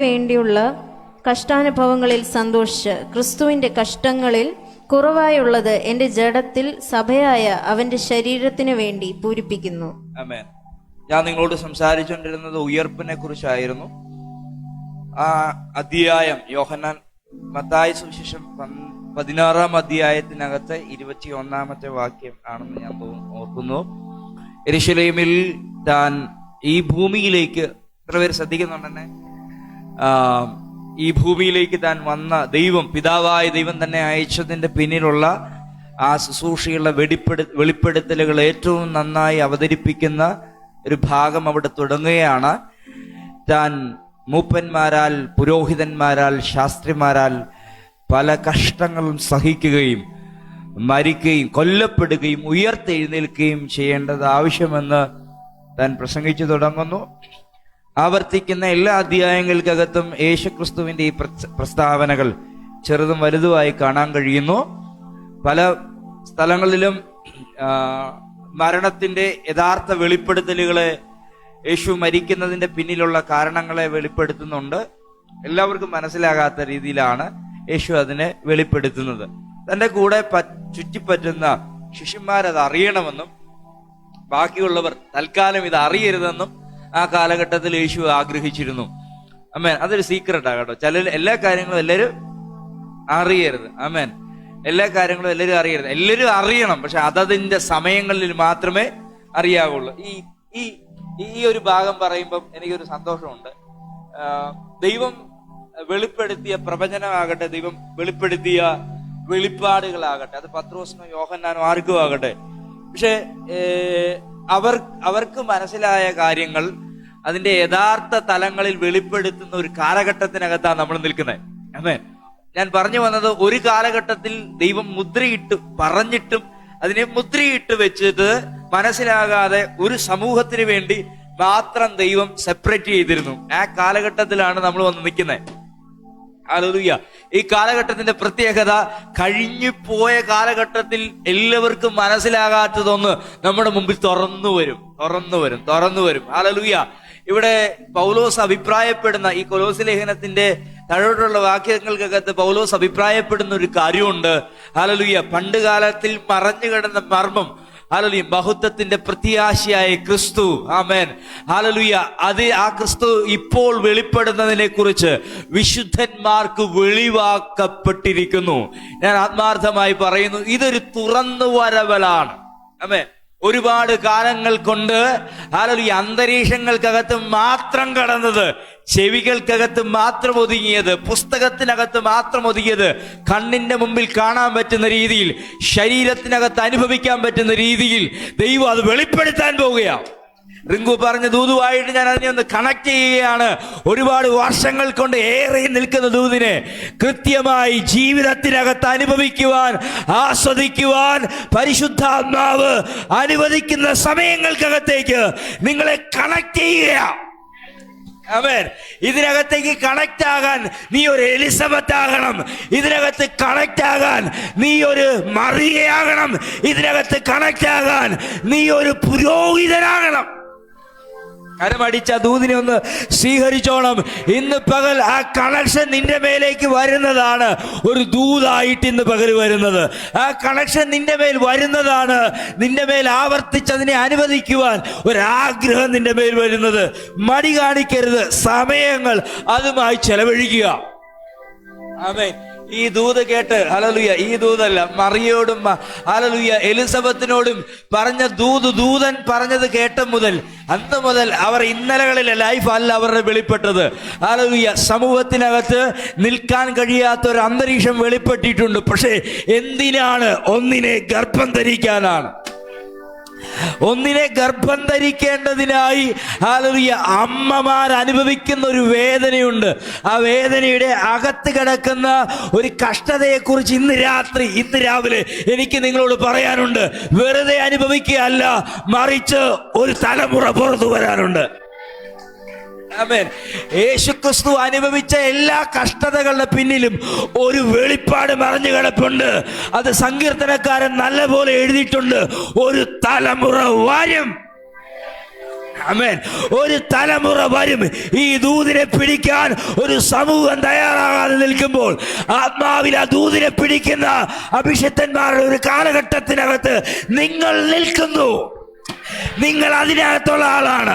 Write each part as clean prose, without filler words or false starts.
വേണ്ടിയുള്ള കഷ്ടാനുഭവങ്ങളിൽ സന്തോഷിച്ച് ക്രിസ്തുവിൻ്റെ കഷ്ടങ്ങളിൽ കുറവായുള്ളത് എൻ്റെ ജഡത്തിൽ സഭയായ അവൻ്റെ ശരീരത്തിനു വേണ്ടി പൂരിപ്പിക്കുന്നു. ആമേൻ. ഞാൻ നിങ്ങളോട് സംസാരിച്ചുകൊണ്ടിരുന്നത് ഉയർപ്പിനെ കുറിച്ചായിരുന്നു. ആ അധ്യായം യോഹന്നാൻ മത്തായി സുവിശേഷം 16-ാം അധ്യായത്തിനകത്ത് 21-ാമത്തെ വാക്യം ആണെന്ന് ഞാൻ ഓർക്കുന്നു. യെരൂശലേമിൽ താൻ ഈ ഭൂമിയിലേക്ക്, എത്ര പേര് ശ്രദ്ധിക്കുന്നുണ്ടെന്നെ, ഈ ഭൂമിയിലേക്ക് താൻ വന്ന ദൈവം, പിതാവായ ദൈവം തന്നെ അയച്ചതിന്റെ പിന്നിലുള്ള ആ ശുശ്രൂഷയുള്ള വെളിപ്പെടുത്തലുകൾ ഏറ്റവും നന്നായി അവതരിപ്പിക്കുന്ന ഒരു ഭാഗം അവിടെ തുടങ്ങുകയാണ്. താൻ മൂപ്പന്മാരാൽ, പുരോഹിതന്മാരാൽ, ശാസ്ത്രിമാരാൽ പല കഷ്ടങ്ങളും സഹിക്കുകയും മരിക്കുകയും കൊല്ലപ്പെടുകയും ഉയർത്തെഴുന്നേൽക്കുകയും ചെയ്യേണ്ടത് ആവശ്യമെന്ന് താൻ പ്രസംഗിച്ചു തുടങ്ങുന്നു. ആവർത്തിക്കുന്ന എല്ലാ അധ്യായങ്ങൾക്കകത്തും യേശുക്രിസ്തുവിന്റെ ഈ പ്രസ്താവനകൾ ചെറുതും വലുതുമായി കാണാൻ കഴിയുന്നു. പല സ്ഥലങ്ങളിലും മരണത്തിന്റെ യഥാർത്ഥ വെളിപ്പെടുത്തലുകളെ, യേശു മരിക്കുന്നതിന്റെ പിന്നിലുള്ള കാരണങ്ങളെ വെളിപ്പെടുത്തുന്നുണ്ട്. എല്ലാവർക്കും മനസ്സിലാകാത്ത രീതിയിലാണ് യേശു അതിനെ വെളിപ്പെടുത്തുന്നത്. തന്റെ കൂടെ ചുറ്റിപ്പറ്റുന്ന ശിഷ്യന്മാരത് അറിയണമെന്നും ബാക്കിയുള്ളവർ തൽക്കാലം ഇത് അറിയരുതെന്നും ആ കാലഘട്ടത്തിൽ യേശു ആഗ്രഹിച്ചിരുന്നു. ആമേൻ. അതൊരു സീക്രട്ടാ കേട്ടോ. എല്ലാ കാര്യങ്ങളും എല്ലാവരും അറിയരുത്. ആമേൻ. എല്ലാ കാര്യങ്ങളും എല്ലാവരും അറിയരുത്. എല്ലാവരും അറിയണം, പക്ഷെ അതതിന്റെ സമയങ്ങളിൽ മാത്രമേ അറിയാവുള്ളൂ. ഈ ഒരു ഭാഗം പറയുമ്പം എനിക്കൊരു സന്തോഷമുണ്ട്. ദൈവം വെളിപ്പെടുത്തിയ പ്രവചനമാകട്ടെ, ദൈവം വെളിപ്പെടുത്തിയ വെളിപ്പാടുകളാകട്ടെ, അത് പത്രോസിനോ യോഹന്നാനോ ആർക്കും ആകട്ടെ, പക്ഷെ അവർക്ക് മനസ്സിലായ കാര്യങ്ങൾ അതിന്റെ യഥാർത്ഥ തലങ്ങളിൽ വെളിപ്പെടുത്തുന്ന ഒരു കാലഘട്ടത്തിനകത്താണ് നമ്മൾ നിൽക്കുന്നത്. ആമേൻ. ഞാൻ പറഞ്ഞു വന്നത്, ഒരു കാലഘട്ടത്തിൽ ദൈവം മുദ്രയിട്ട് പറഞ്ഞിട്ടും അതിനെ മുദ്രയിട്ട് വെച്ചിട്ട് മനസ്സിലാകാതെ ഒരു സമൂഹത്തിന് വേണ്ടി മാത്രം ദൈവം സെപ്പറേറ്റ് ചെയ്തിരുന്നു. ആ കാലഘട്ടത്തിലാണ് നമ്മൾ വന്ന് നിൽക്കുന്നത്. ഹല്ലേലൂയ. ഈ കാലഘട്ടത്തിന്റെ പ്രത്യേകത, കഴിഞ്ഞു പോയ കാലഘട്ടത്തിൽ എല്ലാവർക്കും മനസ്സിലാകാത്തതൊന്ന് നമ്മുടെ മുമ്പിൽ തുറന്നു വരും. ഹല്ലേലൂയ. ഇവിടെ പൗലോസ് അഭിപ്രായപ്പെടുന്ന ഈ കൊലോസ്യ ലേഖനത്തിന്റെ താഴോട്ടുള്ള വാക്യങ്ങൾക്കകത്ത് പൗലോസ് അഭിപ്രായപ്പെടുന്ന ഒരു കാര്യമുണ്ട്. ഹല്ലേലൂയ. പണ്ട് കാലത്തിൽ മറഞ്ഞു കിടന്ന മർമ്മം, ഹല്ലേലൂയ, ബഹുത്വത്തിന്റെ പ്രത്യാശയായ ക്രിസ്തു. ആമേൻ. ഹല്ലേലൂയ. അത് ആ ക്രിസ്തു ഇപ്പോൾ വെളിപ്പെടുന്നതിനെ കുറിച്ച് വിശുദ്ധന്മാർക്ക് വെളിവാക്കപ്പെട്ടിരിക്കുന്നു. ഞാൻ ആത്മാർത്ഥമായി പറയുന്നു, ഇതൊരു തുറന്നു വരവലാണ്. ആമേൻ. ഒരുപാട് കാലങ്ങൾ കൊണ്ട് ഹല്ലേലൂയ അന്തരീക്ഷങ്ങൾക്കകത്ത് മാത്രം കടന്നത്, ചെവികൾക്കകത്ത് മാത്രം ഒതുങ്ങിയത്, പുസ്തകത്തിനകത്ത് മാത്രം ഒതുങ്ങിയത്, കണ്ണിന്റെ മുമ്പിൽ കാണാൻ പറ്റുന്ന രീതിയിൽ, ശരീരത്തിനകത്ത് അനുഭവിക്കാൻ പറ്റുന്ന രീതിയിൽ ദൈവം അത് വെളിപ്പെടുത്താൻ പോവുകയാണ്. റിങ്കു പറഞ്ഞ ദൂതുവായിട്ട് ഞാൻ അതിനെ ഒന്ന് കണക്ട് ചെയ്യുകയാണ്. ഒരുപാട് വർഷങ്ങൾ കൊണ്ട് ഏറെ നിൽക്കുന്ന ദൂതിനെ കൃത്യമായി ജീവിതത്തിനകത്ത് അനുഭവിക്കുവാൻ, ആസ്വദിക്കുവാൻ പരിശുദ്ധാത്മാവ് അനുവദിക്കുന്ന സമയങ്ങൾക്കകത്തേക്ക് നിങ്ങളെ കണക്ട് ചെയ്യുകയാണ്. ആമേൻ. ഇതിനകത്തേക്ക് കണക്ട് ആകാൻ നീ ഒരു എലിസബത്ത് ആകണം. ഇതിനകത്ത് കണക്ട് ആകാൻ നീ ഒരു മറിയയാകണം. ഇതിനകത്ത് കണക്ട് ആകാൻ നീ ഒരു പുരോഹിതനാകണം. കരമടിച്ച ദൂതിനെ ഒന്ന് സ്വീകരിച്ചോണം. ഇന്ന് പകൽ ആ കണക്ഷൻ നിന്റെ മേലേക്ക് വരുന്നതാണ്. ഒരു ദൂതായിട്ട് ഇന്ന് പകൽ വരുന്നത് ആ കണക്ഷൻ നിന്റെ മേൽ വരുന്നതാണ്. നിന്റെ മേൽ ആവർത്തിച്ചതിനെ അനുവദിക്കുവാൻ ഒരാഗ്രഹം നിന്റെ മേൽ വരുന്നത്. മടി കാണിക്കരുത്. സമയങ്ങൾ അതുമായി ചെലവഴിക്കുക. ആമേൻ. ഈ ദൂത് കേട്ട്, ഹല്ലേലൂയ, ഈ ദൂതല്ല, മറിയോടും ഹല്ലേലൂയ എലിസബത്തിനോടും പറഞ്ഞ ദൂതൻ പറഞ്ഞത് കേട്ട മുതൽ, അന്ന് മുതൽ അവർ ഇന്നലകളിലെ ലൈഫ് അല്ല അവരുടെ വെളിപ്പെട്ടത്. ഹല്ലേലൂയ. സമൂഹത്തിനകത്ത് നിൽക്കാൻ കഴിയാത്ത ഒരു അന്തരീക്ഷം വെളിപ്പെട്ടിട്ടുണ്ട്. പക്ഷേ എന്തിനാണ്? ഒന്നിനെ ഗർഭം ധരിക്കാനാണ്. ഒന്നിനെ ഗർഭം ധരിക്കേണ്ടതിനായി ഹല്ലേലൂയ അമ്മമാർ അനുഭവിക്കുന്ന ഒരു വേദനയുണ്ട്. ആ വേദനയുടെ അകത്ത് കിടക്കുന്ന ഒരു കഷ്ടതയെക്കുറിച്ച് ഇന്ന് രാവിലെ എനിക്ക് നിങ്ങളോട് പറയാനുണ്ട്. വെറുതെ അനുഭവിക്കുകയല്ല, മറിച്ച് ഒരു തലമുറ പുറത്തു വരാനുണ്ട്. ആമേൻ. യേശുക്രിസ്തു അനുഭവിച്ച എല്ലാ കഷ്ടതകളുടെ പിന്നിലും ഒരു വെളിപ്പാട് മറഞ്ഞു കിടപ്പുണ്ട്. അത് സങ്കീർത്തനക്കാരൻ നല്ലപോലെ എഴുതിയിട്ടുണ്ട്. ഒരു തലമുറ വരും. ആമേൻ. ഒരു തലമുറ വരും ഈ ദൂതിനെ പിടിക്കാൻ. ഒരു സമൂഹം തയ്യാറാകാതെ നിൽക്കുമ്പോൾ ആത്മാവിൽ ആ ദൂതിനെ പിടിക്കുന്ന അഭിഷിക്തന്മാരുടെ ഒരു കാലഘട്ടത്തിനകത്ത് നിങ്ങൾ നിൽക്കുന്നു. നിങ്ങൾ അതിനകത്തുള്ള ആളാണ്.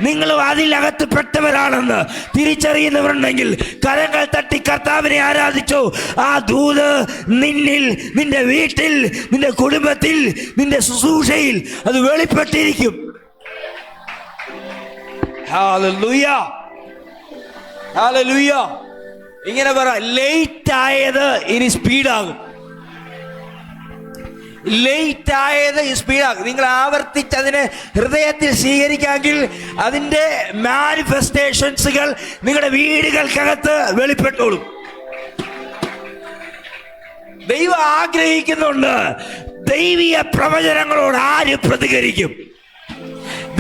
നിങ്ങളും അതിനകത്ത് പെട്ടവരാണെന്ന് തിരിച്ചറിയുന്നവരുണ്ടെങ്കിൽ കരങ്ങൾ തട്ടി കർത്താവിനെ ആരാധിച്ചു. ആ ദൂത് നിന്നിൽ, നിന്റെ വീട്ടിൽ, നിന്റെ കുടുംബത്തിൽ, നിന്റെ ശുശ്രൂഷയിൽ അത് വെളിപ്പെട്ടിരിക്കും. Hallelujah, hallelujah. ഇങ്ങനെ പറ, ലേറ്റ് ആയത് ഇനി സ്പീഡാകും. ലേറ്റ് ആയത് സ്പീഡാകും. നിങ്ങൾ ആവർത്തിച്ചതിനെ ഹൃദയത്തിൽ സ്വീകരിക്കാമെങ്കിൽ അതിൻ്റെ മാനിഫെസ്റ്റേഷൻസുകൾ നിങ്ങളുടെ വീടുകൾക്കകത്ത് വെളിപ്പെട്ടോളും. ദൈവം ആഗ്രഹിക്കുന്നുണ്ട്. ദൈവീയ പ്രവചനങ്ങളോട് ആര് പ്രതികരിക്കും?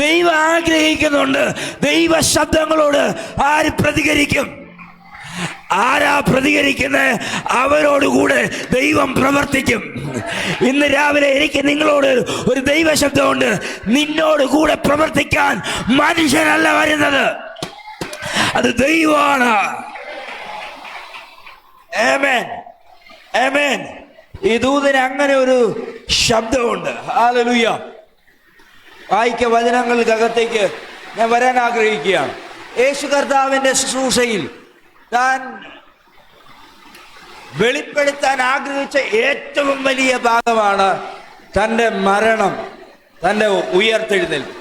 ദൈവം ആഗ്രഹിക്കുന്നുണ്ട്. ദൈവ ശബ്ദങ്ങളോട് ആര് പ്രതികരിക്കും? ആരാ പ്രതികരിക്കുന്നത്? അവരോടുകൂടെ ദൈവം പ്രവർത്തിക്കും. ഇന്ന് രാവിലെ എനിക്ക് നിങ്ങളോട് ഒരു ദൈവ ശബ്ദമുണ്ട്. നിന്നോട് കൂടെ പ്രവർത്തിക്കാൻ മനുഷ്യനല്ല വരുന്നത്, അത് ദൈവമാണ്. ആമേൻ, ആമേൻ. ഈ ദൂതന് അങ്ങനെ ഒരു ശബ്ദമുണ്ട്. ഹല്ലേലൂയ. വായിക്ക വചനങ്ങൾക്കകത്തേക്ക് ഞാൻ വരാൻ ആഗ്രഹിക്കുകയാണ്. യേശു കർത്താവിന്റെ ശുശ്രൂഷയിൽ താൻ വെളിപ്പെടുത്താൻ ആഗ്രഹിച്ച ഏറ്റവും വലിയ ഭാഗമാണ് തൻ്റെ മരണം, തൻ്റെ ഉയർത്തെഴുന്നേൽപ്പ്.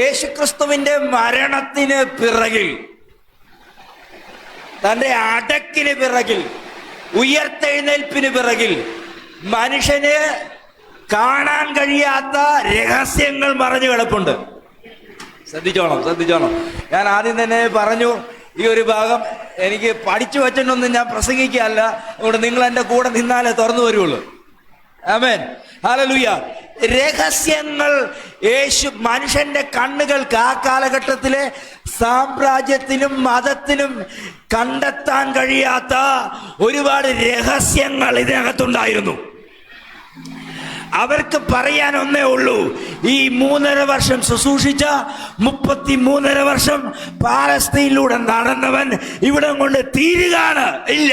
യേശുക്രിസ്തുവിന്റെ മരണത്തിന് പിറകിൽ, തൻ്റെ അടക്കിന് പിറകിൽ, ഉയർത്തെഴുന്നേൽപ്പിന് പിറകിൽ മനുഷ്യന് കാണാൻ കഴിയാത്ത രഹസ്യങ്ങൾ മറഞ്ഞു കിടപ്പുണ്ട്. ശ്രദ്ധിച്ചോണം, ശ്രദ്ധിച്ചോണം. ഞാൻ ആദ്യം തന്നെ പറഞ്ഞു, ഈ ഒരു ഭാഗം എനിക്ക് പഠിച്ചു വച്ചിട്ടൊന്നും ഞാൻ പ്രസംഗിക്കുകയല്ല. അതുകൊണ്ട് നിങ്ങൾ എൻ്റെ കൂടെ നിന്നാലേ തുറന്നു വരുള്ളൂ. ആമേൻ, ഹല്ലേലൂയ. രഹസ്യങ്ങൾ മനുഷ്യന്റെ കണ്ണുകൾക്ക് ആ കാലഘട്ടത്തിലെ സാമ്രാജ്യത്തിനും മതത്തിനും കണ്ടെത്താൻ കഴിയാത്ത ഒരുപാട് രഹസ്യങ്ങൾ ഇതിനകത്തുണ്ടായിരുന്നു. അവർക്ക് പറയാൻ ഒന്നേ ഉള്ളൂ. ഈ 3.5 വർഷം ശുശ്രൂഷിച്ച 33.5 വർഷം പാലസ്തീനിലൂടെ നടന്നവൻ ഇവിടം കൊണ്ട് തീരുകയാണ്. ഇല്ല,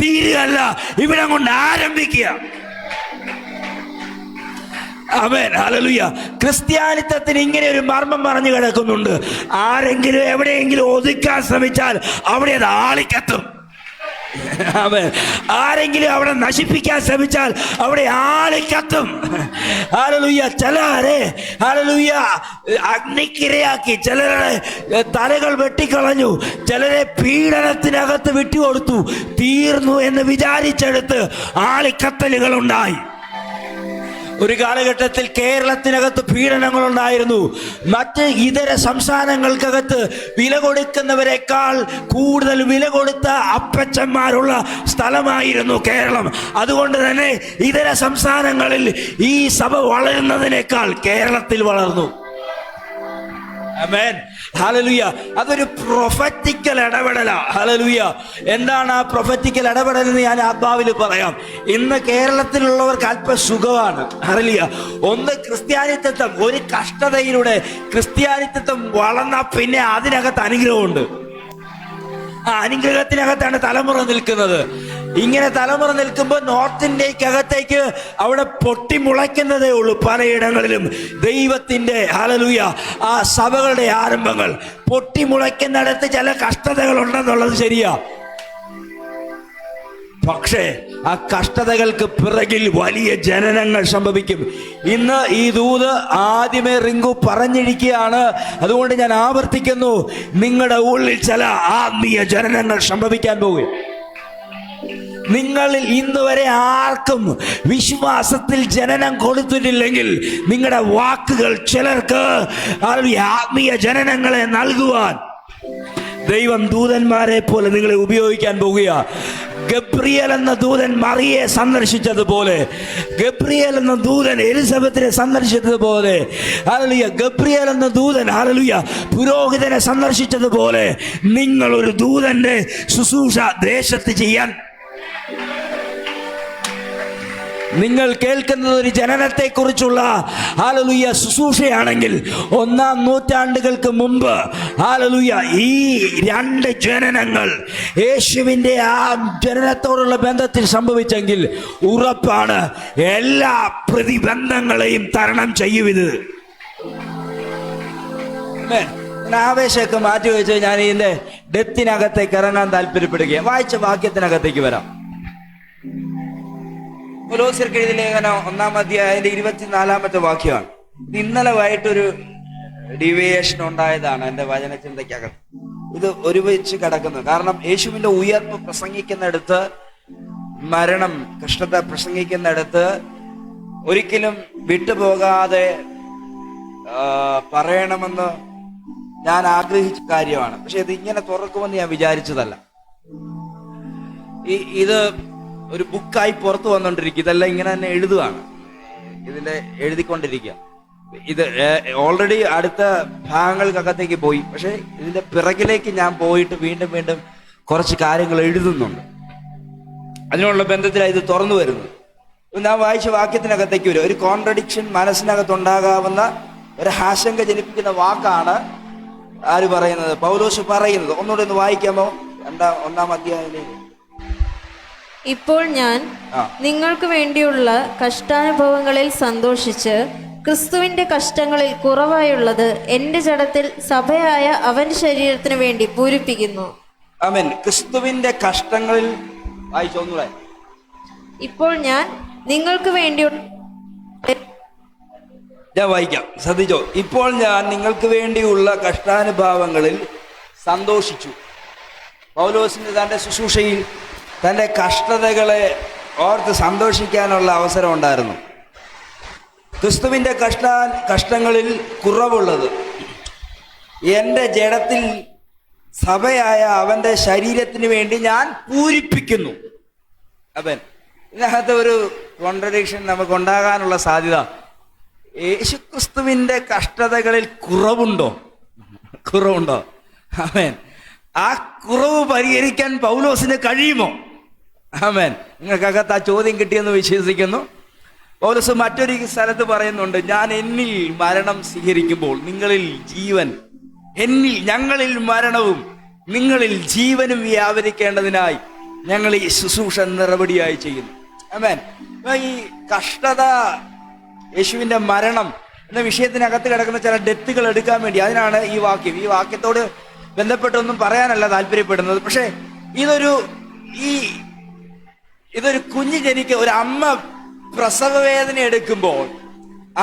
തീരുകയല്ല, ഇവിടം കൊണ്ട് ആരംഭിക്കുക. ആമേൻ, ഹല്ലേലൂയ. ക്രിസ്ത്യാനിത്വത്തിന് ഇങ്ങനെ ഒരു മർമ്മം പറഞ്ഞു കിടക്കുന്നുണ്ട്. ആരെങ്കിലും എവിടെയെങ്കിലും ഒതുക്കാൻ ശ്രമിച്ചാൽ അവിടെ അത് ആളിക്കത്തും. ആരെങ്കിലും അവിടെ നശിപ്പിക്കാൻ ശ്രമിച്ചാൽ അവിടെ ആളിക്കത്തും. ഹല്ലേലൂയ. ചിലരെ ഹല്ലേലൂയ അഗ്നിക്കിരയാക്കി, ചിലരുടെ തലകൾ വെട്ടിക്കളഞ്ഞു, ചിലരെ പീഡനത്തിനകത്ത് വിട്ടുകൊടുത്തു. തീർന്നു എന്ന് വിചാരിച്ചെടുത്ത് ആളിക്കത്തലുകൾ ഉണ്ടായി. ഒരു കാലഘട്ടത്തിൽ കേരളത്തിനകത്ത് പീഡനങ്ങളുണ്ടായിരുന്നു. മറ്റ് ഇതര സംസ്ഥാനങ്ങൾക്കകത്ത് വില കൊടുക്കുന്നവരെക്കാൾ കൂടുതൽ വില കൊടുത്ത അപ്പച്ചന്മാരുള്ള സ്ഥലമായിരുന്നു കേരളം. അതുകൊണ്ട് തന്നെ ഇതര സംസ്ഥാനങ്ങളിൽ ഈ സഭ വളരുന്നതിനേക്കാൾ കേരളത്തിൽ വളർന്നു. ആമേൻ, ഹല്ലേലൂയ. അതൊരു പ്രൊഫറ്റിക്കൽ ഇടപെടലാ. ഹല്ലേലൂയ. എന്താണ് ആ പ്രൊഫറ്റിക്കൽ ഇടപെടൽ എന്ന് ഞാൻ ആത്മാവിൽ പറയാം. ഇന്ന് കേരളത്തിലുള്ളവർക്ക് അല്പ സുഖമാണ്. ഹല്ലേലൂയ. ഒന്ന്, ക്രിസ്ത്യാനിത്വം ഒരു കഷ്ടതയിലൂടെ ക്രിസ്ത്യാനിത്വം വളർന്ന പിന്നെ അതിനകത്ത് അനുഗ്രഹമുണ്ട്. ആ അനുഗ്രഹത്തിനകത്താണ് തലമുറ നിൽക്കുന്നത്. ഇങ്ങനെ തലമുറ നിൽക്കുമ്പോൾ നോർത്ത് ഇന്ത്യക്കകത്തേക്ക് അവിടെ പൊട്ടിമുളയ്ക്കുന്നതേ ഉള്ളൂ. പലയിടങ്ങളിലും ദൈവത്തിന്റെ ഹല്ലേലൂയ ആ സഭകളുടെ ആരംഭങ്ങൾ പൊട്ടിമുളയ്ക്കുന്നിടത്ത് ചില കഷ്ടതകൾ ഉണ്ടെന്നുള്ളത് ശരിയാ. പക്ഷേ ആ കഷ്ടതകൾക്ക് പിറകിൽ വലിയ ജനനങ്ങൾ സംഭവിക്കും. ഇന്ന് ഈ ദൂത് ആദ്യമേ റിങ്കു പറഞ്ഞിരിക്കുകയാണ്. അതുകൊണ്ട് ഞാൻ ആവർത്തിക്കുന്നു, നിങ്ങളുടെ ഉള്ളിൽ ചില ആത്മീയ ജനനങ്ങൾ സംഭവിക്കാൻ പോകും. നിങ്ങളിൽ ഇന്ന് വരെ ആർക്കും വിശ്വാസത്തിൽ ജനനം കൊടുത്തിട്ടില്ലെങ്കിൽ നിങ്ങളുടെ വാക്കുകൾ ചിലർക്ക് ആത്മീയ ജനനങ്ങളെ നൽകുവാൻ ദൈവം ദൂതന്മാരെ പോലെ നിങ്ങളെ ഉപയോഗിക്കാൻ പോകുക. ഗബ്രിയേൽ എന്ന ദൂതൻ മറിയെ സന്ദർശിച്ചതുപോലെ, ഗബ്രിയേൽ എന്ന ദൂതൻ എലിസബത്തിനെ സന്ദർശിച്ചതുപോലെ, ഹല്ലേലൂയ, ഗബ്രിയേൽ എന്ന ദൂതൻ ഹല്ലേലൂയ പുരോഹിതനെ സന്ദർശിച്ചതുപോലെ നിങ്ങൾ ഒരു ദൂതന്റെ ശുശ്രൂഷ ദേശത്ത് ചെയ്യാൻ നിങ്ങൾ കേൾക്കുന്നത് ഒരു ജനനത്തെക്കുറിച്ചുള്ള ഹല്ലേലൂയ ശുശ്രൂഷയാണെങ്കിൽ 1-ാം നൂറ്റാണ്ടുകൾക്ക് മുമ്പ് ഹല്ലേലൂയ ഈ 2 ജനനങ്ങൾ യേശുവിൻ്റെ ആ ജനനത്തോടുള്ള ബന്ധത്തിൽ സംഭവിച്ചെങ്കിൽ ഉറപ്പാണ് എല്ലാ പ്രതിബന്ധങ്ങളെയും തരണം ചെയ്യും ഇത്. ആവേശമൊക്കെ മാറ്റി വെച്ച് ഞാൻ ഇതിന്റെ ഡെപ്തിനകത്തേക്ക് ഇറങ്ങാൻ താല്പര്യപ്പെടുകയാണ്. വായിച്ച വാക്യത്തിനകത്തേക്ക് വരാം. കൊലോസ്യർക്ക് എഴുതിയ ലേഖനം 1-ാം അധ്യായത്തിന്റെ 24-ാമത്തെ വാക്യമാണ്. ഇന്നലെ വൈകിട്ടൊരു ഡീവിയേഷൻ ഉണ്ടായതാണ് എൻ്റെ വചനചിന്തയ്ക്കകത്ത്. ഇത് ഒരുമിച്ച് കിടക്കുന്നത്. കാരണം യേശുവിന്റെ ഉയർപ്പ് പ്രസംഗിക്കുന്നിടത്ത്, മരണം കഷ്ടത പ്രസംഗിക്കുന്നിടത്ത് ഒരിക്കലും വിട്ടുപോകാതെ പറയണമെന്ന് ഞാൻ ആഗ്രഹിച്ച കാര്യമാണ്. പക്ഷെ ഇത് ഇങ്ങനെ തുറക്കുമെന്ന് ഞാൻ വിചാരിച്ചതല്ല. ഇത് ഒരു ബുക്കായി പുറത്തു വന്നുകൊണ്ടിരിക്കുക. ഇതെല്ലാം ഇങ്ങനെ തന്നെ എഴുതുകയാണ്, ഇതിലെ എഴുതിക്കൊണ്ടിരിക്കുക. ഇത് ഓൾറെഡി അടുത്ത ഭാഗങ്ങൾക്കകത്തേക്ക് പോയി. പക്ഷെ ഇതിന്റെ പിറകിലേക്ക് ഞാൻ പോയിട്ട് വീണ്ടും വീണ്ടും കുറച്ച് കാര്യങ്ങൾ എഴുതുന്നുണ്ട്. അതിനുള്ള ബന്ധത്തിലാണ് ഇത് തുറന്നു വരുന്നത്. ഞാൻ വായിച്ച വാക്യത്തിനകത്തേക്ക് വരും. ഒരു കോൺട്രഡിക്ഷൻ മനസ്സിനകത്തുണ്ടാകാവുന്ന ഒരു ആശങ്ക ജനിപ്പിക്കുന്ന വാക്കാണ് ആര് പറയുന്നത്? പൗലോസ് പറയുന്നത്. ഒന്നുകൂടെ ഒന്ന് വായിക്കാമോ? 1-ാം അധ്യായത്തിലേക്ക്. ഇപ്പോൾ ഞാൻ നിങ്ങൾക്ക് വേണ്ടിയുള്ള കഷ്ടാനുഭവങ്ങളിൽ സന്തോഷിച്ച് ക്രിസ്തുവിന്റെ കഷ്ടങ്ങളിൽ കുറവായുള്ളത് എന്റെ ജഡത്തിൽ സഭയായ അവന്റെ ശരീരത്തിന് വേണ്ടി പൂരിപ്പിക്കുന്നു. ആമേൻ. ക്രിസ്തുവിന്റെ കഷ്ടങ്ങളിൽ വായിച്ചോന്നൂടെ. ഇപ്പോൾ ഞാൻ നിങ്ങൾക്ക് വേണ്ടിയുള്ള ഞാൻ വായിക്കാം, ശ്രദ്ധിച്ചോ. ഇപ്പോൾ ഞാൻ നിങ്ങൾക്ക് വേണ്ടിയുള്ള കഷ്ടാനുഭവങ്ങളിൽ സന്തോഷിച്ചു. പൗലോസിന് തൻ്റെ ശുശ്രൂഷയിൽ തൻ്റെ കഷ്ടതകളെ ഓർത്ത് സന്തോഷിക്കാനുള്ള അവസരം ഉണ്ടായിരുന്നു. ക്രിസ്തുവിൻ്റെ കഷ്ടങ്ങളിൽ കുറവുള്ളത് എൻ്റെ ജഡത്തിൽ സഭയായ അവൻ്റെ ശരീരത്തിന് വേണ്ടി ഞാൻ പൂരിപ്പിക്കുന്നു. അവൻ ഇതിനകത്ത് ഒരു കോൺട്രഡിക്ഷൻ നമുക്ക് ഉണ്ടാകാനുള്ള സാധ്യത. യേശുക്രിസ്തുവിന്റെ കഷ്ടതകളിൽ കുറവുണ്ടോ? ആമേൻ. ആ കുറവ് പരിഹരിക്കാൻ പൗലോസിന് കഴിയുമോ? ആമേൻ. നിങ്ങൾക്കകത്ത് ആ ചോദ്യം കിട്ടിയെന്ന് വിശ്വസിക്കുന്നു. പൗലോസ് മറ്റൊരു സ്ഥലത്ത് പറയുന്നുണ്ട്, ഞാൻ എന്നിൽ മരണം സ്വീകരിക്കുമ്പോൾ നിങ്ങളിൽ ജീവൻ, ഞങ്ങളിൽ മരണവും നിങ്ങളിൽ ജീവനും വ്യാപരിക്കേണ്ടതിനായി ഞങ്ങൾ ഈ ശുശ്രൂഷ നിറപടിയായി ചെയ്യുന്നു. ആമേൻ. ഈ കഷ്ടത, യേശുവിന്റെ മരണം എന്ന വിഷയത്തിനകത്ത് കിടക്കുന്ന ചില ഡെപ്തുകൾ എടുക്കാൻ വേണ്ടി അതിനാണ് ഈ വാക്യം. ഈ വാക്യത്തോട് ബന്ധപ്പെട്ടൊന്നും പറയാനല്ല താല്പര്യപ്പെടുന്നത്. പക്ഷെ ഇതൊരു കുഞ്ഞ് ഒരു അമ്മ പ്രസവ വേദന എടുക്കുമ്പോൾ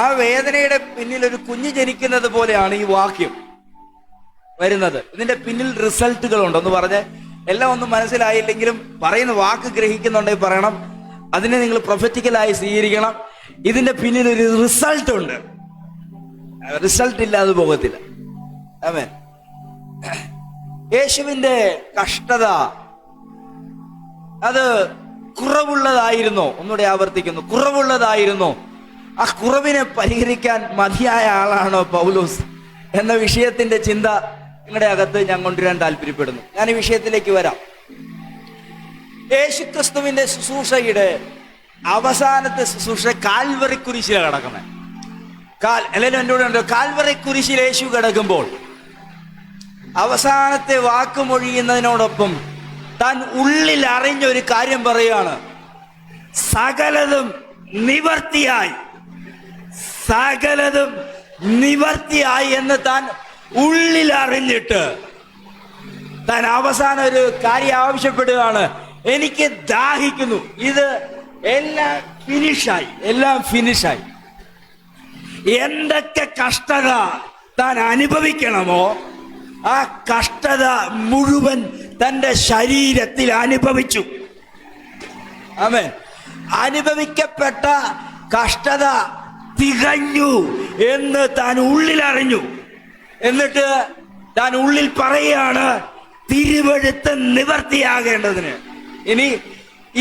ആ വേദനയുടെ പിന്നിൽ ഒരു കുഞ്ഞ് ജനിക്കുന്നത് പോലെയാണ് ഈ വാക്യം വരുന്നത്. ഇതിന്റെ പിന്നിൽ റിസൾട്ടുകളുണ്ട്. ഒന്ന് പറഞ്ഞ് എല്ലാം ഒന്നും മനസ്സിലായില്ലെങ്കിലും പറയുന്ന വാക്ക് ഗ്രഹിക്കുന്നുണ്ടെങ്കിൽ പറയണം. അതിനെ നിങ്ങൾ പ്രൊഫറ്റിക്കലായി സ്വീകരിക്കണം. ഇതിന്റെ പിന്നിൽ ഒരു റിസൾട്ട് ഉണ്ട്. റിസൾട്ട് ഇല്ലാതെ പോകത്തില്ല. ആമേൻ. യേശുവിന്റെ കഷ്ടത അത് കുറവുള്ളതായിരുന്നോ? ഒന്നുകൂടെ ആവർത്തിക്കുന്നു, കുറവുള്ളതായിരുന്നോ? ആ കുറവിനെ പരിഹരിക്കാൻ മതിയായ ആളാണോ പൗലോസ് എന്ന വിഷയത്തിന്റെ ചിന്ത നിങ്ങളുടെ അകത്ത് ഞാൻ കൊണ്ടുവരാൻ താല്പര്യപ്പെടുന്നു. ഞാൻ ഈ വിഷയത്തിലേക്ക് വരാം. യേശുക്രിസ്തുവിന്റെ ശുശ്രൂഷയുടെ അവസാനത്തെ ശുശ്രൂഷ കാൽവറി കുരിശിലാണ് കിടക്കുന്നത്. എല്ലാവരും എൻ്റെ കൂടെ ഉണ്ടോ? കാൽവറി കുരിശിൽ യേശു കിടക്കുമ്പോൾ അവസാനത്തെ വാക്ക് മൊഴിയുന്നതിനോടൊപ്പം താൻ ഉള്ളിൽ അറിഞ്ഞ ഒരു കാര്യം പറയുകയാണ്. സകലതും നിവർത്തിയായി എന്ന് താൻ ഉള്ളിൽ അറിഞ്ഞിട്ട് താൻ അവസാനം ഒരു കാര്യം ആവശ്യപ്പെടുകയാണ്. എനിക്ക് ദാഹിക്കുന്നു. ഇത് എല്ലാം ഫിനിഷായി. എന്തൊക്കെ കഷ്ടത താൻ അനുഭവിക്കണമോ ആ കഷ്ടത മുഴുവൻ തൻ്റെ ശരീരത്തിൽ അനുഭവിച്ചു. ആമേൻ. അനുഭവിക്കപ്പെട്ട കഷ്ടത തികഞ്ഞു എന്ന് താൻ ഉള്ളിൽ അറിഞ്ഞു. എന്നിട്ട് താൻ ഉള്ളിൽ പറയുകയാണ്, തിരുവെഴുത്ത് നിവർത്തിയാകേണ്ടതിന്. ഇനി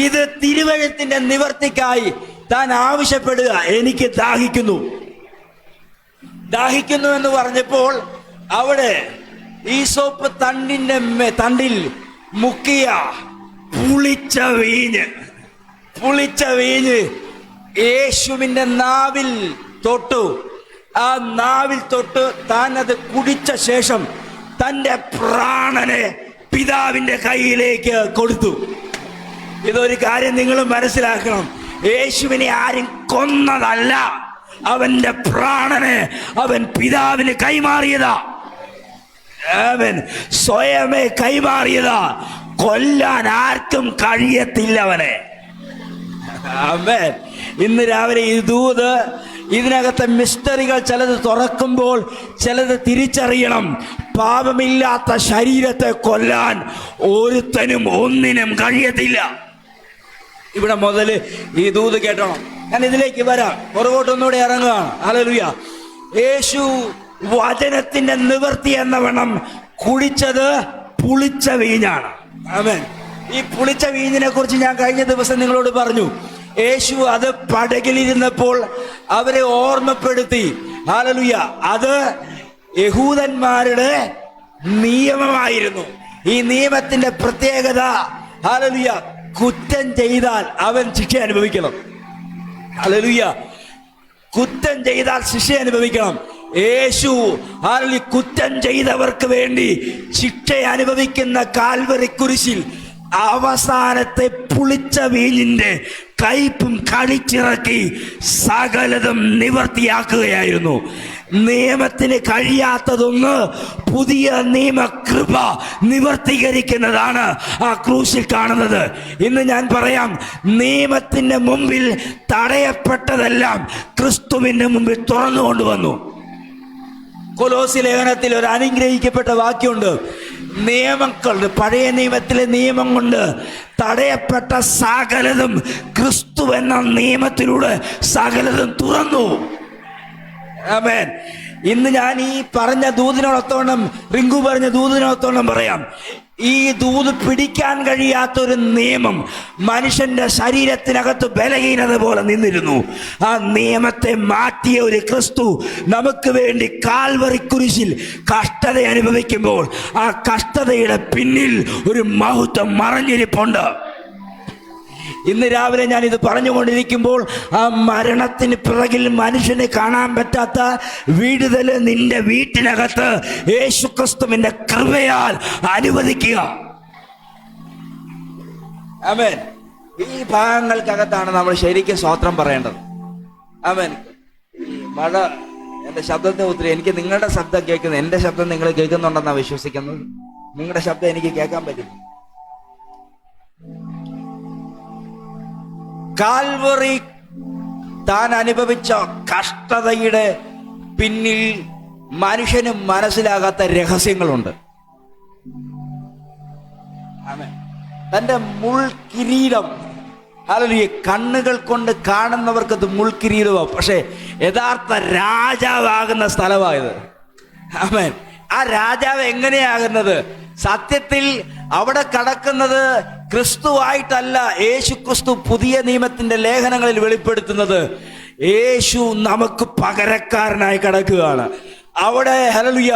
ഇത് തിരുവെഴുത്തിന്റെ നിവർത്തിക്കായി താൻ ആവശ്യപ്പെടുക. എനിക്ക് ദാഹിക്കുന്നു എന്ന് പറഞ്ഞപ്പോൾ അവിടെ ഈസോപ്പ് തണ്ടിൽ മുക്കിയ പുളിച്ച വീഞ്ഞ് യേശുവിന്റെ നാവിൽ തൊട്ടു. ആ നാവിൽ തൊട്ട് താൻ അത് കുടിച്ച ശേഷം തന്റെ പ്രാണനെ പിതാവിന്റെ കയ്യിലേക്ക് കൊടുത്തു. ഇതൊരു കാര്യം നിങ്ങൾ മനസ്സിലാക്കണം. യേശുവിനെ ആരും കൊന്നതല്ല, അവന്റെ പ്രാണനെ അവൻ പിതാവിന് കൈമാറിയതാ. അവൻ സ്വയമേ കൈമാറിയതാ. കൊല്ലാൻ ആർക്കും കഴിയത്തില്ല അവനെ. ആമേൻ. ഇന്ന് രാവിലെ ഈ ദൂത്, ഇതിനകത്തെ മിസ്റ്ററികൾ ചിലത് തുറക്കുമ്പോൾ ചിലത് തിരിച്ചറിയണം. പാപമില്ലാത്ത ശരീരത്തെ കൊല്ലാൻ ഒരുത്തനും ഒന്നിനും കഴിയത്തില്ല. ഇവിടെ മുതൽ ഈ ദൂത് കേട്ടണം. ഞാൻ ഇതിലേക്ക് വരാം, പുറകോട്ടൊന്നുകൂടെ ഇറങ്ങുകയാണ്. ഹല്ലേലൂയ. യേശു വചനത്തിന്റെ നിവൃത്തി എന്നവണ്ണം കുടിച്ചത് പുളിച്ച വീഞ്ഞാണ്. ആമേൻ. ഈ പുളിച്ച വീഞ്ഞിനെ കുറിച്ച് ഞാൻ കഴിഞ്ഞ ദിവസം നിങ്ങളോട് പറഞ്ഞു. യേശു അത് പടകിലിരുന്നപ്പോൾ അവരെ ഓർമ്മപ്പെടുത്തി. ഹല്ലേലൂയ. അത് യഹൂദന്മാരുടെ നിയമമായിരുന്നു. ഈ നിയമത്തിന്റെ പ്രത്യേകത, ഹല്ലേലൂയ, കുറ്റം ചെയ്താൽ അവൻ ശിക്ഷ അനുഭവിക്കണം. ഹല്ലേലൂയ. കുറ്റം ചെയ്താൽ ശിക്ഷ അനുഭവിക്കണം. യേശു കുറ്റം ചെയ്തവർക്ക് വേണ്ടി ശിക്ഷ അനുഭവിക്കുന്ന കാൽവരി കുരിശിൽ അവസാനത്തെ പുളിച്ച വീഞ്ഞിന്റെ കയ്പും കടിച്ചിറക്കി സകലതും നിവർത്തിയാക്കുകയായിരുന്നു. നിയമത്തിന് കഴിയാത്തതൊന്ന് പുതിയ നിയമകൃപ നിവർത്തീകരിക്കുന്നതാണ് ആ ക്രൂശിൽ കാണുന്നത്. ഇന്ന് ഞാൻ പറയാം, നിയമത്തിന്റെ മുമ്പിൽ തടയപ്പെട്ടതെല്ലാം ക്രിസ്തുവിന്റെ മുമ്പിൽ തുറന്നു കൊണ്ടുവന്നു. കൊലോസി ലേഖനത്തിൽ ഒരു അനുഗ്രഹിക്കപ്പെട്ട വാക്യമുണ്ട്. നിയമം കൊണ്ട്, പഴയ നിയമത്തിലെ നിയമം കൊണ്ട് തടയപ്പെട്ട സകലതും ക്രിസ്തു എന്ന നിയമത്തിലൂടെ സകലതും തുറന്നു. ആമേൻ. ഇന്ന് ഞാൻ ഈ പറഞ്ഞ ദൂതിനോടൊത്തോണം, റിങ്കു പറഞ്ഞ ദൂതിനോടൊത്തോണം പറയാം. ഈ ദൂത് പിടിക്കാൻ കഴിയാത്തൊരു നിയമം മനുഷ്യന്റെ ശരീരത്തിനകത്ത് ബലഹീനത പോലെ നിന്നിരുന്നു. ആ നിയമത്തെ മാറ്റിയ ഒരു ക്രിസ്തു നമുക്ക് വേണ്ടി കാൽവറി കുരിശിൽ കഷ്ടത അനുഭവിക്കുമ്പോൾ ആ കഷ്ടതയുടെ പിന്നിൽ ഒരു മഹത്വം മറഞ്ഞിരിപ്പുണ്ട്. ഇന്ന് രാവിലെ ഞാൻ ഇത് പറഞ്ഞുകൊണ്ടിരിക്കുമ്പോൾ ആ മരണത്തിന് പിറകിൽ മനുഷ്യനെ കാണാൻ പറ്റാത്ത വിടുതൽ നിന്റെ വീട്ടിനകത്ത് യേശുക്രിസ്തുവിന്റെ കൃപയാൽ അനുവദിക്കുക. ആമേൻ. ഈ ഭാഗങ്ങൾക്കകത്താണ് നമ്മൾ ശരിക്കും സ്തോത്രം പറയേണ്ടത്. ആമേൻ. ഈ മഴ എന്റെ ശബ്ദത്തെ ഒത്തിരി, എനിക്ക് നിങ്ങളുടെ ശബ്ദം കേൾക്കുന്നത്, എന്റെ ശബ്ദം നിങ്ങൾ കേൾക്കുന്നുണ്ടെന്നാണ് വിശ്വസിക്കുന്നത്. നിങ്ങളുടെ ശബ്ദം എനിക്ക് കേൾക്കാൻ പറ്റും. കാൽവറി താൻ അനുഭവിച്ച കഷ്ടതയുടെ പിന്നിൽ മനുഷ്യന് മനസ്സിലാകാത്ത രഹസ്യങ്ങളുണ്ട്. തന്റെ മുൾക്കിരീടം, ഹല്ലേലൂയ, കണ്ണുകൾ കൊണ്ട് കാണുന്നവർക്കത് മുൾക്കിരീടമാവും, പക്ഷെ യഥാർത്ഥ രാജാവാകുന്ന സ്ഥലമായത്. ആമേൻ. ആ രാജാവ് എങ്ങനെയാകുന്നത്? സത്യത്തിൽ അവിടെ കടക്കുന്നത് ക്രിസ്തുവായിട്ടല്ല. യേശു ക്രിസ്തു പുതിയ നിയമത്തിന്റെ ലേഖനങ്ങളിൽ വെളിപ്പെടുത്തുന്നത് യേശു നമുക്ക് പകരക്കാരനായി കിടക്കുകയാണ്. അവിടെ ഹല്ലേലൂയ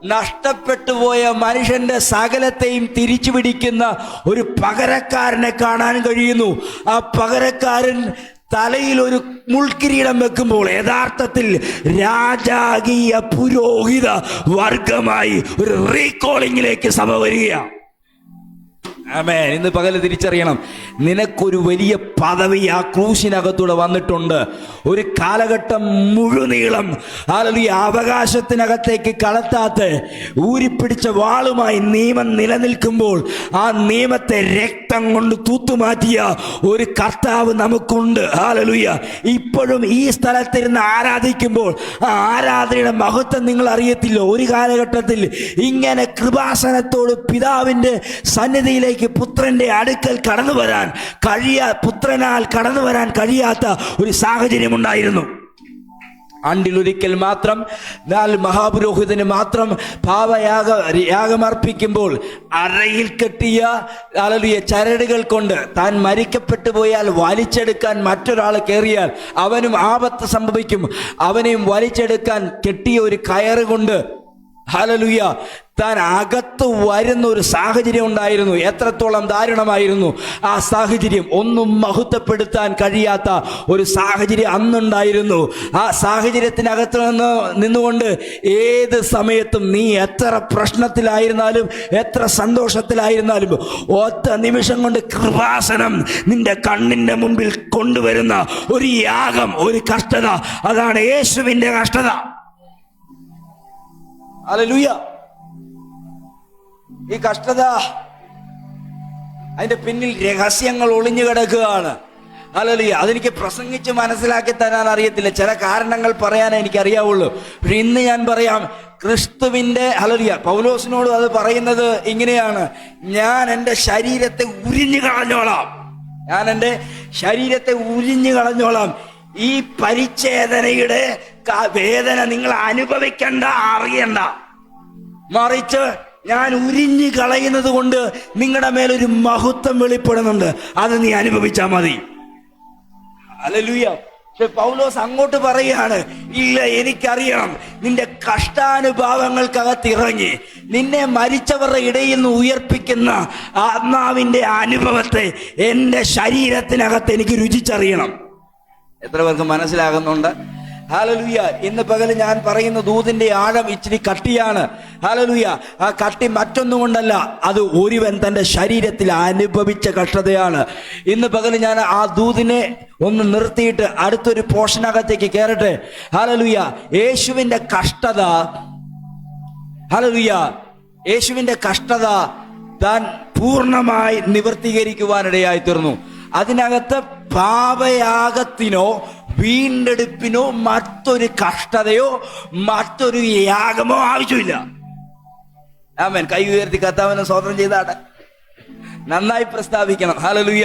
നഷ്ടപ്പെട്ടു പോയ മനുഷ്യന്റെ സകലത്തെയും തിരിച്ചു പിടിക്കുന്ന ഒരു പകരക്കാരനെ കാണാൻ കഴിയുന്നു. ആ പകരക്കാരൻ തലയിൽ ഒരു മുൾക്കിരീടം വെക്കുമ്പോൾ യഥാർത്ഥത്തിൽ രാജകീയ പുരോഹിത വർഗമായി ഒരു റീകോളിംഗിലേക്ക് സഭ വരികയാണ്. ആമേൻ. ഇന്ന് പകല് തിരിച്ചറിയണം, നിനക്കൊരു വലിയ പദവി ആ ക്രൂശിനകത്തൂടെ വന്നിട്ടുണ്ട്. ഒരു കാലഘട്ടം മുഴുനീളം ഈ അവകാശത്തിനകത്തേക്ക് കടത്താത്ത ഊരിപ്പിടിച്ച വാളുമായി നിയമം നിലനിൽക്കുമ്പോൾ ആ നിയമത്തെ രക്തം കൊണ്ട് തൂത്തുമാറ്റിയ ഒരു കർത്താവ് നമുക്കുണ്ട്. ഹല്ലേലൂയ. ഇപ്പോഴും ഈ സ്ഥലത്തിരുന്ന് ആരാധിക്കുമ്പോൾ ആ ആരാധനയുടെ മഹത്വം നിങ്ങൾ അറിയത്തില്ല. ഒരു കാലഘട്ടത്തിൽ ഇങ്ങനെ കൃപാസനത്തോട് പിതാവിന്റെ സന്നിധിയിലേക്ക് പുത്രന്റെ അടുക്കൽ പുത്രനാൽ കടന്നു വരാൻ കഴിയാത്ത ഒരു സാഹചര്യം ഉണ്ടായിരുന്നു. ആണ്ടിലൊരിക്കൽ മാത്രം മഹാപുരോഹിതന് മാത്രം യാഗമർപ്പിക്കുമ്പോൾ അറയിൽ കെട്ടിയ ചരടുകൾ കൊണ്ട് താൻ മരിക്കപ്പെട്ടു പോയാൽ വലിച്ചെടുക്കാൻ മറ്റൊരാൾ കയറിയാൽ അവനും ആപത്ത് സംഭവിക്കും. അവനെയും വലിച്ചെടുക്കാൻ കെട്ടിയ ഒരു കയറ് കൊണ്ട് ഹല്ലേലൂയ. താൻ അകത്ത് വരുന്ന ഒരു സാഹചര്യം ഉണ്ടായിരുന്നു. എത്രത്തോളം ദാരുണമായിരുന്നു ആ സാഹചര്യം! ഒന്നും മഹത്വപ്പെടുത്താൻ കഴിയാത്ത ഒരു സാഹചര്യം അന്നുണ്ടായിരുന്നു. ആ സാഹചര്യത്തിനകത്ത് നിന്നുകൊണ്ട് ഏത് സമയത്തും നീ എത്ര പ്രശ്നത്തിലായിരുന്നാലും എത്ര സന്തോഷത്തിലായിരുന്നാലും ഒറ്റ നിമിഷം കൊണ്ട് കൃപാസനം നിന്റെ കണ്ണിന്റെ മുമ്പിൽ കൊണ്ടുവരുന്ന ഒരു യാഗം, ഒരു കഷ്ടത, അതാണ് യേശുവിന്റെ കഷ്ടത. ഹല്ലേലൂയ. ഈ കഷ്ടത, അതിന്റെ പിന്നിൽ രഹസ്യങ്ങൾ ഒളിഞ്ഞു കിടക്കുകയാണ്. ഹല്ലേലൂയ. അതെനിക്ക് പ്രസംഗിച്ച് മനസ്സിലാക്കി തരാൻ അറിയത്തില്ല, ചില കാരണങ്ങൾ പറയാൻ എനിക്ക് അറിയാവുള്ളൂ. പക്ഷെ ഇന്ന് ഞാൻ പറയാം, ക്രിസ്തുവിന്റെ ഹല്ലേലൂയ. പൗലോസിനോട് അത് പറയുന്നത് ഇങ്ങനെയാണ്: ഞാൻ എൻ്റെ ശരീരത്തെ ഉരിഞ്ഞു കളഞ്ഞോളാം, ഞാൻ എൻ്റെ ശരീരത്തെ ഉരിഞ്ഞു കളഞ്ഞോളാം. ഈ പരിച്ഛേദനയുടെ വേദന നിങ്ങൾ അനുഭവിക്കണ്ട, അറിയണ്ട. മറിച്ച് ഞാൻ ഉരിഞ്ഞു കളയുന്നത് കൊണ്ട് നിങ്ങളുടെ മേലൊരു മഹത്വം വെളിപ്പെടുന്നുണ്ട്, അത് നീ അനുഭവിച്ചാൽ മതി. ഹല്ലേലൂയ. പക്ഷെ പൗലോസ് അങ്ങോട്ട് പറയുകയാണ്, ഇല്ല, എനിക്കറിയണം, നിന്റെ കഷ്ടാനുഭാവങ്ങൾക്കകത്ത് ഇറങ്ങി നിന്നെ മരിച്ചവരുടെ ഇടയിൽ നിന്ന് ഉയർപ്പിക്കുന്ന ആത്മാവിന്റെ അനുഭവത്തെ എൻ്റെ ശരീരത്തിനകത്ത് എനിക്ക് രുചിച്ചറിയണം. എത്ര പേർക്ക് മനസ്സിലാകുന്നുണ്ട്? ഹല്ലേലൂയ. ഇന്ന് പകൽ ഞാൻ പറയുന്ന ദൂതിന്റെ ആഴം ഇച്ചിരി കട്ടിയാണ്. ഹല്ലേലൂയ. ആ കട്ടി മറ്റൊന്നും കൊണ്ടല്ല, അത് ഒരുവൻ തന്റെ ശരീരത്തിൽ അനുഭവിച്ച കഷ്ടതയാണ്. ഇന്ന് പകൽ ഞാൻ ആ ദൂതിനെ ഒന്ന് നിർത്തിയിട്ട് അടുത്തൊരു പോർഷനകത്തേക്ക് കയറട്ടെ. ഹല്ലേലൂയ. യേശുവിന്റെ കഷ്ടത, ഹല്ലേലൂയ, യേശുവിന്റെ കഷ്ടത താൻ പൂർണ്ണമായി നിവർത്തീകരിക്കുവാനിടയായി തീർന്നു. അതിനകത്ത് പാപയാഗത്തിനോ വീണ്ടെടുപ്പിനോ മറ്റൊരു കഷ്ടതയോ മറ്റൊരു യാഗമോ ആവശ്യമില്ല. ആമേൻ. കൈ ഉയർത്തി കർത്താവിനെ സ്തോത്രം ചെയ്താട്ടെ. നന്നായി പ്രസ്താവിക്കണം. ഹല്ലേലൂയ.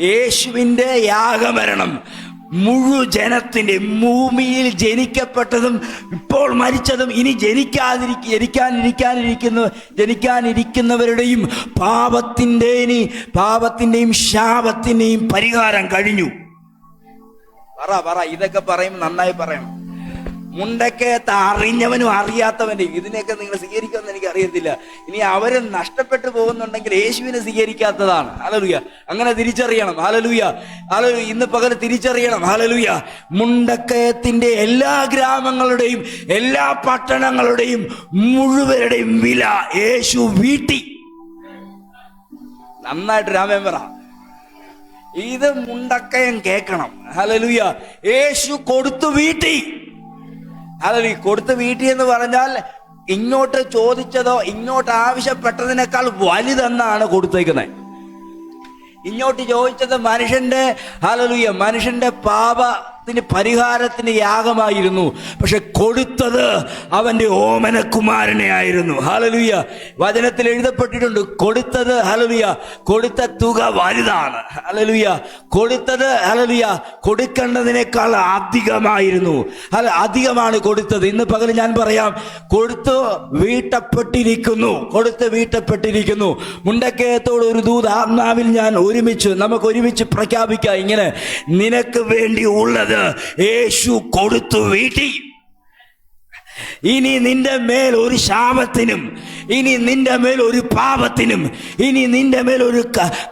യേശുവിന്റെ യാഗമരണം മുഴുജനത്തിന്റെ, ഭൂമിയിൽ ജനിക്കപ്പെട്ടതും ഇപ്പോൾ മരിച്ചതും ഇനി ജനിക്കാനിരിക്കുന്നവരുടെയും പാപത്തിന്റെയും ശാപത്തിന്റെയും പരിഹാരം കഴിഞ്ഞു. പറ ഇതൊക്കെ പറയുമ്പോൾ നന്നായി പറയണം. മുണ്ടക്കയത്ത് അറിഞ്ഞവനും അറിയാത്തവനും ഇതിനെയൊക്കെ നിങ്ങൾ സ്വീകരിക്കുമെന്ന് എനിക്ക് അറിയത്തില്ല. ഇനി അവര് നഷ്ടപ്പെട്ടു പോകുന്നുണ്ടെങ്കിൽ യേശുവിനെ സ്വീകരിക്കാത്തതാണ്. ഹല്ലേലൂയ. അങ്ങനെ തിരിച്ചറിയണം. ഹല്ലേലൂയ. ഹല്ലേലൂയ. ഇന്ന് പകൽ തിരിച്ചറിയണം. ഹല്ലേലൂയ. മുണ്ടക്കയത്തിന്റെ എല്ലാ ഗ്രാമങ്ങളുടെയും എല്ലാ പട്ടണങ്ങളുടെയും മുഴുവരുടെയും വില യേശു വീട്ടി. നന്നായിട്ട് രാമൻ പറ. ഇത് മുണ്ടക്കയം കേൾക്കണം. ഹല്ലേലൂയ. യേശു കൊടുത്തു വീട്ടി. ഹല്ലേലൂയ. കൊടുത്തു വീട്ടി എന്ന് പറഞ്ഞാൽ ഇങ്ങോട്ട് ചോദിച്ചതോ ഇങ്ങോട്ട് ആവശ്യപ്പെട്ടതിനേക്കാൾ വലുതെന്നാണ് കൊടുത്തേക്കുന്നത്. ഇങ്ങോട്ട് ചോദിച്ചത് മനുഷ്യന്റെ, ഹല്ലേലൂയ, മനുഷ്യന്റെ പാപത്തിന് പരിഹാരത്തിന് യാഗമായിരുന്നു. പക്ഷെ കൊടുത്തത് അവന്റെ ഓമനകുമാരനെ ആയിരുന്നു. ഹല്ലേലൂയ. വചനത്തിൽ എഴുതപ്പെട്ടിട്ടുണ്ട്, കൊടുത്തത്, ഹല്ലേലൂയ, കൊടുത്ത തുക വലുതാണ്. ഹല്ലേലൂയ. കൊടുത്തത്, ഹല്ലേലൂയ, കൊടുക്കേണ്ടതിനേക്കാൾ അധികമായിരുന്നു. അധികമാണ് കൊടുത്തത്. ഇന്ന് പകൽ ഞാൻ പറയാം, കൊടുത്തു വീട്ടപ്പെട്ടിരിക്കുന്നു. മുണ്ടക്കയത്തോട് ഒരു ദൂത് ആത്മാവിൽ ഞാൻ നമുക്ക് ഒരുമിച്ച് പ്രഖ്യാപിക്കാം. ഇങ്ങനെ, നിനക്ക് വേണ്ടി ഉള്ളത് യേശു കൊടുത്തു വീട്ടി. ഇനി നിന്റെ മേൽ ഒരു ശാപത്തിനും, ഇനി നിന്റെ മേൽ ഒരു പാപത്തിനും, ഇനി നിന്റെ മേൽ ഒരു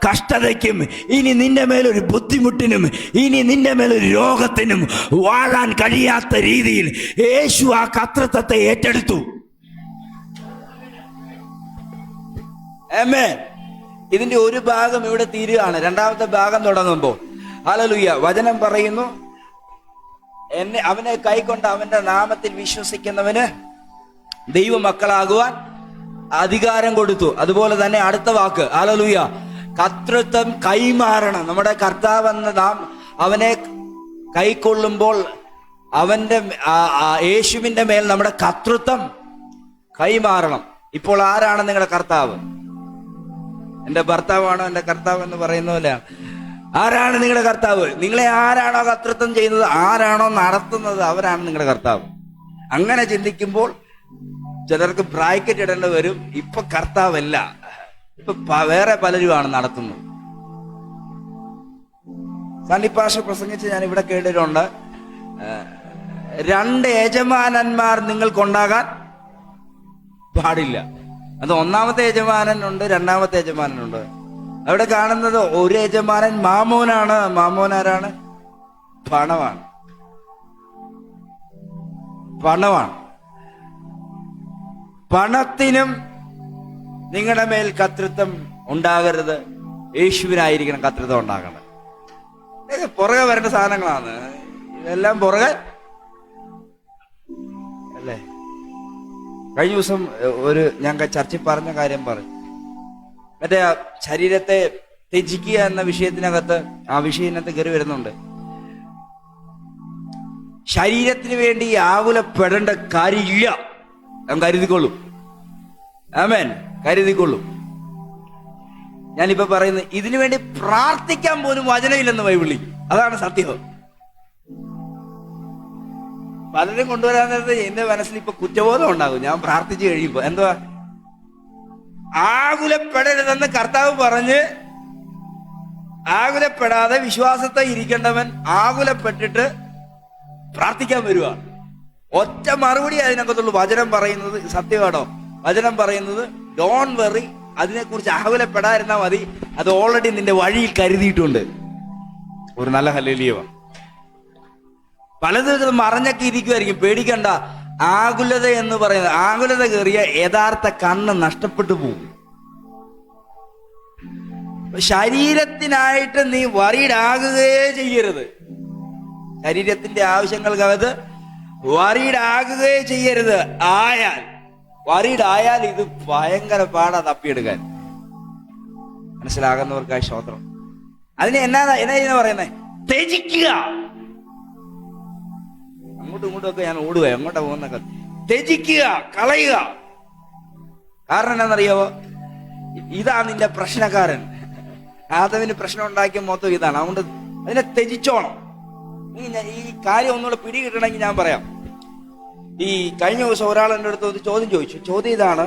കഷ്ടതയ്ക്കും, ഇനി നിന്റെ മേൽ ഒരു ബുദ്ധിമുട്ടിനും, ഇനി നിന്റെ മേൽ ഒരു രോഗത്തിനും വാഴാൻ കഴിയാത്ത രീതിയിൽ യേശു ആ കർത്തൃത്വത്തെ ഏറ്റെടുത്തു. ആമേൻ. ഇതിന്റെ ഒരു ഭാഗം ഇവിടെ തീരുകയാണ്. രണ്ടാമത്തെ ഭാഗം തുടങ്ങുമ്പോൾ, ഹല്ലേലൂയ, വചനം പറയുന്നു, അവനെ കൈക്കൊണ്ട് അവന്റെ നാമത്തിൽ വിശ്വസിക്കുന്നവന് ദൈവമക്കളാകുവാൻ അധികാരം കൊടുത്തു. അതുപോലെ തന്നെ അടുത്ത വാക്ക്, ഹല്ലേലൂയ, കർത്തൃത്വം കൈമാറണം. നമ്മുടെ കർത്താവ് എന്ന നാം അവനെ കൈക്കൊള്ളുമ്പോൾ അവന്റെ യേശുവിന്റെ മേൽ നമ്മുടെ കർത്തൃത്വം കൈമാറണം. ഇപ്പോൾ ആരാണ് നിങ്ങളുടെ കർത്താവ്? എന്റെ ഭർത്താവാണോ എന്റെ കർത്താവ് എന്ന് പറയുന്ന പോലെയാണ്. ആരാണ് നിങ്ങളുടെ കർത്താവ്? നിങ്ങളെ ആരാണോ കർത്തൃത്വം ചെയ്യുന്നത്, ആരാണോ നടത്തുന്നത്, അവരാണ് നിങ്ങളുടെ കർത്താവ്. അങ്ങനെ ചിന്തിക്കുമ്പോൾ ചിലർക്ക് ബ്രാക്കറ്റ് ഇടേണ്ടി വരും. ഇപ്പൊ കർത്താവല്ല, ഇപ്പൊ വേറെ പലരുമാണ് നടത്തുന്നത്. സണ്ണിപ്പാഷ പ്രസംഗിച്ച് ഞാൻ ഇവിടെ കേട്ടിട്ടുണ്ട്, 2 യജമാനന്മാർ നിങ്ങൾക്കുണ്ടാകാൻ പാടില്ല. അത് ഒന്നാമത്തെ യജമാനനുണ്ട്, രണ്ടാമത്തെ യജമാനനുണ്ട്. അവിടെ കാണുന്നത് ഒരു യജമാനൻ മാമോനാണ്. മാമോൻ ആരാണ്? പണമാണ്. പണമാണ്. പണത്തിനും നിങ്ങളുടെ മേൽ കർത്തൃത്വം ഉണ്ടാകരുത്. യേശുവിനായിരിക്കണം കർത്തൃത്വം ഉണ്ടാകേണ്ടത്. ഇതൊക്കെ പുറകെ വരേണ്ട സാധനങ്ങളാണ്. ഇതെല്ലാം പുറകെ അല്ലേ. കഴിഞ്ഞ ദിവസം ഞാൻ ചർച്ചയിൽ പറഞ്ഞ കാര്യം പറഞ്ഞു. മറ്റേ ശരീരത്തെ ത്യജിക്കുക എന്ന വിഷയത്തിനകത്ത് ആ വിഷയത്തിനകത്ത് കയറി വരുന്നുണ്ട്. ശരീരത്തിന് വേണ്ടി ആകുലപ്പെടേണ്ട കാര്യമില്ല. ഞാൻ കരുതിക്കൊള്ളും. ആമേൻ, കരുതിക്കൊള്ളും. ഞാനിപ്പോ പറയുന്നത് ഇതിനു വേണ്ടി പ്രാർത്ഥിക്കാൻ പോലും വചനമില്ലെന്ന് ബൈബിളിൽ. അതാണ് സത്യം. പലരും കൊണ്ടുവരാൻ നേരത്തെ എന്റെ മനസ്സിൽ ഇപ്പൊ കുറ്റബോധം ഉണ്ടാകും. ഞാൻ പ്രാർത്ഥിച്ചു കഴിയുമ്പോ എന്തുവാ, ആകുലപ്പെടരുതെന്ന് കർത്താവ് പറഞ്ഞ് ആകുലപ്പെടാതെ വിശ്വാസത്തെ ഇരിക്കേണ്ടവൻ ആകുലപ്പെട്ടിട്ട് പ്രാർത്ഥിക്കാൻ വരുവാണ്. ഒറ്റ മറുപടി അതിനകത്തുള്ളൂ. വചനം പറയുന്നത് സത്യമാണോ? വചനം പറയുന്നത് ഡോൺ വെറി, അതിനെക്കുറിച്ച് ആകുലപ്പെടാതിരുന്നാ മതി, അത് ഓൾറെഡി നിന്റെ വഴിയിൽ കരുതിയിട്ടുണ്ട്. ഒരു നല്ല ഹല്ലേലൂയ. പലതും മറഞ്ഞൊക്കെ ഇരിക്കുമായിരിക്കും, പേടിക്കണ്ട. ആകുലത എന്ന് പറയുന്നത്, ആകുലത കയറിയ യഥാർത്ഥ കണ്ണ് നഷ്ടപ്പെട്ടു പോകും. ശരീരത്തിനായിട്ട് നീ വറീഡാകുകയേ ചെയ്യരുത്. ശരീരത്തിന്റെ ആവശ്യങ്ങൾക്കകത്ത് വറീഡാകുകയേ ചെയ്യരുത്. വറീഡായാൽ ഇത് ഭയങ്കര പാടാ തപ്പിയെടുക്കാൻ. മനസ്സിലാകുന്നവർക്കായി സ്തോത്രം. അതിന് എന്നാ പറയുന്നത്? ത്യജിക്കുക. അങ്ങോട്ടും ഇങ്ങോട്ടും ഒക്കെ ഞാൻ ഓടുക, എങ്ങോട്ടാ പോകുന്നൊക്കെ. ത്യജിക്കുക, കളയുക. കാരണം എന്നാന്നറിയാവോ? ഇതാ നിന്റെ പ്രശ്നക്കാരൻ. ആദവിന് പ്രശ്നം ഉണ്ടാക്കിയ മൊത്തം ഇതാണ്. അതുകൊണ്ട് അതിനെ ത്യജിച്ചോണം. ഈ കാര്യം ഒന്നുകൂടെ പിടികിട്ടണമെങ്കിൽ ഞാൻ പറയാം. ഈ കഴിഞ്ഞ ദിവസം ഒരാൾ എൻ്റെ അടുത്ത് ഒരു ചോദ്യം ചോദിച്ചു. ചോദ്യം ഇതാണ്,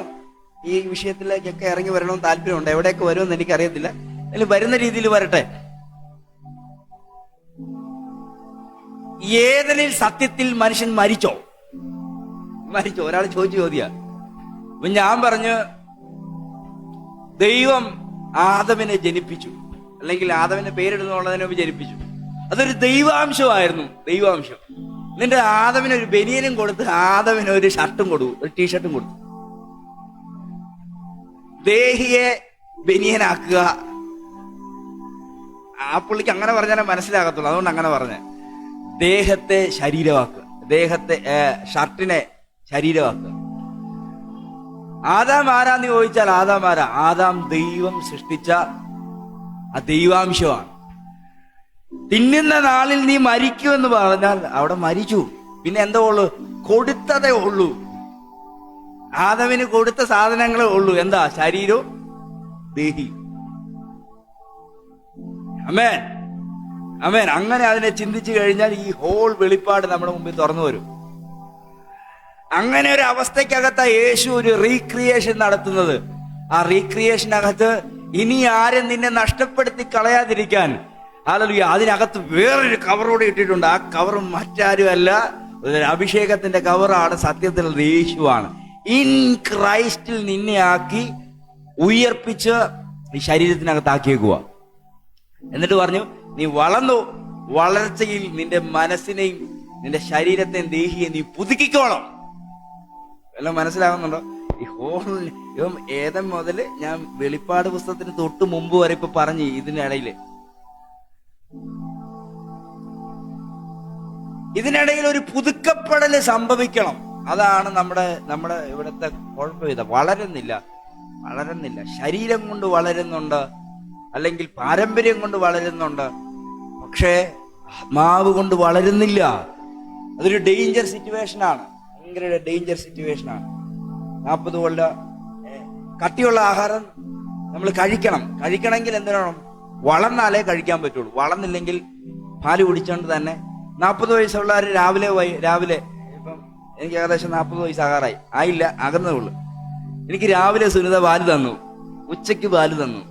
ഈ വിഷയത്തിലേക്കൊക്കെ ഇറങ്ങി വരണമെന്ന് താല്പര്യമുണ്ട്. എവിടെയൊക്കെ വരുമെന്ന് എനിക്കറിയത്തില്ല, അതിൽ വരുന്ന രീതിയിൽ വരട്ടെ. ഏതെങ്കിലും സത്യത്തിൽ മനുഷ്യൻ മരിച്ചോ? ഒരാൾ ചോദിച്ച ചോദ്യ. അപ്പൊ ഞാൻ പറഞ്ഞു, ദൈവം ആദമിനെ ജനിപ്പിച്ചു, അല്ലെങ്കിൽ ആദമിന്റെ പേരിടുന്നുള്ളതിനെ ജനിപ്പിച്ചു. അതൊരു ദൈവാംശമായിരുന്നു. ദൈവാംശം. എന്നിട്ട് ആദമിന് ഒരു ബനിയനും കൊടുത്ത് ആദമിന് ഒരു ഷർട്ടും കൊടുത്തു, ഒരു ടീഷർട്ടും കൊടുത്തു. ദേഹിയെ ബനിയനാക്കുക. ആ പുള്ളിക്ക് അങ്ങനെ പറഞ്ഞാലേ മനസ്സിലാകത്തുള്ളൂ. അതുകൊണ്ട് അങ്ങനെ പറഞ്ഞ ദേഹത്തെ ശരീരമാക്കുക, ഷർട്ടിനെ ശരീരമാക്കുക. ആദാം ആരാന്ന് ചോദിച്ചാൽ ആദാം ആരാ? ആദാം ദൈവം സൃഷ്ടിച്ച ആ ദൈവാംശമാണ്. തിന്നുന്ന നാളിൽ നീ മരിക്കുമെന്ന് പറഞ്ഞാൽ അവിടെ മരിച്ചു. പിന്നെ എന്താ ഉള്ളു? കൊടുത്തതേ ഉള്ളൂ. ആദമിന് കൊടുത്ത സാധനങ്ങളേ ഉള്ളൂ. എന്താ? ശരീരവും ദേഹി. അമേൻ, അമേൻ. അങ്ങനെ അതിനെ ചിന്തിച്ചു കഴിഞ്ഞാൽ ഈ ഹോൾ വെളിപ്പാട് നമ്മുടെ മുമ്പിൽ തുറന്നു വരും. അങ്ങനെ ഒരു അവസ്ഥക്കകത്ത യേശു ഒരു റീക്രിയേഷൻ നടത്തുന്നത്. ആ റീക്രിയേഷനകത്ത് ഇനി ആരും നിന്നെ നഷ്ടപ്പെടുത്തി കളയാതിരിക്കാൻ, ഹല്ലേലൂയ, അതിനകത്ത് വേറൊരു കവറോടെ ഇട്ടിട്ടുണ്ട്. ആ കവർ മറ്റാരുമല്ല, ഒരു അഭിഷേകത്തിന്റെ കവറാണ്. സത്യത്തിൽ യേശുവാണ്. ഇൻ ക്രൈസ്റ്റിൽ നിന്നെ ആക്കി ഉയർപ്പിച്ച് ഈ ശരീരത്തിനകത്താക്കിയേക്കുക. എന്നിട്ട് പറഞ്ഞു, നീ വളർന്നു, വളർച്ചയിൽ നിന്റെ മനസ്സിനെയും നിന്റെ ശരീരത്തെയും ദേഹിയെ നീ പുതുക്കിക്കോണം. എല്ലാം മനസ്സിലാകുന്നുണ്ടോ? ഈ ഇവൻ ഏതം മുതല് ഞാൻ വെളിപ്പാട് പുസ്തകത്തിന് തൊട്ട് മുമ്പ് വരെ ഇപ്പൊ പറഞ്ഞു. ഇതിനിടയിൽ ഒരു പുതുക്കപ്പെടല് സംഭവിക്കണം. അതാണ് നമ്മുടെ ഇവിടുത്തെ കുഴപ്പമില്ല. വളരുന്നില്ല. ശരീരം കൊണ്ട് വളരുന്നുണ്ട്, അല്ലെങ്കിൽ പാരമ്പര്യം കൊണ്ട് വളരുന്നുണ്ട്, പക്ഷേ ആത്മാവ് കൊണ്ട് വളരുന്നില്ല. അതൊരു ഡേഞ്ചർ സിറ്റുവേഷനാണ്. ഭയങ്കര ഡേഞ്ചർ സിറ്റുവേഷനാണ്. 40 കൊല്ലം കട്ടിയുള്ള ആഹാരം നമ്മൾ കഴിക്കണമെങ്കിൽ എന്ത് വേണം? വളർന്നാലേ കഴിക്കാൻ പറ്റുള്ളൂ. വളർന്നില്ലെങ്കിൽ പാല് കുടിച്ചോണ്ട് തന്നെ 40 വയസ്സുള്ളവർ രാവിലെ ഇപ്പം എനിക്ക് ഏകദേശം 40 വയസ്സാകാറായി. ആയില്ല, ആകുന്നേ ഉള്ളൂ. എനിക്ക് രാവിലെ സുനിത പാല് തന്നു, ഉച്ചയ്ക്ക് പാല് തന്നു,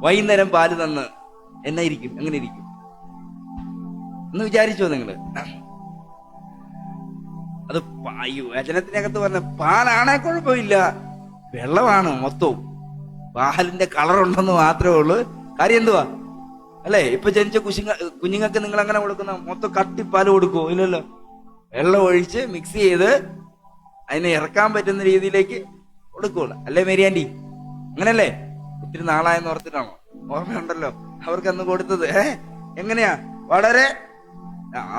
വൈകുന്നേരം പാല് തന്ന് എങ്ങനെ ഇരിക്കും എന്ന് വിചാരിച്ചോ നിങ്ങള്? അത് ഈ വചനത്തിനകത്ത് പറഞ്ഞ പാലാണേ കുഴപ്പമില്ല, വെള്ളമാണ് മൊത്തവും. പാലിന്റെ കളറുണ്ടെന്ന് മാത്രമേ ഉള്ളൂ. കാര്യം എന്തുവാ അല്ലേ? ഇപ്പൊ ജനിച്ച കുഞ്ഞുങ്ങൾക്ക് നിങ്ങൾ അങ്ങനെ കൊടുക്കുന്ന മൊത്തം കട്ടിപ്പാല് കൊടുക്കുവോ? ഇല്ലല്ലോ. വെള്ളം ഒഴിച്ച് മിക്സ് ചെയ്ത് അതിനെ ഇറക്കാൻ പറ്റുന്ന രീതിയിലേക്ക് കൊടുക്കുള്ളൂ. അല്ലേ മേരി ആന്റി? അങ്ങനല്ലേ? ഒത്തിരി നാളായെന്ന് ഓർത്തിട്ടാണോ? ഓർമ്മയുണ്ടല്ലോ അവർക്ക് അന്ന് കൊടുത്തത്. എങ്ങനെയാ? വളരെ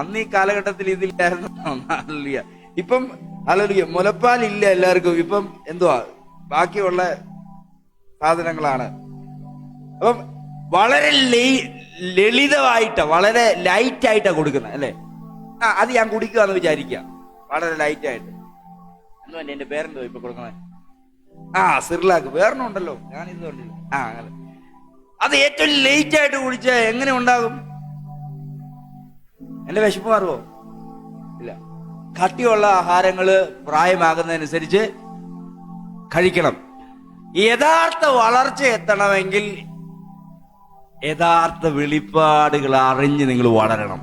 അന്ന് ഈ കാലഘട്ടത്തിൽ ഇതില്ലായിരുന്നു. ഹല്ലേലൂയ. ഇപ്പം ഹല്ലേലൂയ മുലപ്പാൽ ഇല്ല എല്ലാവർക്കും. ഇപ്പം എന്തുവാ ബാക്കിയുള്ള സാധനങ്ങളാണ്. അപ്പം വളരെ ലളിതമായിട്ടാ, വളരെ ലൈറ്റ് ആയിട്ടാ കൊടുക്കുന്നത് അല്ലേ? അത് ഞാൻ കുടിക്കുകയെന്ന് വിചാരിക്കാം, വളരെ ലൈറ്റ് ആയിട്ട്. എന്തോ എന്റെ പേരെന്തോ ഇപ്പൊ കൊടുക്കണേ? സിർലാക്ക്. വേറെണ്ണം ഉണ്ടല്ലോ, ഞാനിത് കണ്ടില്ല. അങ്ങനെ അത് ഏറ്റവും ലേറ്റ് ആയിട്ട് കുടിച്ച എങ്ങനെ ഉണ്ടാകും? എന്റെ വിശപ്പ് മാറുമോ? ഇല്ല. കട്ടിയുള്ള ആഹാരങ്ങള് പ്രായമാകുന്നതനുസരിച്ച് കഴിക്കണം. യഥാർത്ഥ വളർച്ച എത്തണമെങ്കിൽ യഥാർത്ഥ വെളിപ്പാടുകൾ അറിഞ്ഞ് നിങ്ങൾ വളരണം.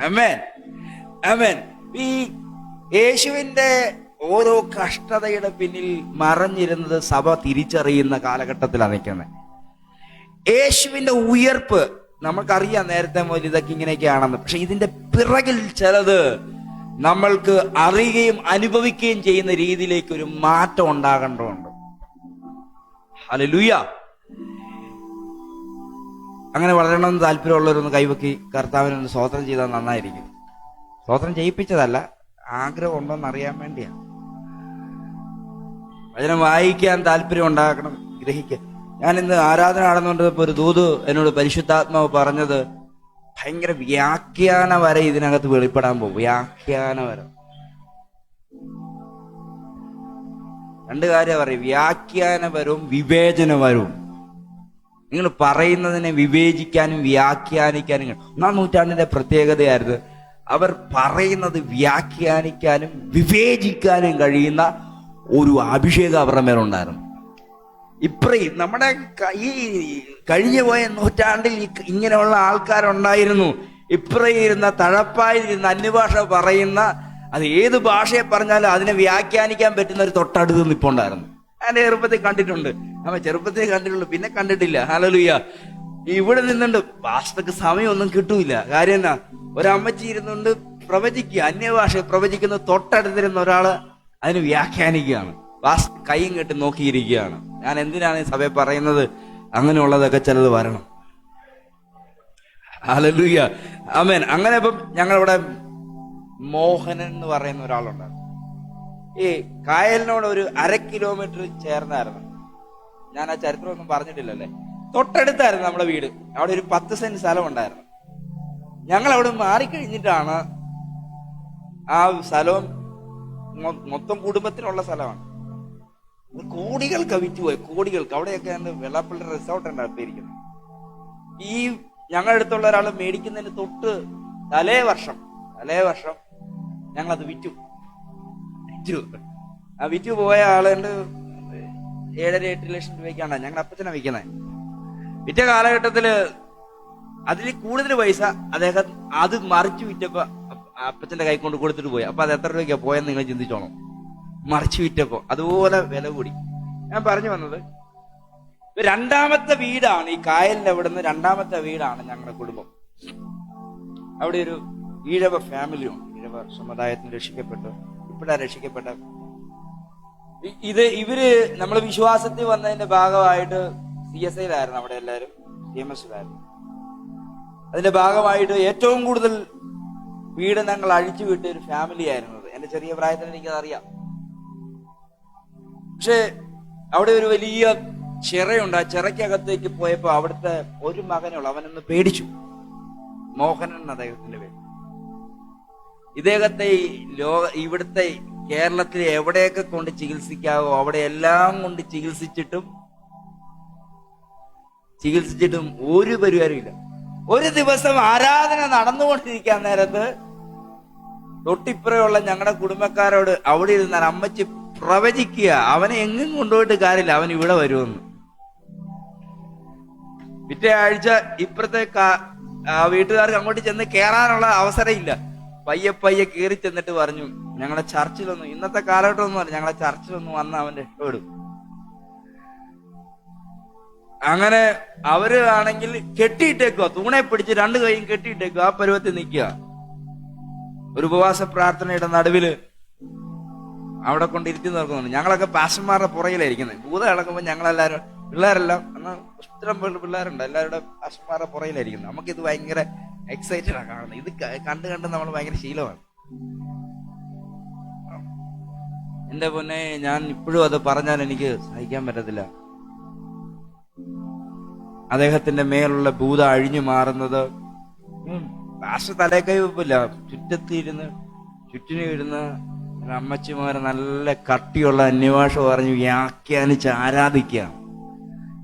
ആമേൻ, ആമേൻ. ഈ യേശുവിന്റെ ഓരോ കഷ്ടതയുടെ പിന്നിൽ മറഞ്ഞിരുന്നത് സഭ തിരിച്ചറിയുന്ന കാലഘട്ടത്തിലാണ് നിൽക്കുന്നത്. യേശുവിന്റെ ഉയർപ്പ് നമുക്കറിയാം നേരത്തെ മുതൽ ഇതൊക്കെ ഇങ്ങനെയൊക്കെയാണെന്ന്. പക്ഷെ ഇതിന്റെ പിറകിൽ ചിലത് നമ്മൾക്ക് അറിയുകയും അനുഭവിക്കുകയും ചെയ്യുന്ന രീതിയിലേക്ക് ഒരു മാറ്റം ഉണ്ടാകേണ്ടതുണ്ട്. ഹല്ലേലൂയ. അങ്ങനെ വളരണമെന്ന് താല്പര്യമുള്ളവരൊന്ന് കൈവക്കി കർത്താവിനൊന്ന് സ്തോത്രം ചെയ്താൽ നന്നായിരിക്കും. സ്തോത്രം ചെയ്യിപ്പിച്ചതല്ല, ആഗ്രഹം ഉണ്ടോന്ന് അറിയാൻ വേണ്ടിയാ. വചനം വായിക്കാൻ താല്പര്യം ഉണ്ടാക്കണം, ഗ്രഹിക്കാൻ. ഞാൻ ഇന്ന് ആരാധന നടന്നുകൊണ്ടിരുന്നപ്പോൾ ഒരു ദൂത് എന്നോട് പരിശുദ്ധാത്മാവ് പറഞ്ഞത്, ഭയങ്കര വ്യാഖ്യാന വരെ ഇതിനകത്ത് വെളിപ്പെടാൻ പോകും. വ്യാഖ്യാന വര. രണ്ട് കാര്യം പറയും, വ്യാഖ്യാനപരവും വിവേചനപരവും. നിങ്ങൾ പറയുന്നതിനെ വിവേചിക്കാനും വ്യാഖ്യാനിക്കാനും. 1-ാം നൂറ്റാണ്ടിന്റെ പ്രത്യേകതയായിരുന്നു, അവർ പറയുന്നത് വ്യാഖ്യാനിക്കാനും വിവേചിക്കാനും കഴിയുന്ന ഒരു അഭിഷേകം അവരുടെ മേലുണ്ടായിരുന്നു. ഇത്രയും നമ്മുടെ ഈ കഴിഞ്ഞു പോയ നൂറ്റാണ്ടിൽ ഇങ്ങനെയുള്ള ആൾക്കാരുണ്ടായിരുന്നു. ഇപ്പറയിരുന്ന തഴപ്പായിരുന്ന അന്യഭാഷ പറയുന്ന, അത് ഏത് ഭാഷയെ പറഞ്ഞാലും അതിനെ വ്യാഖ്യാനിക്കാൻ പറ്റുന്ന ഒരു തൊട്ടടുത്ത് നിൽപ്പുണ്ടായിരുന്നു. അതിന്റെ ചെറുപ്പത്തിൽ കണ്ടിട്ടുണ്ട്, ചെറുപ്പത്തിൽ കണ്ടിട്ടുള്ളൂ, പിന്നെ കണ്ടിട്ടില്ല. ഹല്ലേലൂയ. ഇവിടെ നിന്നുണ്ട് ഭാഷക്ക് സമയമൊന്നും കിട്ടൂല. കാര്യം എന്നാ, ഒരമ്മച്ചി ഇരുന്നുകൊണ്ട് പ്രവചിക്കുക, അന്യഭാഷ പ്രവചിക്കുന്ന തൊട്ടടുത്തിരുന്ന ഒരാള് അതിന് വ്യാഖ്യാനിക്കുകയാണ്. കൈയും കെട്ടി നോക്കിയിരിക്കുകയാണ്. ഞാൻ എന്തിനാണ് ഈ സഭയെ പറയുന്നത്? അങ്ങനെയുള്ളതൊക്കെ ചിലത് വരണം. ഹല്ലേലൂയ, ആമേൻ. അങ്ങനെ ഇപ്പം ഞങ്ങളിവിടെ മോഹനൻ എന്ന് പറയുന്ന ഒരാളുണ്ടായിരുന്നു. ഈ കായലിനോട് ഒരു 1/2 കിലോമീറ്റർ ചേർന്നായിരുന്നു. ഞാൻ ആ ചരിത്രമൊന്നും പറഞ്ഞിട്ടില്ലല്ലേ. തൊട്ടടുത്തായിരുന്നു നമ്മുടെ വീട്. അവിടെ ഒരു 10 സെന്റ് സ്ഥലം ഉണ്ടായിരുന്നു. ഞങ്ങൾ അവിടെ മാറിക്കഴിഞ്ഞിട്ടാണ് ആ സ്ഥലവും മൊത്തം കുടുംബത്തിനുള്ള സ്ഥലമാണ്. കോടികൾക്ക് വിറ്റുപോയി, കോടികൾക്ക്. അവിടെയൊക്കെ വെള്ളാപ്പള്ളി റിസോർട്ട് ഉണ്ടാവും ഇരിക്കുന്നത്. ഈ ഞങ്ങളുടെ അടുത്തുള്ള ഒരാൾ മേടിക്കുന്നതിന് തൊട്ട് തലേ വർഷം ഞങ്ങളത് വിറ്റു. ആ വിറ്റു പോയ ആളുണ്ട് 7-8 ലക്ഷം രൂപയ്ക്കാണ് ഞങ്ങൾ അപ്പച്ചനെ വിൽക്കുന്നത്. വിറ്റ കാലഘട്ടത്തില് അതിൽ കൂടുതൽ പൈസ അദ്ദേഹം അത് മറിച്ചു വിറ്റപ്പോ അപ്പച്ചന്റെ കൈ കൊണ്ട് കൊടുത്തിട്ട് പോയി. അപ്പൊ അത് എത്ര രൂപയ്ക്കാ പോയെന്ന് നിങ്ങൾ ചിന്തിച്ചോണം. മറിച്ചു വിറ്റപ്പോ അതുപോലെ വില കൂടി. ഞാൻ പറഞ്ഞു വന്നത്, 2ാമത്തെ വീടാണ് ഈ കായലിന്റെ അവിടെ നിന്ന് 2ാമത്തെ വീടാണ് ഞങ്ങളുടെ കുടുംബം. അവിടെ ഒരു ഈഴവ ഫാമിലിയുണ്ട്. ഈഴവ സമുദായത്തിന് രക്ഷിക്കപ്പെട്ടു, ഇപ്പോഴാ രക്ഷിക്കപ്പെട്ട. ഇവര് നമ്മള് വിശ്വാസത്തിൽ വന്നതിന്റെ ഭാഗമായിട്ട് CSIയിലായിരുന്നു, അവിടെ എല്ലാവരും CMSയിലായിരുന്നു. അതിന്റെ ഭാഗമായിട്ട് ഏറ്റവും കൂടുതൽ പീഡനങ്ങൾ അഴിച്ചു വിട്ട ഒരു ഫാമിലി ആയിരുന്നത്. എന്റെ ചെറിയ പ്രായത്തിൽ എനിക്കതറിയാം. പക്ഷെ അവിടെ ഒരു വലിയ ചിറയുണ്ട്. ആ ചിറയ്ക്കകത്തേക്ക് പോയപ്പോ അവിടുത്തെ ഒരു മകനുള്ള അവനൊന്ന് പേടിച്ചു. മോഹനൻ എന്ന അദ്ദേഹത്തിന്റെ പേര്. ഇദ്ദേഹത്തെ ഇവിടുത്തെ കേരളത്തിൽ എവിടെയൊക്കെ കൊണ്ട് ചികിത്സിക്കാവോ അവിടെ എല്ലാം കൊണ്ട് ചികിത്സിച്ചിട്ടും ഒരു പരിഹാരമില്ല. ഒരു ദിവസം ആരാധന നടന്നുകൊണ്ടിരിക്കാൻ നേരത്ത് തൊട്ടിപ്പുറയുള്ള ഞങ്ങളുടെ കുടുംബക്കാരോട് അവിടെ ഇരുന്നാൽ അമ്മച്ചി പ്രവചിക്കുക, അവനെ എങ്ങും കൊണ്ടുപോയിട്ട് കാര്യമില്ല, അവൻ ഇവിടെ വരുമെന്ന്. പിറ്റേ ആഴ്ച ഇപ്പുറത്തെ വീട്ടുകാർക്ക് അങ്ങോട്ട് ചെന്ന് കയറാനുള്ള അവസരം ഇല്ല. പയ്യെ കയറി ചെന്നിട്ട് പറഞ്ഞു, ഞങ്ങളെ ചർച്ചിലൊന്നും, ഇന്നത്തെ കാലഘട്ടമൊന്നും അല്ല, ഞങ്ങളെ ചർച്ചിലൊന്നും വന്ന് അവന്റെ ഇഷ്ടപ്പെടും. അങ്ങനെ അവര് ആണെങ്കിൽ കെട്ടിയിട്ടേക്കുക, തൂണെ പിടിച്ച് 2 കൈയും കെട്ടിയിട്ടേക്കുക, ആ പരുവത്തിൽ നിൽക്കുക. ഒരു ഉപവാസ പ്രാർത്ഥനയുടെ നടുവില് അവിടെ കൊണ്ടിരുത്തി നോക്കുന്നുണ്ട്. ഞങ്ങളൊക്കെ പാസ്റ്റർമാരുടെ പുറകിലായിരിക്കുന്നത്. ഭൂതം ഇളക്കുമ്പോൾ ഞങ്ങളെല്ലാവരും, പിള്ളേരെല്ലാം എന്നാൽ ഇഷ്ടം പിള്ളേരുണ്ട്, എല്ലാവരുടെ പാസ്റ്റർമാരുടെ പുറകിലായിരിക്കുന്നത്. നമുക്കിത് ഭയങ്കര എക്സൈറ്റഡ് ആണ് കാണുന്നത്. ഇത് കണ്ട് നമ്മൾ ഭയങ്കര ശീലമാണ്. എന്റെ പൊന്നെ, ഞാൻ ഇപ്പോഴും അത് പറഞ്ഞാൽ എനിക്ക് സഹിക്കാൻ പറ്റത്തില്ല. അദ്ദേഹത്തിന്റെ മേലുള്ള ഭൂത അഴിഞ്ഞു മാറുന്നത് പാസ്റ്റർ തലേക്കൈ വെപ്പില്ല, ചുറ്റിനും ഇരുന്ന് അമ്മച്ചിമാര് നല്ല കട്ടിയുള്ള അന്യഭാഷ പറഞ്ഞ് വ്യാഖ്യാനിച്ച് ആരാധിക്കുക.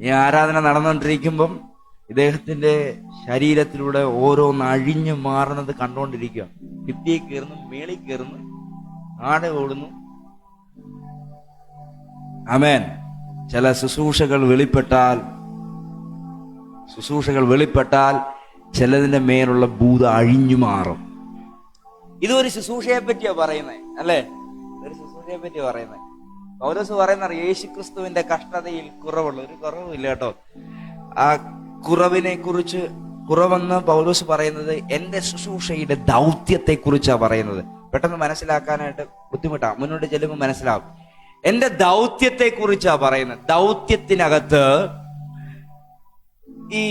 ഈ ആരാധന നടന്നുകൊണ്ടിരിക്കുമ്പം ഇദ്ദേഹത്തിന്റെ ശരീരത്തിലൂടെ ഓരോന്ന് അഴിഞ്ഞു മാറുന്നത് കണ്ടുകൊണ്ടിരിക്കുക. ഭിത്തിയിൽ കയറുന്നു, മേളിൽ കയറുന്നു, ആടെ ഓടുന്നു. ആമേൻ. ചില ശുശ്രൂഷകൾ വെളിപ്പെട്ടാൽ ചിലതിന്റെ മേലുള്ള ഭൂത അഴിഞ്ഞു മാറും. ഇതൊരു ശുശ്രൂഷയെ പറ്റിയാ പറയുന്നത്, അല്ലേ? ഒരു ശുശ്രൂഷയെ പറ്റിയാ പറയുന്നത്. പൗലോസ് പറയുന്ന യേശുക്രിസ്തുവിന്റെ കഷ്ടതയിൽ കുറവുള്ള ഒരു കുറവില്ല കേട്ടോ. ആ കുറവിനെ കുറിച്ച്, കുറവെന്ന് പൗലോസ് പറയുന്നത് എന്റെ ശുശ്രൂഷയുടെ ദൗത്യത്തെ കുറിച്ചാണ് പറയുന്നത്. പെട്ടെന്ന് മനസ്സിലാക്കാനായിട്ട് ബുദ്ധിമുട്ടാ, മുന്നോട്ട് ചെല്ലുമ്പോൾ മനസ്സിലാവും. എന്റെ ദൗത്യത്തെ കുറിച്ചാ പറയുന്നത്. ദൗത്യത്തിനകത്ത് ഈ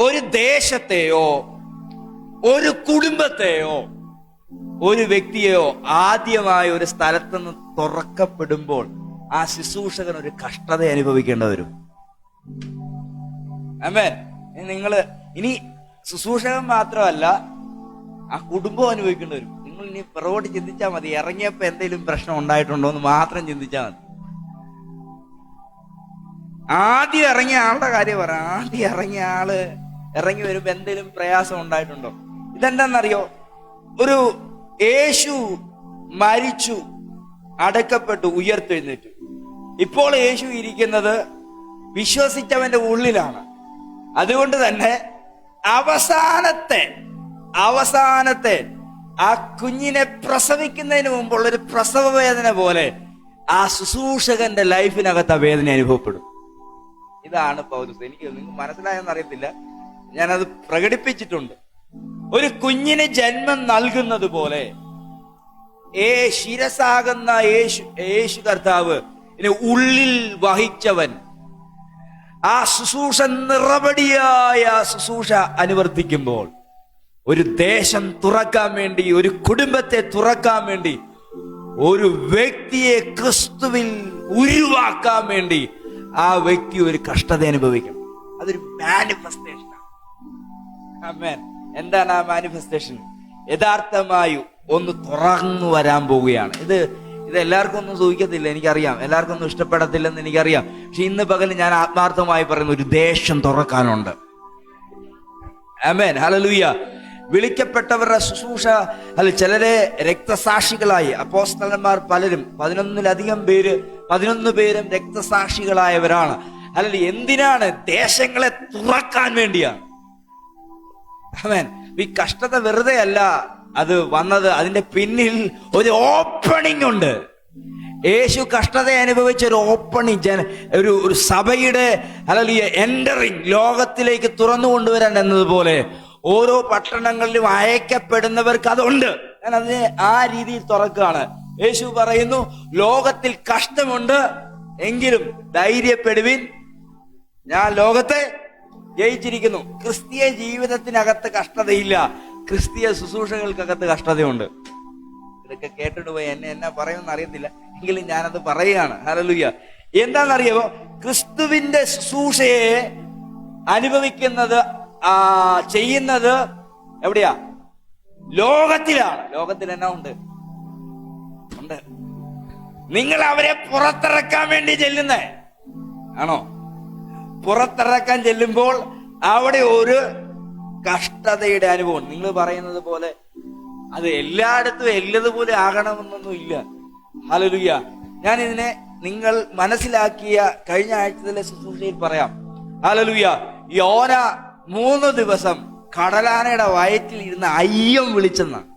ഒരു ദേശത്തെയോ ഒരു കുടുംബത്തെയോ ഒരു വ്യക്തിയെയോ ആദ്യമായ ഒരു സ്ഥലത്ത് നിന്ന് തുറക്കപ്പെടുമ്പോൾ ആ ശുശ്രൂഷകൻ ഒരു കഷ്ടത അനുഭവിക്കേണ്ടി വരും. ആമേൻ. ഇനി ശുശ്രൂഷകൻ മാത്രമല്ല, ആ കുടുംബം അനുഭവിക്കേണ്ടി വരും. നിങ്ങൾ ഇനി പുറകോട്ട് ചിന്തിച്ചാൽ മതി. ഇറങ്ങിയപ്പോ എന്തെങ്കിലും പ്രശ്നം ഉണ്ടായിട്ടുണ്ടോ എന്ന് മാത്രം ചിന്തിച്ചാൽ മതി. ആദ്യം ഇറങ്ങിയ ആളുടെ കാര്യം പറ. ആദ്യം ഇറങ്ങിയ ആള് ഇറങ്ങി വരുമ്പോ എന്തെങ്കിലും പ്രയാസം ഉണ്ടായിട്ടുണ്ടോ? ഇതെന്താണെന്നറിയോ? ഒരു യേശു മരിച്ചു, അടക്കപ്പെട്ടു, ഉയർത്തെഴുന്നേറ്റു. ഇപ്പോൾ യേശു ഇരിക്കുന്നത് വിശ്വസിച്ചവന്റെ ഉള്ളിലാണ്. അതുകൊണ്ട് തന്നെ അവസാനത്തെ ആ കുഞ്ഞിനെ പ്രസവിക്കുന്നതിന് മുമ്പുള്ളൊരു പ്രസവ വേദന പോലെ ആ ശുശ്രൂഷകന്റെ ലൈഫിനകത്ത് ആ വേദന അനുഭവപ്പെടും. ഇതാണ് പൗലോസ്. എനിക്ക് നിങ്ങൾക്ക് മനസ്സിലായെന്ന് അറിയത്തില്ല, ഞാനത് പ്രകടിപ്പിച്ചിട്ടുണ്ട്. ഒരു കുഞ്ഞിന് ജന്മം നൽകുന്നത് പോലെ ശിരസാകുന്ന യേശു കർത്താവ് ഉള്ളിൽ വഹിച്ചവൻ ആ ശുശ്രൂഷ നിറപടിയായ ശുശ്രൂഷ അനുവർത്തിക്കുമ്പോൾ ഒരു ദേശം തുറക്കാൻ വേണ്ടി, ഒരു കുടുംബത്തെ തുറക്കാൻ വേണ്ടി, ഒരു വ്യക്തിയെ ക്രിസ്തുവിൽ ഉരുവാക്കാൻ വേണ്ടി ആ വ്യക്തി ഒരു കഷ്ടത അനുഭവിക്കണം. അതൊരു മാനിഫെസ്റ്റേഷനാണ്. ആമേൻ. എന്താണ് ആ മാനിഫെസ്റ്റേഷൻ? യഥാർത്ഥമായി ഒന്ന് തുറന്നു വരാൻ പോവുകയാണ്. ഇത് എല്ലാവർക്കും ഒന്നും സൂഹിക്കത്തില്ല, എനിക്കറിയാം. എല്ലാവർക്കും ഒന്നും ഇഷ്ടപ്പെടത്തില്ലെന്ന് എനിക്കറിയാം. പക്ഷെ ഇന്ന് പകൽ ഞാൻ ആത്മാർത്ഥമായി പറയുന്ന ഒരു ദേശം തുറക്കാനുണ്ട്. ആമേൻ. ഹല്ലേലൂയ. വിളിക്കപ്പെട്ടവരുടെ ശുശ്രൂഷ ചിലരെ രക്തസാക്ഷികളായി, അപ്പോസ്തലന്മാർ പലരും 11 പേരും രക്തസാക്ഷികളായവരാണ്. അല്ലെങ്കിൽ എന്തിനാണ്? ദേശങ്ങളെ തുറക്കാൻ വേണ്ടിയാണ്. ആമേൻ. ഈ കഷ്ടത വെറുതെ അല്ല അത് വന്നത്, അതിന്റെ പിന്നിൽ ഒരു ഓപ്പണിംഗ് ഉണ്ട്. യേശു കഷ്ടത അനുഭവിച്ച ഒരു ഓപ്പണിംഗ്, ഒരു സഭയുടെ അല്ലെങ്കിൽ എൻറ്ററിങ്, ലോകത്തിലേക്ക് തുറന്നു കൊണ്ടുവരാൻ എന്നതുപോലെ ഓരോ പട്ടണങ്ങളിലും അയക്കപ്പെടുന്നവർക്ക് അതുണ്ട്. ഞാൻ അതിനെ ആ രീതിയിൽ തുറക്കുകയാണ്. യേശു പറയുന്നു, ലോകത്തിൽ കഷ്ടമുണ്ട്, എങ്കിലും ധൈര്യപ്പെടുവിൻ, ഞാൻ ലോകത്തെ ജയിച്ചിരിക്കുന്നു. ക്രിസ്തീയ ജീവിതത്തിനകത്ത് കഷ്ടതയില്ല, ക്രിസ്തീയ ശുശ്രൂഷകൾക്കകത്ത് കഷ്ടതയുണ്ട്. ഇതൊക്കെ കേട്ടിട്ട് പോയി എന്നാ പറയുമെന്ന് അറിയത്തില്ല, എങ്കിലും ഞാനത് പറയുകയാണ്. ഹല്ലേലൂയ. എന്താണെന്നറിയാമോ? ക്രിസ്തുവിന്റെ ശുശ്രൂഷയെ അനുഭവിക്കുന്നത്, ചെയ്യുന്നത് എവിടെയാ? ലോകത്തിലാണ്. ലോകത്തിൽ എന്നാ ഉണ്ട്? നിങ്ങൾ അവരെ പുറത്തിറക്കാൻ വേണ്ടി ചെല്ലുന്നേ ആണോ? പുറത്തിറക്കാൻ ചെല്ലുമ്പോൾ അവിടെ ഒരു കഷ്ടതയുടെ അനുഭവം. നിങ്ങൾ പറയുന്നത് പോലെ അത് എല്ലായിടത്തും എല്ലതുപോലെ ആകണമെന്നൊന്നും ഇല്ല. ഹല്ലേലൂയ. ഞാൻ ഇതിനെ നിങ്ങൾ മനസ്സിലാക്കിയ കഴിഞ്ഞ ആഴ്ചയിലെ ശുശ്രൂഷയിൽ പറയാം. ഹല്ലേലൂയ. യോന 3 ദിവസം കടലാനയുടെ വയറ്റിൽ ഇരുന്ന് അയ്യം വിളിച്ചെന്നാണ്.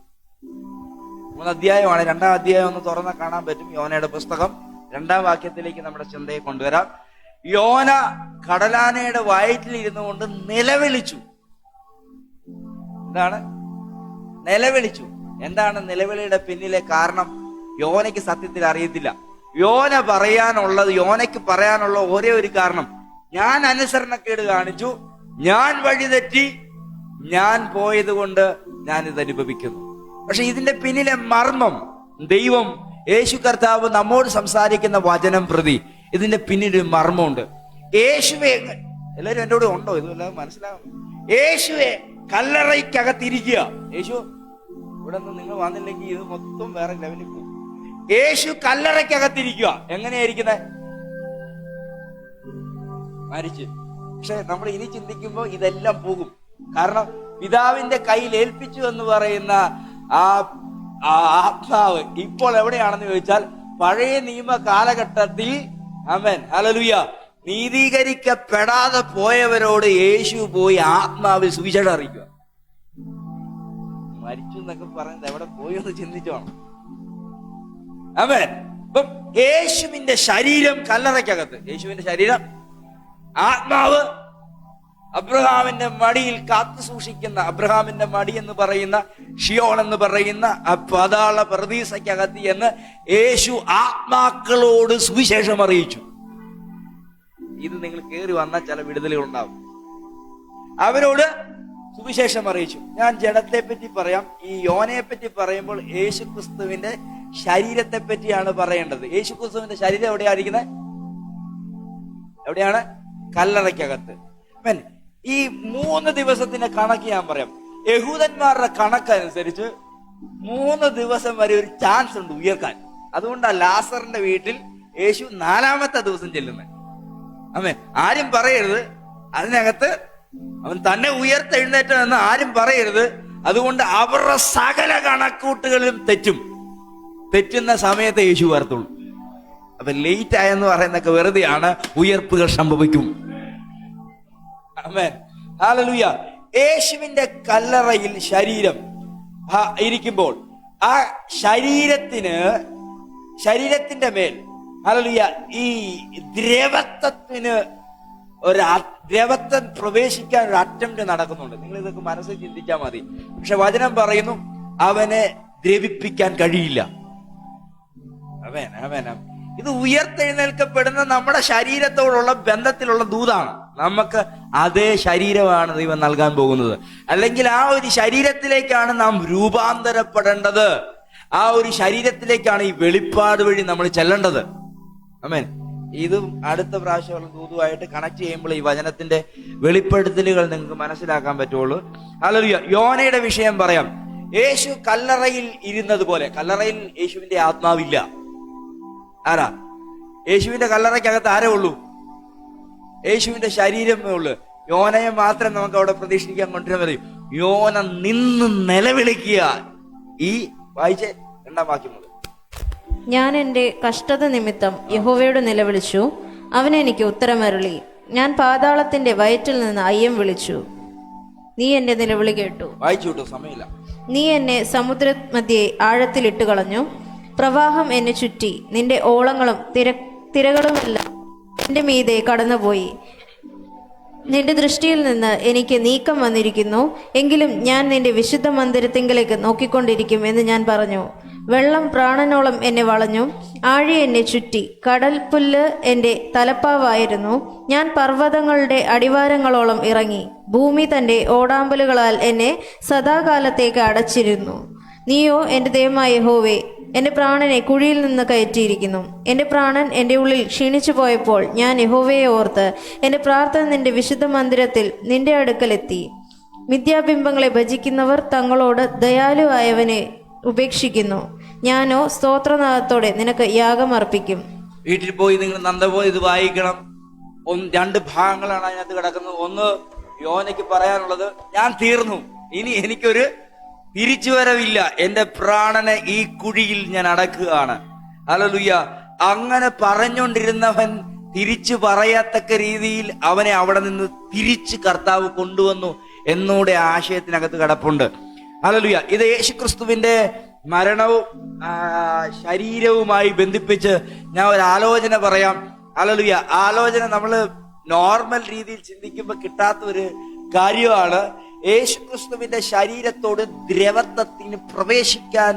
3 അധ്യായമാണ്. 2-ാം അധ്യായം ഒന്ന് തുറന്നാൽ കാണാൻ പറ്റും. യോനയുടെ പുസ്തകം 2-ാം വാക്യത്തിലേക്ക് നമ്മുടെ ചിന്തയെ കൊണ്ടുവരാം. യോന കടലാനയുടെ വയറ്റിൽ ഇരുന്നു കൊണ്ട് നിലവിളിച്ചു. എന്താണ് നിലവിളിച്ചു? എന്താണ് നിലവിളിയുടെ പിന്നിലെ കാരണം? യോനയ്ക്ക് സത്യത്തിൽ അറിയത്തില്ല. യോനയ്ക്ക് പറയാനുള്ള ഒരേ ഒരു കാരണം, ഞാൻ അനുസരണക്കേട് കാണിച്ചു, ഞാൻ വഴിതെറ്റി, ഞാൻ പോയത് കൊണ്ട് ഞാൻ ഇത് അനുഭവിക്കുന്നു. പക്ഷെ ഇതിന്റെ പിന്നിലെ മർമ്മം, ദൈവം യേശു കർത്താവ് നമ്മോട് സംസാരിക്കുന്ന വചനം പ്രതി ഇതിന്റെ പിന്നിൽ ഒരു മർമ്മമുണ്ട്. യേശുവെ, എല്ലാവരും എൻ്റെ കൂടെ ഉണ്ടോ? ഇതെല്ലാം മനസ്സിലാവും. യേശുവെ കല്ലറയ്ക്കകത്തിരിക്കുക. യേശു ഇവിടെ നിന്ന് നിങ്ങൾ വന്നില്ലെങ്കിൽ ഇത് മൊത്തം വേറെ ലെവലിൽ പോകും. യേശു കല്ലറയ്ക്കകത്തിരിക്കുക. എങ്ങനെയായിരിക്കുന്നത്? മരിച്ച്. പക്ഷെ നമ്മൾ ഇനി ചിന്തിക്കുമ്പോൾ ഇതെല്ലാം പോകും. കാരണം പിതാവിന്റെ കയ്യിൽ ഏൽപ്പിച്ചു എന്ന് പറയുന്ന ആ ആത്മാവ് ഇപ്പോൾ എവിടെയാണെന്ന് ചോദിച്ചാൽ, പഴയ നിയമ കാലഘട്ടത്തിൽ ആമേൻ ഹല്ലേലൂയ നീതീകരിക്കപ്പെടാതെ പോയവരോട് യേശു പോയി ആത്മാവിൽ സുവിശേഷം അറിയിക്കുക. മരിച്ചു എന്നൊക്കെ പറയുന്നത് എവിടെ പോയി എന്ന് ചിന്തിച്ചോണം. ആമേൻ. ഇപ്പം യേശുവിന്റെ ശരീരം കല്ലറയ്ക്കകത്ത്, യേശുവിന്റെ ശരീരം, ആത്മാവ് അബ്രഹാമിന്റെ മടിയിൽ കാത്തു സൂക്ഷിക്കുന്ന, അബ്രഹാമിന്റെ മടി എന്ന് പറയുന്ന ഷിയോൺ എന്ന് പറയുന്ന ആ പാതാള പർദീസയ്ക്കകത്ത് എന്ന് യേശു ആത്മാക്കളോട് സുവിശേഷം അറിയിച്ചു. ഇത് നിങ്ങൾ കയറി വന്നാൽ ചില വിടുതലുകൾ ഉണ്ടാവും. അവരോട് സുവിശേഷം അറിയിച്ചു. ഞാൻ ജഡത്തെ പറ്റി പറയാം. ഈ യോനയെ പറ്റി പറയുമ്പോൾ യേശു ക്രിസ്തുവിന്റെ ശരീരത്തെ പറ്റിയാണ് പറയേണ്ടത്. യേശു ക്രിസ്തുവിന്റെ ശരീരം എവിടെയായിരിക്കുന്നത്? എവിടെയാണ്? കല്ലറയ്ക്കകത്ത്. ഈ 3 ദിവസത്തിന്റെ കണക്ക് ഞാൻ പറയാം. യഹൂദന്മാരുടെ കണക്കനുസരിച്ച് 3 ദിവസം വരെ ഒരു ചാൻസ് ഉണ്ട് ഉയർക്കാൻ. അതുകൊണ്ടാണ് ലാസറിന്റെ വീട്ടിൽ യേശു 4-ാമത്തെ ദിവസം ചെല്ലുന്നത്. ആമേൻ. ആരും പറയരുത് അതിനകത്ത് അവൻ തന്നെ ഉയർത്തെഴുന്നേറ്റമെന്ന് ആരും പറയരുത്. അതുകൊണ്ട് അവരുടെ സകല കണക്കൂട്ടുകളിലും തെറ്റുന്ന സമയത്ത് യേശു വരത്തുള്ളൂ. അപ്പൊ ലേറ്റ് ആയെന്ന് പറയുന്നൊക്കെ വെറുതെയാണ്. ഉയർപ്പുകൾ സംഭവിക്കും. Amen hallelujah. യേശുവിന്റെ കല്ലറയിൽ ശരീരം ഇരിക്കുമ്പോൾ ആ ശരീരത്തിന്റെ മേൽ ഹല്ലേലൂയ ഈ ദ്രവത്വം പ്രവേശിക്കാൻ ഒരു അറ്റംപ്റ്റ് നടക്കുന്നുണ്ട്. നിങ്ങൾ ഇതൊക്കെ മനസ്സിൽ ചിന്തിച്ചാൽ മതി. പക്ഷെ വചനം പറയുന്നു അവനെ ദ്രവിപ്പിക്കാൻ കഴിയില്ല. ഇത് ഉയർത്തെഴുന്നേൽക്കപ്പെടുന്ന നമ്മുടെ ശരീരത്തോടുള്ള ബന്ധത്തിലുള്ള ദൂതാണ്. നമുക്ക് അതേ ശരീരമാണ് ദൈവം നൽകാൻ പോകുന്നത്. അല്ലെങ്കിൽ ആ ഒരു ശരീരത്തിലേക്കാണ് നാം രൂപാന്തരപ്പെടേണ്ടത്. ആ ഒരു ശരീരത്തിലേക്കാണ് ഈ വെളിപ്പാട് വഴി നമ്മൾ ചെല്ലേണ്ടത്. ആമേൻ. ഇതും അടുത്ത പ്രാവശ്യമുള്ള ദൂതുമായിട്ട് കണക്ട് ചെയ്യുമ്പോൾ ഈ വചനത്തിന്റെ വെളിപ്പെടുത്തലുകൾ നിങ്ങൾക്ക് മനസ്സിലാക്കാൻ പറ്റുള്ളൂ. ഹല്ലേലൂയ. യോനയുടെ വിഷയം പറയാം. യേശു കല്ലറയിൽ ഇരുന്നത് പോലെ, കല്ലറയിൽ യേശുവിന്റെ ആത്മാവില്ല. ആരാ? യേശുവിന്റെ കല്ലറയ്ക്കകത്ത് ആരേ ഉള്ളൂ? യേശുവിന്റെ ശരീരമേ ഉള്ളൂ. യോനയെ മാത്രം നമുക്ക് അവിടെ പ്രതീക്ഷിക്കാൻ കൊണ്ടുവരാൻ മതി. യോന നിന്ന് നിലവിളിക്കുക. ഈ വായിച്ച 2-ാം വാക്യം മുതൽ. ഞാൻ എൻ്റെ കഷ്ടത നിമിത്തം യഹോവയോട് നിലവിളിച്ചു, അവൻ എനിക്ക് ഉത്തരമരുളി. ഞാൻ പാതാളത്തിന്റെ വയറ്റിൽ നിന്ന് അയ്യം വിളിച്ചു, നീ എന്റെ നിലവിളി കേട്ടു. വായിച്ചു കേട്ടോ, സമയമില്ല. നീ എന്നെ സമുദ്രമധ്യേ ആഴത്തിലിട്ട് കളഞ്ഞു. പ്രവാഹം എന്നെ ചുറ്റി, നിന്റെ ഓളങ്ങളും തിരകളുമെല്ലാം എന്റെ മീതെ കടന്നുപോയി. നിന്റെ ദൃഷ്ടിയിൽ നിന്ന് എനിക്ക് നീക്കം വന്നിരിക്കുന്നു. എങ്കിലും ഞാൻ നിന്റെ വിശുദ്ധ മന്ദിരത്തിങ്കിലേക്ക് നോക്കിക്കൊണ്ടിരിക്കും എന്ന് ഞാൻ പറഞ്ഞു. വെള്ളം പ്രാണനോളം എന്നെ വളഞ്ഞു, ആഴി എന്നെ ചുറ്റി, കടൽ പുല്ല് എന്റെ തലപ്പാവായിരുന്നു. ഞാൻ പർവ്വതങ്ങളുടെ അടിവാരങ്ങളോളം ഇറങ്ങി, ഭൂമി തന്റെ ഓടാമ്പലുകളാൽ എന്നെ സദാകാലത്തേക്ക് അടച്ചിരുന്നു. നീയോ എന്റെ ദൈവമായ യഹോവേ, എന്റെ പ്രാണനെ കുഴിയിൽ നിന്ന് കയറ്റിയിരിക്കുന്നു. എന്റെ പ്രാണൻ എന്റെ ഉള്ളിൽ ക്ഷീണിച്ചു പോയപ്പോൾ ഞാൻ യഹോവയെ ഓർത്ത് എന്റെ പ്രാർത്ഥന നിന്റെ വിശുദ്ധ മന്ദിരത്തിൽ നിന്റെ അടുക്കലെത്തി. മിഥ്യാബിംബങ്ങളെ ഭജിക്കുന്നവർ തങ്ങളോട് ദയാലുവായവനെ ഉപേക്ഷിക്കുന്നു. ഞാനോ സ്തോത്രനാദത്തോടെ നിനക്ക് യാഗം അർപ്പിക്കും. വീട്ടിൽ പോയി നിങ്ങൾ നന്ദപോയി ഇത് വായിക്കണം. 2 ഭാഗങ്ങളാണ് അതിനകത്ത് കിടക്കുന്നത്. ഒന്ന്, യോനയ്ക്ക് പറയാനുള്ളത്, ഞാൻ തീർന്നു, ഇനി എനിക്കൊരു തിരിച്ചുവരവില്ല, എന്റെ പ്രാണനെ ഈ കുഴിയിൽ ഞാൻ അടക്കുകയാണ്. ഹല്ലേലൂയ. അങ്ങനെ പറഞ്ഞുകൊണ്ടിരുന്നവൻ തിരിച്ചു പറയത്തക്ക രീതിയിൽ അവനെ അവിടെ നിന്ന് തിരിച്ച് കർത്താവ് കൊണ്ടുവന്നു എന്നൂടെ ആശയത്തിനകത്ത് കിടപ്പുണ്ട്. ഹല്ലേലൂയ. ഇത് യേശുക്രിസ്തുവിന്റെ മരണവും ശരീരവുമായി ബന്ധിപ്പിച്ച് ഞാൻ ഒരു ആലോചന പറയാം. ഹല്ലേലൂയ. ആലോചന നമ്മൾ നോർമൽ രീതിയിൽ ചിന്തിക്കുമ്പോൾ കിട്ടാത്ത ഒരു കാര്യമാണ്. യേശുക്രിസ്തുവിന്റെ ശരീരത്തോട് ദ്രവത്വത്തിന് പ്രവേശിക്കാൻ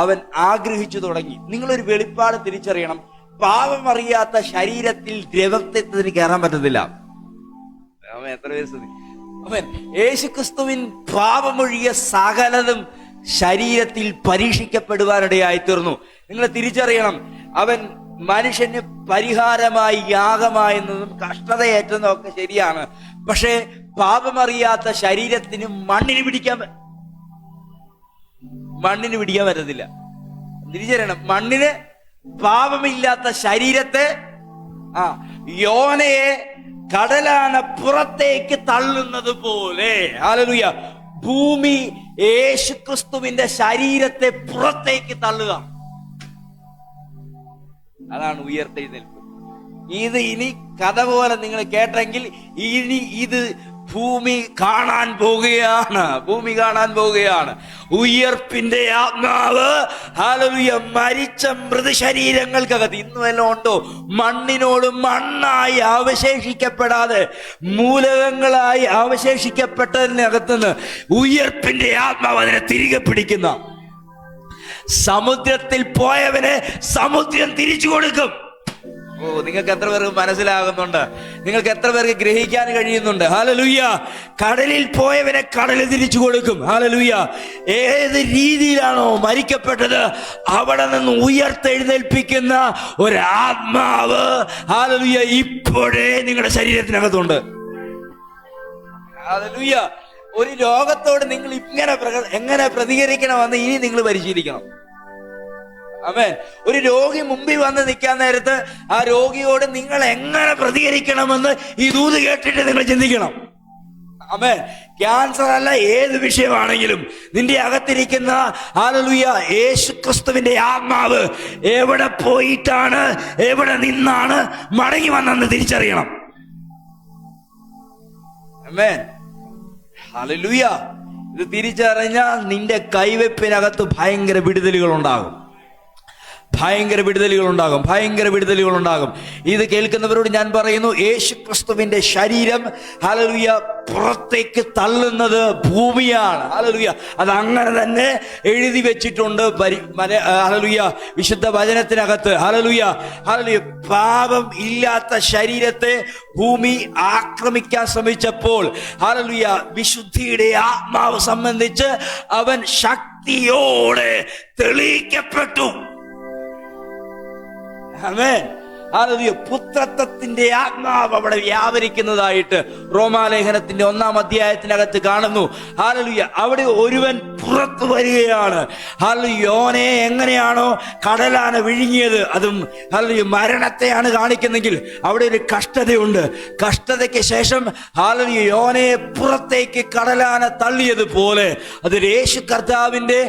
അവൻ ആഗ്രഹിച്ചു തുടങ്ങി. നിങ്ങളൊരു വെളിപ്പാട് തിരിച്ചറിയണം. പാപമറിയാത്ത ശരീരത്തിൽ ദ്രവത്വത്തിന് കയറാൻ പറ്റത്തില്ല. അവൻ എത്ര പേര് അവൻ യേശുക്രിസ്തുവിൻ പാപമൊഴിയ സകലതും ശരീരത്തിൽ പരീക്ഷിക്കപ്പെടുവാനിടയായി തീർന്നു. നിങ്ങൾ തിരിച്ചറിയണം, അവൻ മനുഷ്യന് പരിഹാരമായി യാഗമായെന്നതും കഷ്ടതയേറ്റെന്നതും ഒക്കെ ശരിയാണ്. പക്ഷേ പാപമറിയാത്ത ശരീരത്തിന് മണ്ണിന് പിടിക്കാൻ പറ്റത്തില്ല. തിരിച്ചറിയണം, മണ്ണിന് പാപമില്ലാത്ത ശരീരത്തെ യോനയെ കടലാന പുറത്തേക്ക് തള്ളുന്നത് പോലെ, ഹല്ലേലൂയ, ഭൂമി യേശുക്രിസ്തുവിന്റെ ശരീരത്തെ പുറത്തേക്ക് തള്ളുക. അതാണ് ഉയർത്തെഴുന്നേൽപ്പ്. ഇത് ഇനി കഥ പോലെ നിങ്ങൾ കേട്ടെങ്കിൽ ഇനി ഇത് ഭൂമി കാണാൻ പോവുകയാണ്. ഉയർപ്പിന്റെ ആത്മാവ്, ഹല്ലേലൂയ, മരിച്ച മൃതശരീരങ്ങൾക്കകത്ത് ഇന്നും എല്ലാം ഉണ്ടോ? മണ്ണിനോട് മണ്ണായി അവശേഷിക്കപ്പെടാതെ മൂലകങ്ങളായി അവശേഷിക്കപ്പെട്ടതിനകത്തുനിന്ന് ഉയർപ്പിന്റെ ആത്മാവ് അതിനെ തിരികെ പിടിക്കുന്ന, സമുദ്രത്തിൽ പോയവനെ സമുദ്രം തിരിച്ചു കൊടുക്കും. നിങ്ങൾക്ക് എത്ര പേർക്ക് മനസ്സിലാകുന്നുണ്ട്? നിങ്ങൾക്ക് എത്ര പേർക്ക് ഗ്രഹിക്കാൻ കഴിയുന്നുണ്ട്? ഹല്ലേലൂയ. കടലിൽ പോയവനെ കടൽ തിരിച്ചു കൊടുക്കും. ഹല്ലേലൂയ. ഏത് രീതിയിലാണോ മരിക്കപ്പെട്ടത് അവിടെ നിന്ന് ഉയർത്തെഴുന്നേൽപ്പിക്കുന്ന ഒരാത്മാവ്, ഹല്ലേലൂയ, ഇപ്പോഴേ നിങ്ങളുടെ ശരീരത്തിനകത്തുണ്ട്. ഹല്ലേലൂയ. ഒരു രോഗത്തോട് നിങ്ങൾ എങ്ങനെ പ്രതികരിക്കണമെന്ന് ഇനി നിങ്ങൾ പരിശീലിക്കണം. ആമേൻ. ഒരു രോഗി മുമ്പിൽ വന്ന് നിൽക്കാൻ നേരത്ത് ആ രോഗിയോട് നിങ്ങൾ എങ്ങനെ പ്രതികരിക്കണമെന്ന് ഈ ദൂത് കേട്ടിട്ട് നിങ്ങൾ ചിന്തിക്കണം. ആമേൻ. ക്യാൻസർ അല്ല, ഏത് വിഷയമാണെങ്കിലും നിന്റെ അകത്തിരിക്കുന്ന, ഹല്ലേലൂയ, യേശുക്രിസ്തുവിന്റെ ആത്മാവ് എവിടെ പോയിട്ടാണ്, എവിടെ നിന്നാണ് മടങ്ങി വന്നെന്ന് തിരിച്ചറിയണം. ആമേൻ. ഹല്ലേലൂയ. ഇത് തിരിച്ചറിഞ്ഞാൽ നിന്റെ കൈവെപ്പിനകത്ത് ഭയങ്കര വിടുതലുകൾ ഉണ്ടാകും. ഇത് കേൾക്കുന്നവരോട് ഞാൻ പറയുന്നു, യേശുക്രിസ്തുവിന്റെ ശരീരം, ഹല്ലേലൂയ, പുറത്തേക്ക് തള്ളുന്നത് ഭൂമിയാണ്. ഹല്ലേലൂയ. അത് അങ്ങനെ തന്നെ എഴുതി വെച്ചിട്ടുണ്ട്, ഹല്ലേലൂയ, വിശുദ്ധ വചനത്തിനകത്ത്. ഹല്ലേലൂയ. പാപം ഇല്ലാത്ത ശരീരത്തെ ഭൂമി ആക്രമിക്കാൻ ശ്രമിച്ചപ്പോൾ, ഹല്ലേലൂയ, വിശുദ്ധിയുടെ ആത്മാവ് സംബന്ധിച്ച് അവൻ ശക്തിയോടെ തെളിയിക്കപ്പെട്ടു. ആമേൻ. ഹല്ലേലൂയ. പുത്രത്വത്തിന്റെ ആത്മാവ് അവിടെ വ്യാപരിക്കുന്നതായിട്ട് റോമാലേഖനത്തിന്റെ 1-ാം അധ്യായത്തിനകത്ത് കാണുന്നു. ഹല്ലേലൂയ. അവിടെ ഒരുവൻ പുറത്തു വരികയാണ്. ഹല്ലേലൂയ. യോനയെ എങ്ങനെയാണോ കടലാന വിഴുങ്ങിയത്, അതും ഹല്ലേലൂയ മരണത്തെയാണ് കാണിക്കുന്നെങ്കിൽ അവിടെ ഒരു കഷ്ടതയുണ്ട്. കഷ്ടതയ്ക്ക് ശേഷം, ഹല്ലേലൂയ, യോനയെ പുറത്തേക്ക് കടലാന തള്ളിയതുപോലെ അത് യേശു കർത്താവിന്റെ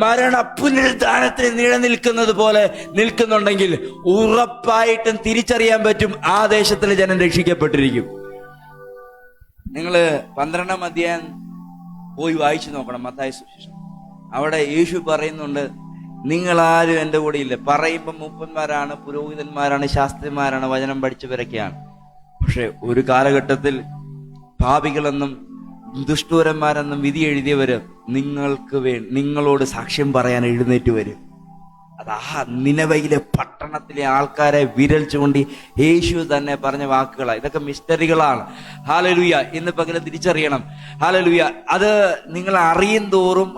മരണ പുനരുദ്ധാനത്തിന് നിലനിൽക്കുന്നത് പോലെ നിൽക്കുന്നുണ്ടെങ്കിൽ ഉറപ്പായിട്ട് തിരിച്ചറിയാൻ പറ്റും ആ ദേശത്തിലെ ജനം രക്ഷിക്കപ്പെട്ടിരിക്കും. നിങ്ങൾ 12-ാം അധ്യായം പോയി വായിച്ചു നോക്കണം, മത്തായി സുവിശേഷം. അവിടെ യേശു പറയുന്നുണ്ട്, നിങ്ങളാരും എൻ്റെ കൂടെ ഇല്ല. പറയുമ്പോൾ മൂപ്പന്മാരാണ്, പുരോഹിതന്മാരാണ്, ശാസ്ത്രിമാരാണ്, വചനം പഠിച്ചവരൊക്കെയാണ്. പക്ഷെ ഒരു കാലഘട്ടത്തിൽ പാപികളെന്നും ദുഷ്ടൂരന്മാരെന്നും വിധി എഴുതിയവര് നിങ്ങളോട് സാക്ഷ്യം പറയാൻ എഴുന്നേറ്റ് വരും. അതാ നിനവയിലെ പട്ടണത്തിലെ ആൾക്കാരെ വിരൽ ചൂണ്ടി യേശു തന്നെ പറഞ്ഞ വാക്കുകളാണ്. ഇതൊക്കെ മിസ്റ്ററികളാണ്. ഹല്ലേലൂയ. ഇന്ന് പകരം തിരിച്ചറിയണം. ഹല്ലേലൂയ. അത് നിങ്ങൾ അറിയും തോറും,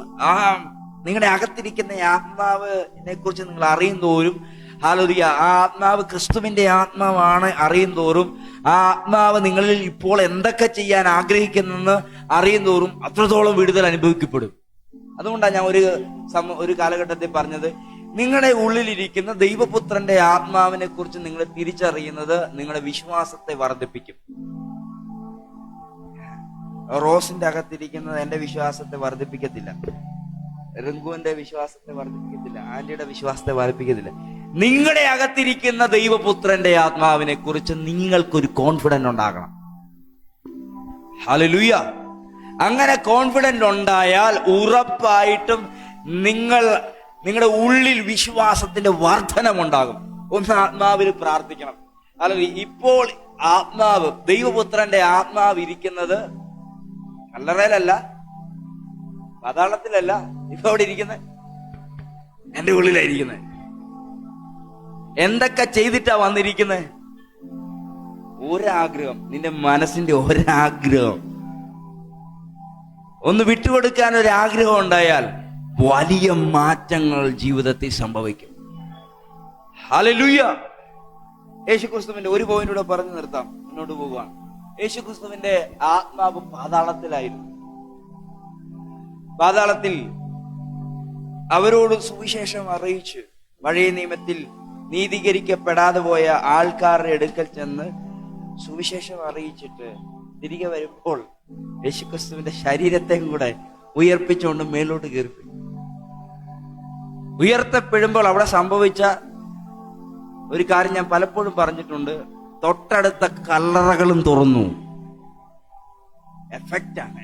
നിങ്ങളുടെ അകത്തിരിക്കുന്ന ആത്മാവിനെ കുറിച്ച് നിങ്ങൾ അറിയും തോറും, ഹല്ലേലൂയ, ആ ആത്മാവ് ക്രിസ്തുവിന്റെ ആത്മാവാണ് അറിയും തോറും, ആ ആത്മാവ് നിങ്ങളിൽ ഇപ്പോൾ എന്തൊക്കെ ചെയ്യാൻ ആഗ്രഹിക്കുന്നെന്ന് അറിയും തോറും അത്രത്തോളം വിടുതൽ അനുഭവിക്കപ്പെടും. അതുകൊണ്ടാണ് ഞാൻ ഒരു കാലഘട്ടത്തിൽ പറഞ്ഞത്, നിങ്ങളുടെ ഉള്ളിലിരിക്കുന്ന ദൈവപുത്രന്റെ ആത്മാവിനെ കുറിച്ച് നിങ്ങൾ തിരിച്ചറിയുന്നത് നിങ്ങളുടെ വിശ്വാസത്തെ വർദ്ധിപ്പിക്കും. റോസിന്റെ അകത്തിരിക്കുന്നത് എന്റെ വിശ്വാസത്തെ വർദ്ധിപ്പിക്കത്തില്ല, റിങ്കുവിന്റെ വിശ്വാസത്തെ വർദ്ധിപ്പിക്കത്തില്ല, ആന്റിയുടെ വിശ്വാസത്തെ വർദ്ധിപ്പിക്കത്തില്ല. നിങ്ങളുടെ അകത്തിരിക്കുന്ന ദൈവപുത്രന്റെ ആത്മാവിനെ കുറിച്ച് നിങ്ങൾക്കൊരു കോൺഫിഡൻസ് ഉണ്ടാകണം. ഹല്ലേലൂയ. അങ്ങനെ കോൺഫിഡൻസ് ഉണ്ടായാൽ ഉറപ്പായിട്ടും നിങ്ങൾ നിങ്ങളുടെ ഉള്ളിൽ വിശ്വാസത്തിന്റെ വർധനമുണ്ടാകും. ഒന്ന് ആത്മാവിൽ പ്രാർത്ഥിക്കണം. അല്ലെങ്കിൽ ഇപ്പോൾ ആത്മാവ്, ദൈവപുത്രന്റെ ആത്മാവ് ഇരിക്കുന്നത് കല്ലറയിലല്ല, പാതാളത്തിലല്ല, ഇപ്പൊ അവിടെ ഇരിക്കുന്നത് എന്റെ ഉള്ളിലായിരിക്കുന്നത്. എന്തൊക്കെ ചെയ്തിട്ടാ വന്നിരിക്കുന്നത്? ഒരാഗ്രഹം, നിന്റെ മനസ്സിന്റെ ഒരാഗ്രഹം, ഒന്ന് വിട്ടുകൊടുക്കാൻ ഒരാഗ്രഹം ഉണ്ടായാൽ വലിയ മാറ്റങ്ങൾ ജീവിതത്തിൽ സംഭവിക്കും. ഹല്ലേലൂയ. യേശുക്രിസ്തുവിന്റെ ഒരു പോയിന്റൂടെ പറഞ്ഞു നിർത്താം, മുന്നോട്ട് പോവുകയാണ്. യേശുക്രിസ്തുവിന്റെ ആത്മാവ് പാതാളത്തിലായിരുന്നു. പാതാളത്തിൽ അവരോട് സുവിശേഷം അറിയിച്ച് പഴയ നിയമത്തിൽ നീതീകരിക്കപ്പെടാതെ പോയ ആൾക്കാരുടെ അടുക്കൽ ചെന്ന് സുവിശേഷം അറിയിച്ചിട്ട് തിരികെ വരുമ്പോൾ യേശുക്രിസ്തുവിന്റെ ശരീരത്തെ കൂടെ ഉയർപ്പിച്ചുകൊണ്ട് മേലോട്ട് കയറി. ഉയർത്തപ്പെടുമ്പോൾ അവിടെ സംഭവിച്ച ഒരു കാര്യം ഞാൻ പലപ്പോഴും പറഞ്ഞിട്ടുണ്ട്. തൊട്ടടുത്ത കല്ലറകളും തുറന്നു. എഫക്റ്റാണ്.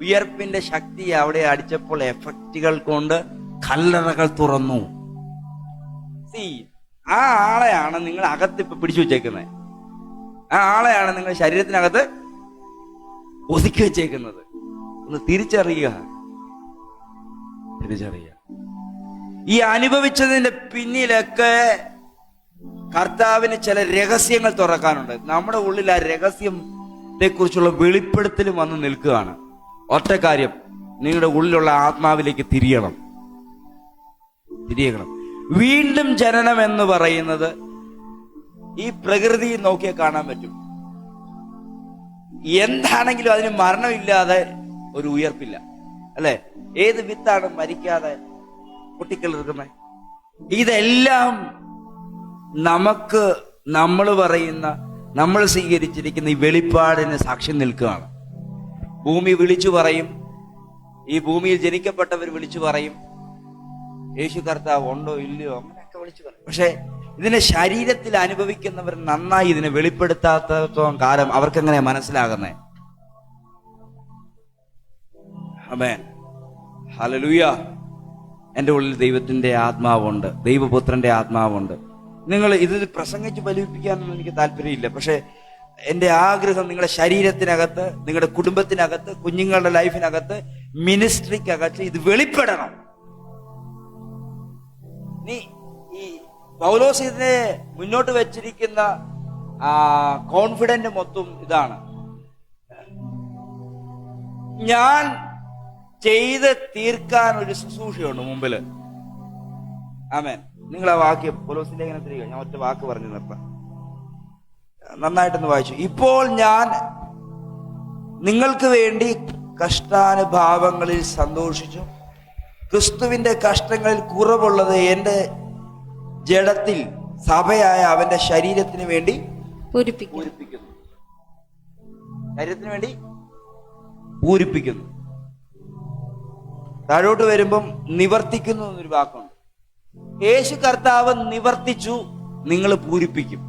ഉയർപ്പിന്റെ ശക്തി അവിടെ അടിച്ചപ്പോൾ എഫക്റ്റുകൾ കൊണ്ട് കല്ലറകൾ തുറന്നു. ആ ആളെയാണ് നിങ്ങൾ അകത്ത് ഇപ്പൊ പിടിച്ചു വെച്ചേക്കുന്നത്. ആ ആളെയാണ് നിങ്ങൾ ശരീരത്തിനകത്ത് ഒതുക്കി വെച്ചേക്കുന്നത്. ഒന്ന് തിരിച്ചറിയുക. ഈ അനുഭവിച്ചതിന്റെ പിന്നിലൊക്കെ കർത്താവിന് ചില രഹസ്യങ്ങൾ തുറക്കാനുണ്ട്. നമ്മുടെ ഉള്ളിൽ ആ രഹസ്യത്തെ കുറിച്ചുള്ള വെളിപ്പെടുത്തൽ വന്ന് നിൽക്കുകയാണ്. ഒറ്റ കാര്യം, നിങ്ങളുടെ ഉള്ളിലുള്ള ആത്മാവിലേക്ക് തിരിയണം. വീണ്ടും ജനനം എന്ന് പറയുന്നത് ഈ പ്രകൃതി നോക്കിയാൽ കാണാൻ പറ്റും. എന്താണെങ്കിലും അതിന് മരണമില്ലാതെ ഒരു ഉയർപ്പില്ല, അല്ലെ? ഏത് വിത്താണ് മരിക്കാതെ പൊട്ടിക്കിളിർക്കുന്നത്? ഇതെല്ലാം നമുക്ക് നമ്മൾ പറയുന്ന, നമ്മൾ സ്വീകരിച്ചിരിക്കുന്ന ഈ വെളിപ്പാടിന് സാക്ഷ്യം നിൽക്കുകയാണ്. ഭൂമി വിളിച്ചു പറയും, ഈ ഭൂമിയിൽ ജനിക്കപ്പെട്ടവർ വിളിച്ചു പറയും യേശു കർത്താവ് ഉണ്ടോ ഇല്ലയോ, അങ്ങനെയൊക്കെ വിളിച്ചു പറയും. പക്ഷെ ഇതിനെ ശരീരത്തിൽ അനുഭവിക്കുന്നവർ നന്നായി ഇതിനെ വെളിപ്പെടുത്താത്തോളം കാലം അവർക്കെങ്ങനെ മനസ്സിലാകുന്നേ? ആമേൻ, ഹല്ലേലൂയ. എൻ്റെ ഉള്ളിൽ ദൈവത്തിന്റെ ആത്മാവുണ്ട്, ദൈവപുത്രന്റെ ആത്മാവുണ്ട്. നിങ്ങൾ ഇത് പ്രസംഗിച്ച് ഫലിപ്പിക്കാനൊന്നും എനിക്ക് താല്പര്യമില്ല. പക്ഷെ എൻ്റെ ആഗ്രഹം നിങ്ങളുടെ ശരീരത്തിനകത്ത്, നിങ്ങളുടെ കുടുംബത്തിനകത്ത്, കുഞ്ഞുങ്ങളുടെ ലൈഫിനകത്ത്, മിനിസ്ട്രിക്കകത്ത് ഇത് വെളിപ്പെടണം. ഈ പൗലോസ് ഇതിനെ മുന്നോട്ട് വെച്ചിരിക്കുന്ന കോൺഫിഡന്റ് മൊത്തം ഇതാണ്: ഞാൻ ചെയ്ത് തീർക്കാൻ ഒരു ശുശ്രൂഷയുണ്ട് മുമ്പില്. ആമേൻ. നിങ്ങൾ ആ വാക്യം പൗലോസിന്റെ ലേഖനത്തിൽ, ഞാൻ ഒറ്റ വാക്ക് പറഞ്ഞു നിർത്താം, നന്നായിട്ടൊന്ന് വായിച്ചു. ഇപ്പോൾ ഞാൻ നിങ്ങൾക്ക് വേണ്ടി കഷ്ടാനുഭാവങ്ങളിൽ സന്തോഷിച്ചു, ക്രിസ്തുവിന്റെ കഷ്ടങ്ങളിൽ കുറവുള്ളത് എന്റെ ജഡത്തിൽ സഭയായ അവന്റെ ശരീരത്തിന് വേണ്ടി പൂരിപ്പിക്കുന്നു. ശരീരത്തിന് വേണ്ടി പൂരിപ്പിക്കുന്നു. താഴോട്ട് വരുമ്പം നിവർത്തിക്കുന്നു എന്നൊരു വാക്കുണ്ട്. യേശു കർത്താവ് നിവർത്തിച്ചു, നിങ്ങൾ പൂരിപ്പിക്കും.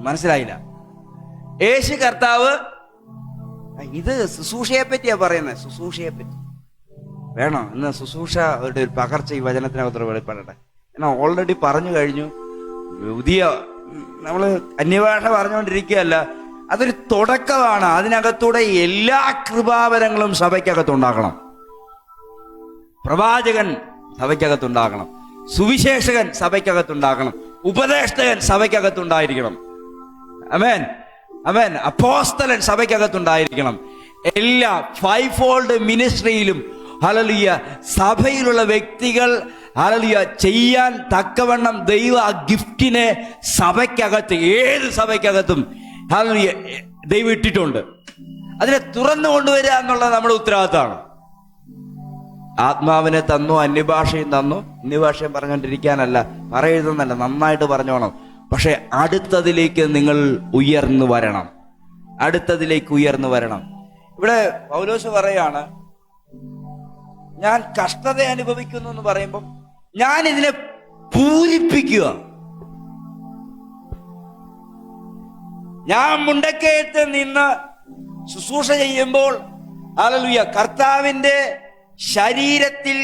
മനസ്സിലായില്ല? യേശു കർത്താവ്, ഇത് ശുശ്രൂഷയെ പറ്റിയാ പറയുന്നത്. ശുശ്രൂഷയെ പറ്റി വേണോ ഇന്ന്? ശുശ്രൂഷയുടെ ഒരു പകർച്ച ഈ വചനത്തിനകത്ത് വെളിപ്പെടട്ടെ. ഞാൻ ഓൾറെഡി പറഞ്ഞു കഴിഞ്ഞു. പുതിയ നമ്മള് അന്യഭാഷ പറഞ്ഞുകൊണ്ടിരിക്കുകയല്ല, അതൊരു തുടക്കമാണ്. അതിനകത്തൂടെ എല്ലാ കൃപാവരങ്ങളും സഭയ്ക്കകത്തുണ്ടാകണം. പ്രവാചകൻ സഭയ്ക്കകത്തുണ്ടാകണം, സുവിശേഷകൻ സഭയ്ക്കകത്തുണ്ടാകണം, ഉപദേഷ്ടകൻ സഭയ്ക്കകത്തുണ്ടായിരിക്കണം. ആമേൻ, ആമേൻ. അപ്പോസ്തലൻ സഭയ്ക്കകത്തുണ്ടായിരിക്കണം. എല്ലാ 5 ഫോൾഡ് മിനിസ്ട്രിയിലും ഹല്ലേലൂയ സഭയിലുള്ള വ്യക്തികൾ ഹല്ലേലൂയ ചെയ്യാൻ തക്കവണ്ണം ദൈവ ആ ഗിഫ്റ്റിനെ സഭയ്ക്കകത്ത്, ഏത് സഭയ്ക്കകത്തും ഹല്ലേലൂയ ദൈവം ഇട്ടിട്ടുണ്ട്. അതിനെ തുറന്നു കൊണ്ടുവരിക എന്നുള്ളത് നമ്മുടെ ഉത്തരവാദിത്തമാണ്. ആത്മാവിനെ തന്നു, അന്യഭാഷയും തന്നു. അന്യഭാഷയും പറഞ്ഞുകൊണ്ടിരിക്കാനല്ല, പറയുന്നതല്ല, നന്നായിട്ട് പറഞ്ഞോണം. പക്ഷെ അടുത്തതിലേക്ക് നിങ്ങൾ ഉയർന്നു വരണം. അടുത്തതിലേക്ക് ഉയർന്നു വരണം. ഇവിടെ പൗലോസ് പറയാണ്, ഞാൻ കഷ്ടത അനുഭവിക്കുന്നു എന്ന് പറയുമ്പോൾ ഞാൻ ഇതിനെ പൂരിപ്പിക്കുക. ഞാൻ മുണ്ടക്കയത്ത് നിന്ന് ശുശ്രൂഷ ചെയ്യുമ്പോൾ ഹല്ലേലൂയ കർത്താവിന്റെ ശരീരത്തിൽ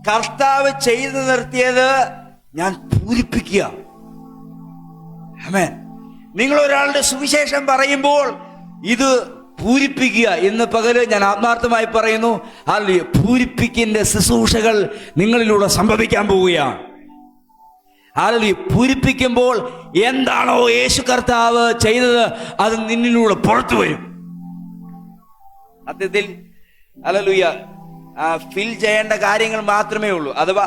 കർത്താവ് ചെയ്തു നിർത്തിയത് ഞാൻ പൂരിപ്പിക്കുക. ആമേൻ. നിങ്ങൾ ഒരാളുടെ സുവിശേഷം പറയുമ്പോൾ ഇത് പൂരിപ്പിക്കുക. ഇന്ന് പകല് ഞാൻ ആത്മാർത്ഥമായി പറയുന്നു, ഹല്ലേലൂയ, പൂരിപ്പിക്കിന്റെ ശുശ്രൂഷകൾ നിങ്ങളിലൂടെ സംഭവിക്കാൻ പോവുകയാണ്. ഹല്ലേലൂയ. പൂരിപ്പിക്കുമ്പോൾ എന്താണോ യേശു കർത്താവ് ചെയ്തത് അത് നിന്നിലൂടെ പുറത്തു വരും. സത്യത്തിൽ ഹല്ലേലൂയ ഫിൽ ചെയ്യേണ്ട കാര്യങ്ങൾ മാത്രമേ ഉള്ളൂ. അഥവാ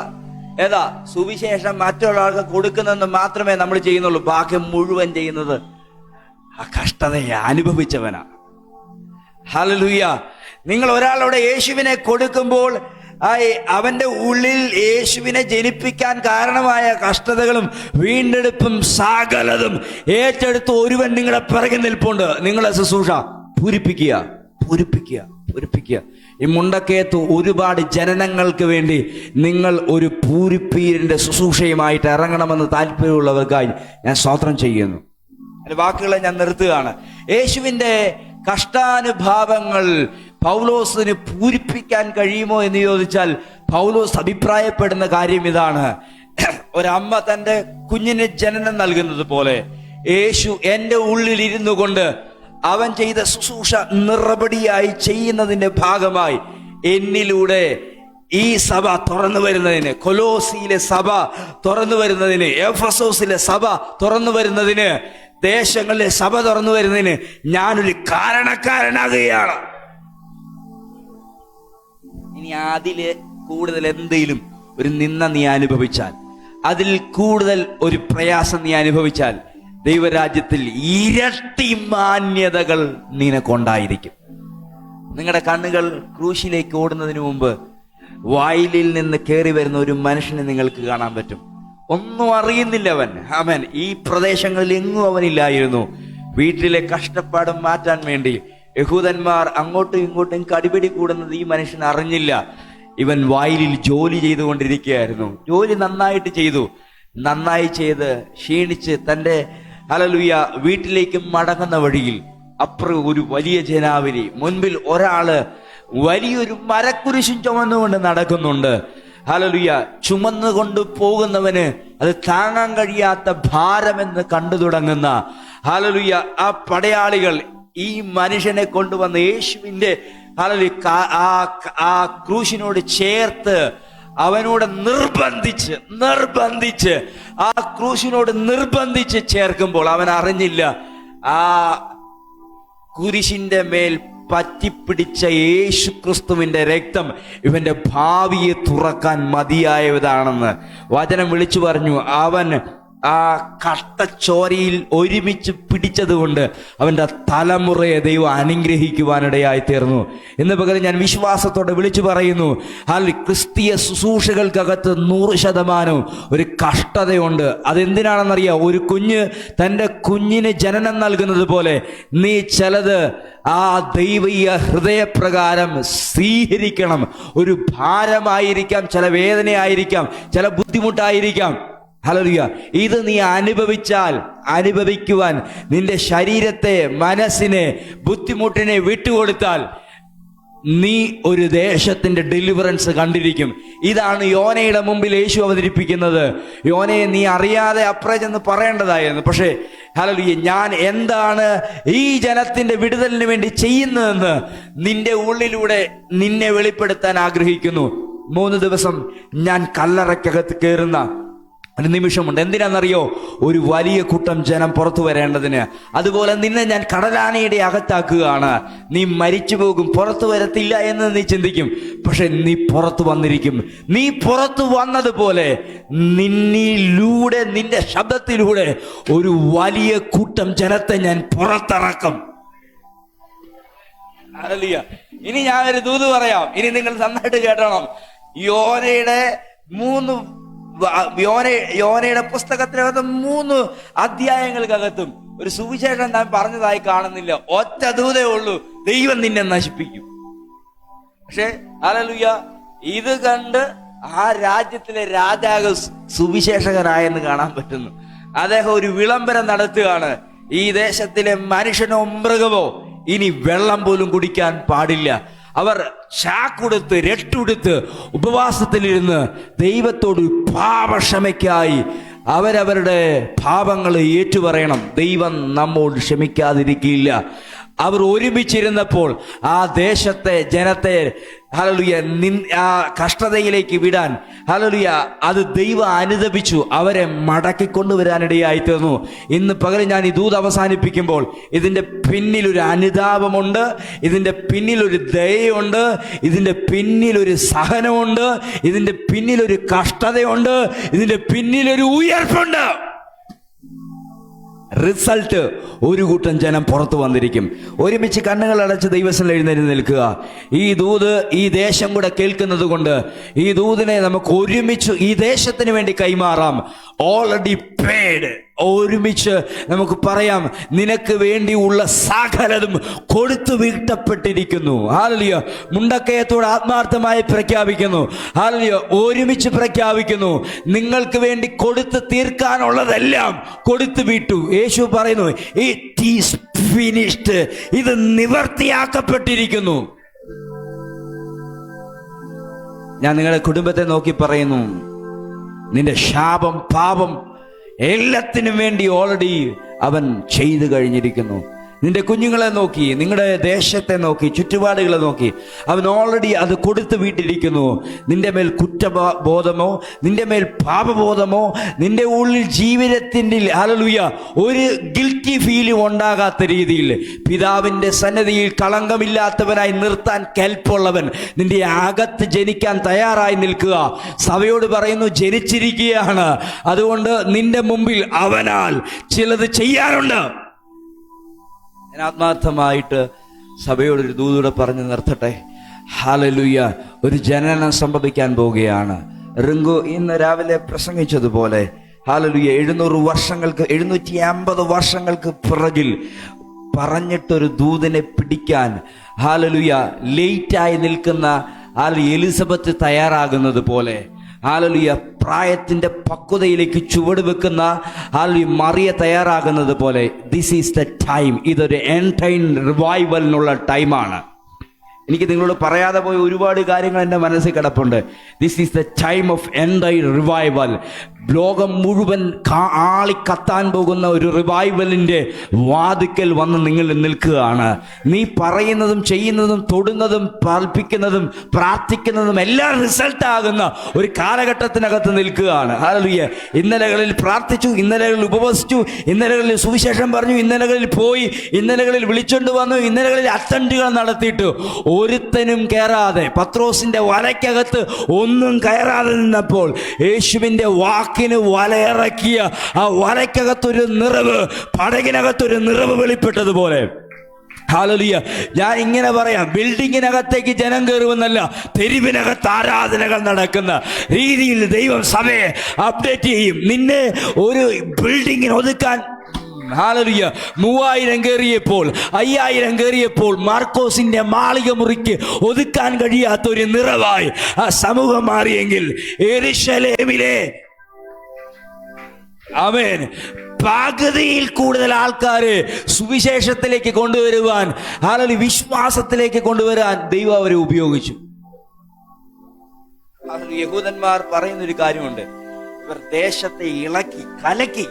സുവിശേഷം മറ്റൊരാൾക്ക് കൊടുക്കുന്നതെന്ന് മാത്രമേ നമ്മൾ ചെയ്യുന്നുള്ളൂ. ബാക്കി മുഴുവൻ ചെയ്യുന്നത് ആ കഷ്ടതയെ അനുഭവിച്ചവനാ. ഹല്ലേലൂയ. നിങ്ങൾ ഒരാളോട് യേശുവിനെ കൊടുക്കുമ്പോൾ അവന്റെ ഉള്ളിൽ യേശുവിനെ ജനിപ്പിക്കാൻ കാരണമായ കഷ്ടതകളും വീണ്ടെടുപ്പും സകലതും ഏറ്റെടുത്ത് ഒരുവൻ നിങ്ങളെ പിറകെ നിൽപ്പുണ്ട്. നിങ്ങളെ ശുശ്രൂഷ പൂരിപ്പിക്കുക, പൂരിപ്പിക്കുക, പൂരിപ്പിക്കുക. ഈ മുണ്ടക്കയത്ത് ഒരുപാട് ജനനങ്ങൾക്ക് വേണ്ടി നിങ്ങൾ ഒരു പൂരിപ്പീരിന്റെ ശുശ്രൂഷയുമായിട്ട് ഇറങ്ങണമെന്ന് താല്പര്യമുള്ളവർക്കായി ഞാൻ സ്തോത്രം ചെയ്യുന്നു. അതിന്റെ വാക്കുകളെ ഞാൻ നിർത്തുകയാണ്. യേശുവിന്റെ കഷ്ടാനുഭാവങ്ങൾ പൗലോസിന് പൂരിപ്പിക്കാൻ കഴിയുമോ എന്ന് ചോദിച്ചാൽ പൗലോസ് അഭിപ്രായപ്പെടുന്ന കാര്യം ഇതാണ്: ഒരമ്മ തന്റെ കുഞ്ഞിന് ജനനം നൽകുന്നത് പോലെ യേശു എൻ്റെ ഉള്ളിൽ ഇരുന്നു കൊണ്ട് അവൻ ചെയ്ത ശുശ്രൂഷ നിറപടിയായി ചെയ്യുന്നതിന്റെ ഭാഗമായി എന്നിലൂടെ ഈ സഭ തുറന്നു വരുന്നതിന്, കൊലോസിയിലെ സഭ തുറന്നു വരുന്നതിന്, എഫെസോസിലെ സഭ തുറന്നു വരുന്നതിന്, ദേശങ്ങളിലെ സഭ തുറന്നു വരുന്നതിന് ഞാനൊരു കാരണക്കാരനാകുകയാണ്. ഇനി അതില് കൂടുതൽ എന്തെങ്കിലും ഒരു നിന്ന നീ അനുഭവിച്ചാൽ, അതിൽ കൂടുതൽ ഒരു പ്രയാസം നീ അനുഭവിച്ചാൽ, ദൈവരാജ്യത്തിൽ ഇരട്ടി മാന്യതകൾ നിനക്കൊണ്ടായിരിക്കും. നിങ്ങളുടെ കണ്ണുകൾ ക്രൂശിലേക്ക് ഓടുന്നതിന് മുമ്പ് വായിലിൽ നിന്ന് കയറി വരുന്ന ഒരു മനുഷ്യനെ നിങ്ങൾക്ക് കാണാൻ പറ്റും. ഒന്നും അറിയുന്നില്ല അവൻ ഈ പ്രദേശങ്ങളിൽ എങ്ങും അവനില്ലായിരുന്നു. വീട്ടിലെ കഷ്ടപ്പാടും മാറ്റാൻ വേണ്ടി യഹൂദന്മാർ അങ്ങോട്ടും ഇങ്ങോട്ടും കടിപിടി കൂടുന്നത് ഈ മനുഷ്യൻ അറിഞ്ഞില്ല. ഇവൻ വായിലിൽ ജോലി ചെയ്തുകൊണ്ടിരിക്കുകയായിരുന്നു. ജോലി നന്നായിട്ട് ചെയ്തു. നന്നായി ചെയ്ത് ക്ഷീണിച്ച് തൻ്റെ ഹല്ലേലൂയ വീട്ടിലേക്ക് മടങ്ങുന്ന വഴിയിൽ അപ്പുറം ഒരു വലിയ ജനാവലി, മുൻപിൽ ഒരാള് വലിയൊരു മരക്കുരിശും ചുമന്നുകൊണ്ട് നടക്കുന്നുണ്ട്. ഹല്ലേലൂയ. ചുമന്നുകൊണ്ട് പോകുന്നവന് അത് താങ്ങാൻ കഴിയാത്ത ഭാരമെന്ന് കണ്ടു തുടങ്ങുന്ന ഹല്ലേലൂയ ആ പടയാളികൾ ഈ മനുഷ്യനെ കൊണ്ടുവന്ന് യേശുവിന്റെ ഹല്ലേലൂയ ആ ക്രൂശിനോട് ചേർത്ത് അവനോട് നിർബന്ധിച്ച് ആ ക്രൂശിനോട് നിർബന്ധിച്ച് ചേർക്കുമ്പോൾ അവൻ അറിഞ്ഞില്ല ആ കുരിശിന്റെ മേൽ പറ്റിപ്പിടിച്ച യേശു ക്രിസ്തുവിന്റെ രക്തം ഇവന്റെ ഭാവിയെ തുറക്കാൻ മതിയായതാണെന്ന് വചനം വിളിച്ചു പറഞ്ഞു. അവൻ ആ കഷ്ടച്ചോരയിൽ ഒരുമിച്ച് പിടിച്ചതുകൊണ്ട് അവന്റെ തലമുറയെ ദൈവം അനുഗ്രഹിക്കുവാനിടയായി തീർന്നു. ഇന്ന് പകരം ഞാൻ വിശ്വാസത്തോടെ വിളിച്ചു പറയുന്നു, ക്രിസ്തീയ ശുശ്രൂഷകൾക്കകത്ത് 100% ഒരു കഷ്ടതയുണ്ട്. അതെന്തിനാണെന്നറിയാം? ഒരു കുഞ്ഞ് തൻ്റെ കുഞ്ഞിന് ജനനം നൽകുന്നത് പോലെ നീ ചിലത് ആ ദൈവീയ ഹൃദയപ്രകാരം സ്വീകരിക്കണം. ഒരു ഭാരമായിരിക്കാം, ചില വേദനയായിരിക്കാം, ചില ബുദ്ധിമുട്ടായിരിക്കാം. ഹല്ലേലൂയ. ഇത് നീ അനുഭവിക്കുവാൻ നിന്റെ ശരീരത്തെ, മനസ്സിനെ, ബുദ്ധിമുട്ടിനെ വിട്ടുകൊടുത്താൽ നീ ഒരു ദേശത്തിന്റെ ഡെലിവറൻസ് കണ്ടിരിക്കും. ഇതാണ് യോനയുടെ മുമ്പിൽ യേശു അവതരിപ്പിക്കുന്നത്. യോനയെ നീ അറിയാതെ അപ്രചെന്ന് പറയേണ്ടതായിരുന്നു. പക്ഷേ ഹല്ലേലൂയ, ഞാൻ എന്താണ് ഈ ജനത്തിന്റെ വിടുതലിന് വേണ്ടി ചെയ്യുന്നതെന്ന് നിന്റെ ഉള്ളിലൂടെ നിന്നെ വെളിപ്പെടുത്താൻ ആഗ്രഹിക്കുന്നു. 3 ദിവസം ഞാൻ കല്ലറയ്ക്കകത്ത് കയറുന്ന ഒരു നിമിഷമുണ്ട്. എന്തിനാണെന്നറിയോ? ഒരു വലിയ കൂട്ടം ജനം പുറത്തു വരേണ്ടതിന്. അതുപോലെ നിന്നെ ഞാൻ കടലാനയുടെ അകത്താക്കുകയാണ്. നീ മരിച്ചു പോകും, പുറത്തു വരത്തില്ല എന്ന് നീ ചിന്തിക്കും. പക്ഷെ നീ പുറത്തു വന്നിരിക്കും. നീ പുറത്തു വന്നതുപോലെ നിന്നിലൂടെ, നിന്റെ ശബ്ദത്തിലൂടെ ഒരു വലിയ കൂട്ടം ജനത്തെ ഞാൻ പുറത്തിറക്കും. ഹല്ലേലൂയ. ഇനി ഞാൻ ഒരു ദൂത് പറയാം. ഇനി നിങ്ങൾ നന്നായിട്ട് കേട്ടണം. യോനയുടെ പുസ്തകത്തിനകത്ത് 3 അധ്യായങ്ങൾക്കകത്തും ഒരു സുവിശേഷം ഞാൻ പറഞ്ഞതായി കാണുന്നില്ല. ഒറ്റ ദൂതേ ഉള്ളൂ: ദൈവം നിന്നെ നശിപ്പിക്കും. പക്ഷെ ഹല്ലേലൂയ, ഇത് കണ്ട് ആ രാജ്യത്തിലെ രാജാവ് സുവിശേഷകനായെന്ന് കാണാൻ പറ്റുന്നു. അദ്ദേഹം ഒരു വിളംബരം നടത്തുകയാണ്: ഈ ദേശത്തിലെ മനുഷ്യനോ മൃഗമോ ഇനി വെള്ളം പോലും കുടിക്കാൻ പാടില്ല. അവർ ചാക്കുടുത്ത് രട്ടുടുത്ത് ഉപവാസത്തിലിരുന്ന് ദൈവത്തോട് പാപക്ഷമയ്ക്കായി അവരവരുടെ പാപങ്ങൾ ഏറ്റുപറയണം. ദൈവം നമ്മോട് ക്ഷമിക്കാതിരിക്കില്ല. അവർ ഒരുമിച്ചിരുന്നപ്പോൾ ആ ദേശത്തെ ജനത്തെ ഹല്ലേലൂയ ആ കഷ്ടതയിലേക്ക് വിടാൻ ഹല്ലേലൂയ അത് ദൈവം അനുദപിച്ചു, അവരെ മടക്കിക്കൊണ്ടുവരാനിടയായി തീർന്നു. ഇന്ന് പകരം ഞാൻ ഈ ദൂത് അവസാനിപ്പിക്കുമ്പോൾ ഇതിൻ്റെ പിന്നിലൊരു അനുതാപമുണ്ട്, ഇതിൻ്റെ പിന്നിലൊരു ദയയുണ്ട്, ഇതിൻ്റെ പിന്നിലൊരു സഹനമുണ്ട്, ഇതിൻ്റെ പിന്നിലൊരു കഷ്ടതയുണ്ട്, ഇതിൻ്റെ പിന്നിലൊരു ഉയർപ്പുണ്ട്. റിസൾട്ട് ഒരു കൂട്ടം ജനം പുറത്തു വന്നിരിക്കും. ഒരുമിച്ച് കണ്ണുകൾ അടച്ച് ദൈവസന്നിധിയിൽ എഴുന്നേറ്റ് നിൽക്കുക. ഈ ദൂത് ഈ ദേശം കൂടെ കേൾക്കുന്നത് കൊണ്ട് ഈ ദൂതിനെ നമുക്ക് ഒരുമിച്ച് ഈ ദേശത്തിന് വേണ്ടി കൈമാറാം. ഓൾറെഡി പേഡ്. ഒരുമിച്ച് നമുക്ക് പറയാം, നിനക്ക് വേണ്ടിയുള്ള സകലതും കൊടുത്തു വീട്ടപ്പെട്ടിരിക്കുന്നു. ഹല്ലേലൂയ. മുണ്ടക്കയത്തോട് ആത്മാർത്ഥമായി പ്രഖ്യാപിക്കുന്നു. ഹല്ലേലൂയ. ഒരുമിച്ച് പ്രഖ്യാപിക്കുന്നു, നിങ്ങൾക്ക് വേണ്ടി കൊടുത്തു തീർക്കാനുള്ളതെല്ലാം കൊടുത്തു വിട്ടു. യേശു പറയുന്നു, ഇറ്റ് ഈസ് ഫിനിഷ്ഡ്. ഇത് നിവർത്തിയാക്കപ്പെട്ടിരിക്കുന്നു. ഞാൻ നിങ്ങളുടെ കുടുംബത്തെ നോക്കി പറയുന്നു, നിന്റെ ശാപം പാപം എല്ലാത്തിനും വേണ്ടി ഓൾറെഡി അവൻ ചെയ്തു കഴിഞ്ഞിരിക്കുന്നു. നിന്റെ കുഞ്ഞുങ്ങളെ നോക്കി, നിങ്ങളുടെ ദേശത്തെ നോക്കി, ചുറ്റുപാടുകളെ നോക്കി, അവൻ ഓൾറെഡി അത് കൊടുത്തു വിട്ടിരിക്കുന്നു. നിന്റെ മേൽ കുറ്റബോധമോ നിന്റെ മേൽ പാപബോധമോ നിന്റെ ഉള്ളിൽ ജീവിതത്തിൻ്റെ ഹല്ലേലൂയ ഒരു ഗിൽറ്റി ഫീലും ഉണ്ടാകാത്ത രീതിയിൽ പിതാവിൻ്റെ സന്നിധിയിൽ കളങ്കമില്ലാത്തവനായി നിർത്താൻ കെൽപ്പുള്ളവൻ നിന്റെ അകത്ത് ജനിക്കാൻ തയ്യാറായി നിൽക്കുക. സഭയോട് പറയുന്നു, ജനിച്ചിരിക്കുകയാണ്. അതുകൊണ്ട് നിന്റെ മുമ്പിൽ അവനാൽ ചിലത് ചെയ്യാനുണ്ട്. ഞാൻ ആത്മാർത്ഥമായിട്ട് സഭയോടൊരു ദൂതൂടെ പറഞ്ഞ് നിർത്തട്ടെ. ഹല്ലേലൂയ. ഒരു ജനനം സംഭവിക്കാൻ പോവുകയാണ്. റിങ്കു ഇന്ന് രാവിലെ പ്രസംഗിച്ചതുപോലെ ഹല്ലേലൂയ 750 വർഷങ്ങൾക്ക് പിറകിൽ പറഞ്ഞിട്ടൊരു ദൂതനെ പിടിക്കാൻ ഹല്ലേലൂയ ലേറ്റായി നിൽക്കുന്ന എലിസബത്ത് തയ്യാറാകുന്നത് പോലെ ഹല്ലേലൂയ പ്രായത്തിന്റെ പക്വതയിലേക്ക് ചുവട് വെക്കുന്ന മറിയ തയ്യാറാകുന്നത് പോലെ ദിസ് ഈസ് ദ ടൈം. ഇതൊരു എൻഡ് റിവൈവലിനുള്ള ടൈമാണ്. എനിക്ക് നിങ്ങളോട് പറയാതെ പോയ ഒരുപാട് കാര്യങ്ങൾ എൻ്റെ മനസ്സിൽ കിടപ്പുണ്ട്. This is the time of end revival. ലോകം മുഴുവൻ ആളിക്കത്താൻ പോകുന്ന ഒരു റിവൈവലിൻ്റെ വാതിക്കൽ വന്ന് നിങ്ങൾ നിൽക്കുകയാണ്. നീ പറയുന്നതും ചെയ്യുന്നതും തൊടുന്നതും പാൽപ്പിക്കുന്നതും പ്രാർത്ഥിക്കുന്നതും എല്ലാം റിസൾട്ടാകുന്ന ഒരു കാലഘട്ടത്തിനകത്ത് നിൽക്കുകയാണ്. ഹല്ലേലൂയ. ഇന്നലകളിൽ പ്രാർത്ഥിച്ചു, ഇന്നലകളിൽ ഉപവസിച്ചു, ഇന്നലകളിൽ സുവിശേഷം പറഞ്ഞു, ഇന്നലകളിൽ പോയി, ഇന്നലകളിൽ വിളിച്ചോണ്ട് വന്നു, ഇന്നലകളിൽ അറ്റൻഡുകൾ നടത്തിയിട്ട് ഒരുത്തനും കയറാതെ പത്രോസിന്റെ വലയ്ക്കകത്ത് ഒന്നും കയറാതെ നിന്നപ്പോൾ യേശുവിന്റെ വാക്കിന് വലയിറക്കിയ ആ വലയ്ക്കകത്തൊരു നിറവ്, പടകിനകത്തൊരു നിറവ് വെളിപ്പെട്ടതുപോലെ. ഹല്ലേലൂയ. ഞാൻ ഇങ്ങനെ പറയാം, ബിൽഡിങ്ങിനകത്തേക്ക് ജനം കയറുമെന്നല്ല, തെരുവിനകത്ത് ആരാധനകൾ നടക്കുന്ന രീതിയിൽ ദൈവം സഭയെ അപ്ഡേറ്റ് ചെയ്യും. നിന്നെ ഒരു ബിൽഡിങ്ങിന് ഒതുക്കാൻ ഹല്ലേലൂയ 3000 കയറിയപ്പോൾ 5000 കയറിയപ്പോൾ മാർക്കോസിന്റെ മാളിക മുറിക്ക് ഒതുക്കാൻ കഴിയാത്ത ഒരു നിറവായി ആ സമൂഹം മാറിയെങ്കിൽ യെരൂശലേമിലെ ആമേൻ പകുതിയിൽ കൂടുതൽ ആൾക്കാരെ സുവിശേഷത്തിലേക്ക് കൊണ്ടുവരുവാൻ ഹല്ലേലൂയ വിശ്വാസത്തിലേക്ക് കൊണ്ടുവരാൻ ദൈവം അവരെ ഉപയോഗിച്ചു. യഹൂദന്മാർ പറയുന്നൊരു കാര്യമുണ്ട്, ഇവർ ദേശത്തെ ഇളക്കി കലക്കി.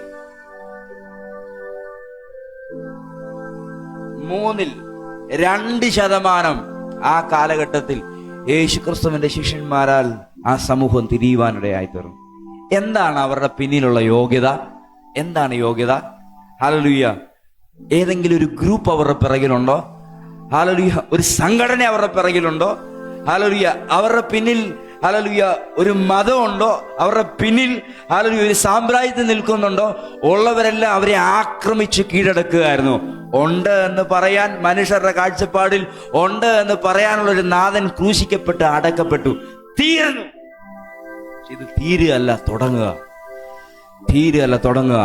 2% ആ കാലഘട്ടത്തിൽ യേശുക്രിസ്തുവിന്റെ ശിഷ്യന്മാരാൽ ആ സമൂഹം തിരിയുവാനിടയായി തീർന്നു. എന്താണ് അവരുടെ പിന്നിലുള്ള യോഗ്യത? എന്താണ് യോഗ്യത? ഹല്ലേലൂയ. ഏതെങ്കിലും ഒരു ഗ്രൂപ്പ് അവരുടെ പിറകിലുണ്ടോ? ഹല്ലേലൂയ. ഒരു സംഘടന അവരുടെ പിറകിലുണ്ടോ? ഹല്ലേലൂയ. അവരുടെ പിന്നിൽ ഹല്ലേലൂയ ഒരു മതമുണ്ടോ? അവരുടെ പിന്നിൽ ഹല്ലേലൂയ ഒരു സാമ്രാജ്യത്തിൽ നിൽക്കുന്നുണ്ടോ? ഉള്ളവരെല്ലാം അവരെ ആക്രമിച്ച് കീഴടക്കുകയായിരുന്നു. ഉണ്ട് എന്ന് പറയാൻ മനുഷ്യരുടെ കാഴ്ചപ്പാടിൽ ഉണ്ട് എന്ന് പറയാനുള്ള ഒരു നാഥൻ ക്രൂശിക്കപ്പെട്ട് അടക്കപ്പെട്ടു. തീർന്നു. ഇത് തീരുകയല്ല, തുടങ്ങുക. തീരുകയല്ല, തുടങ്ങുക.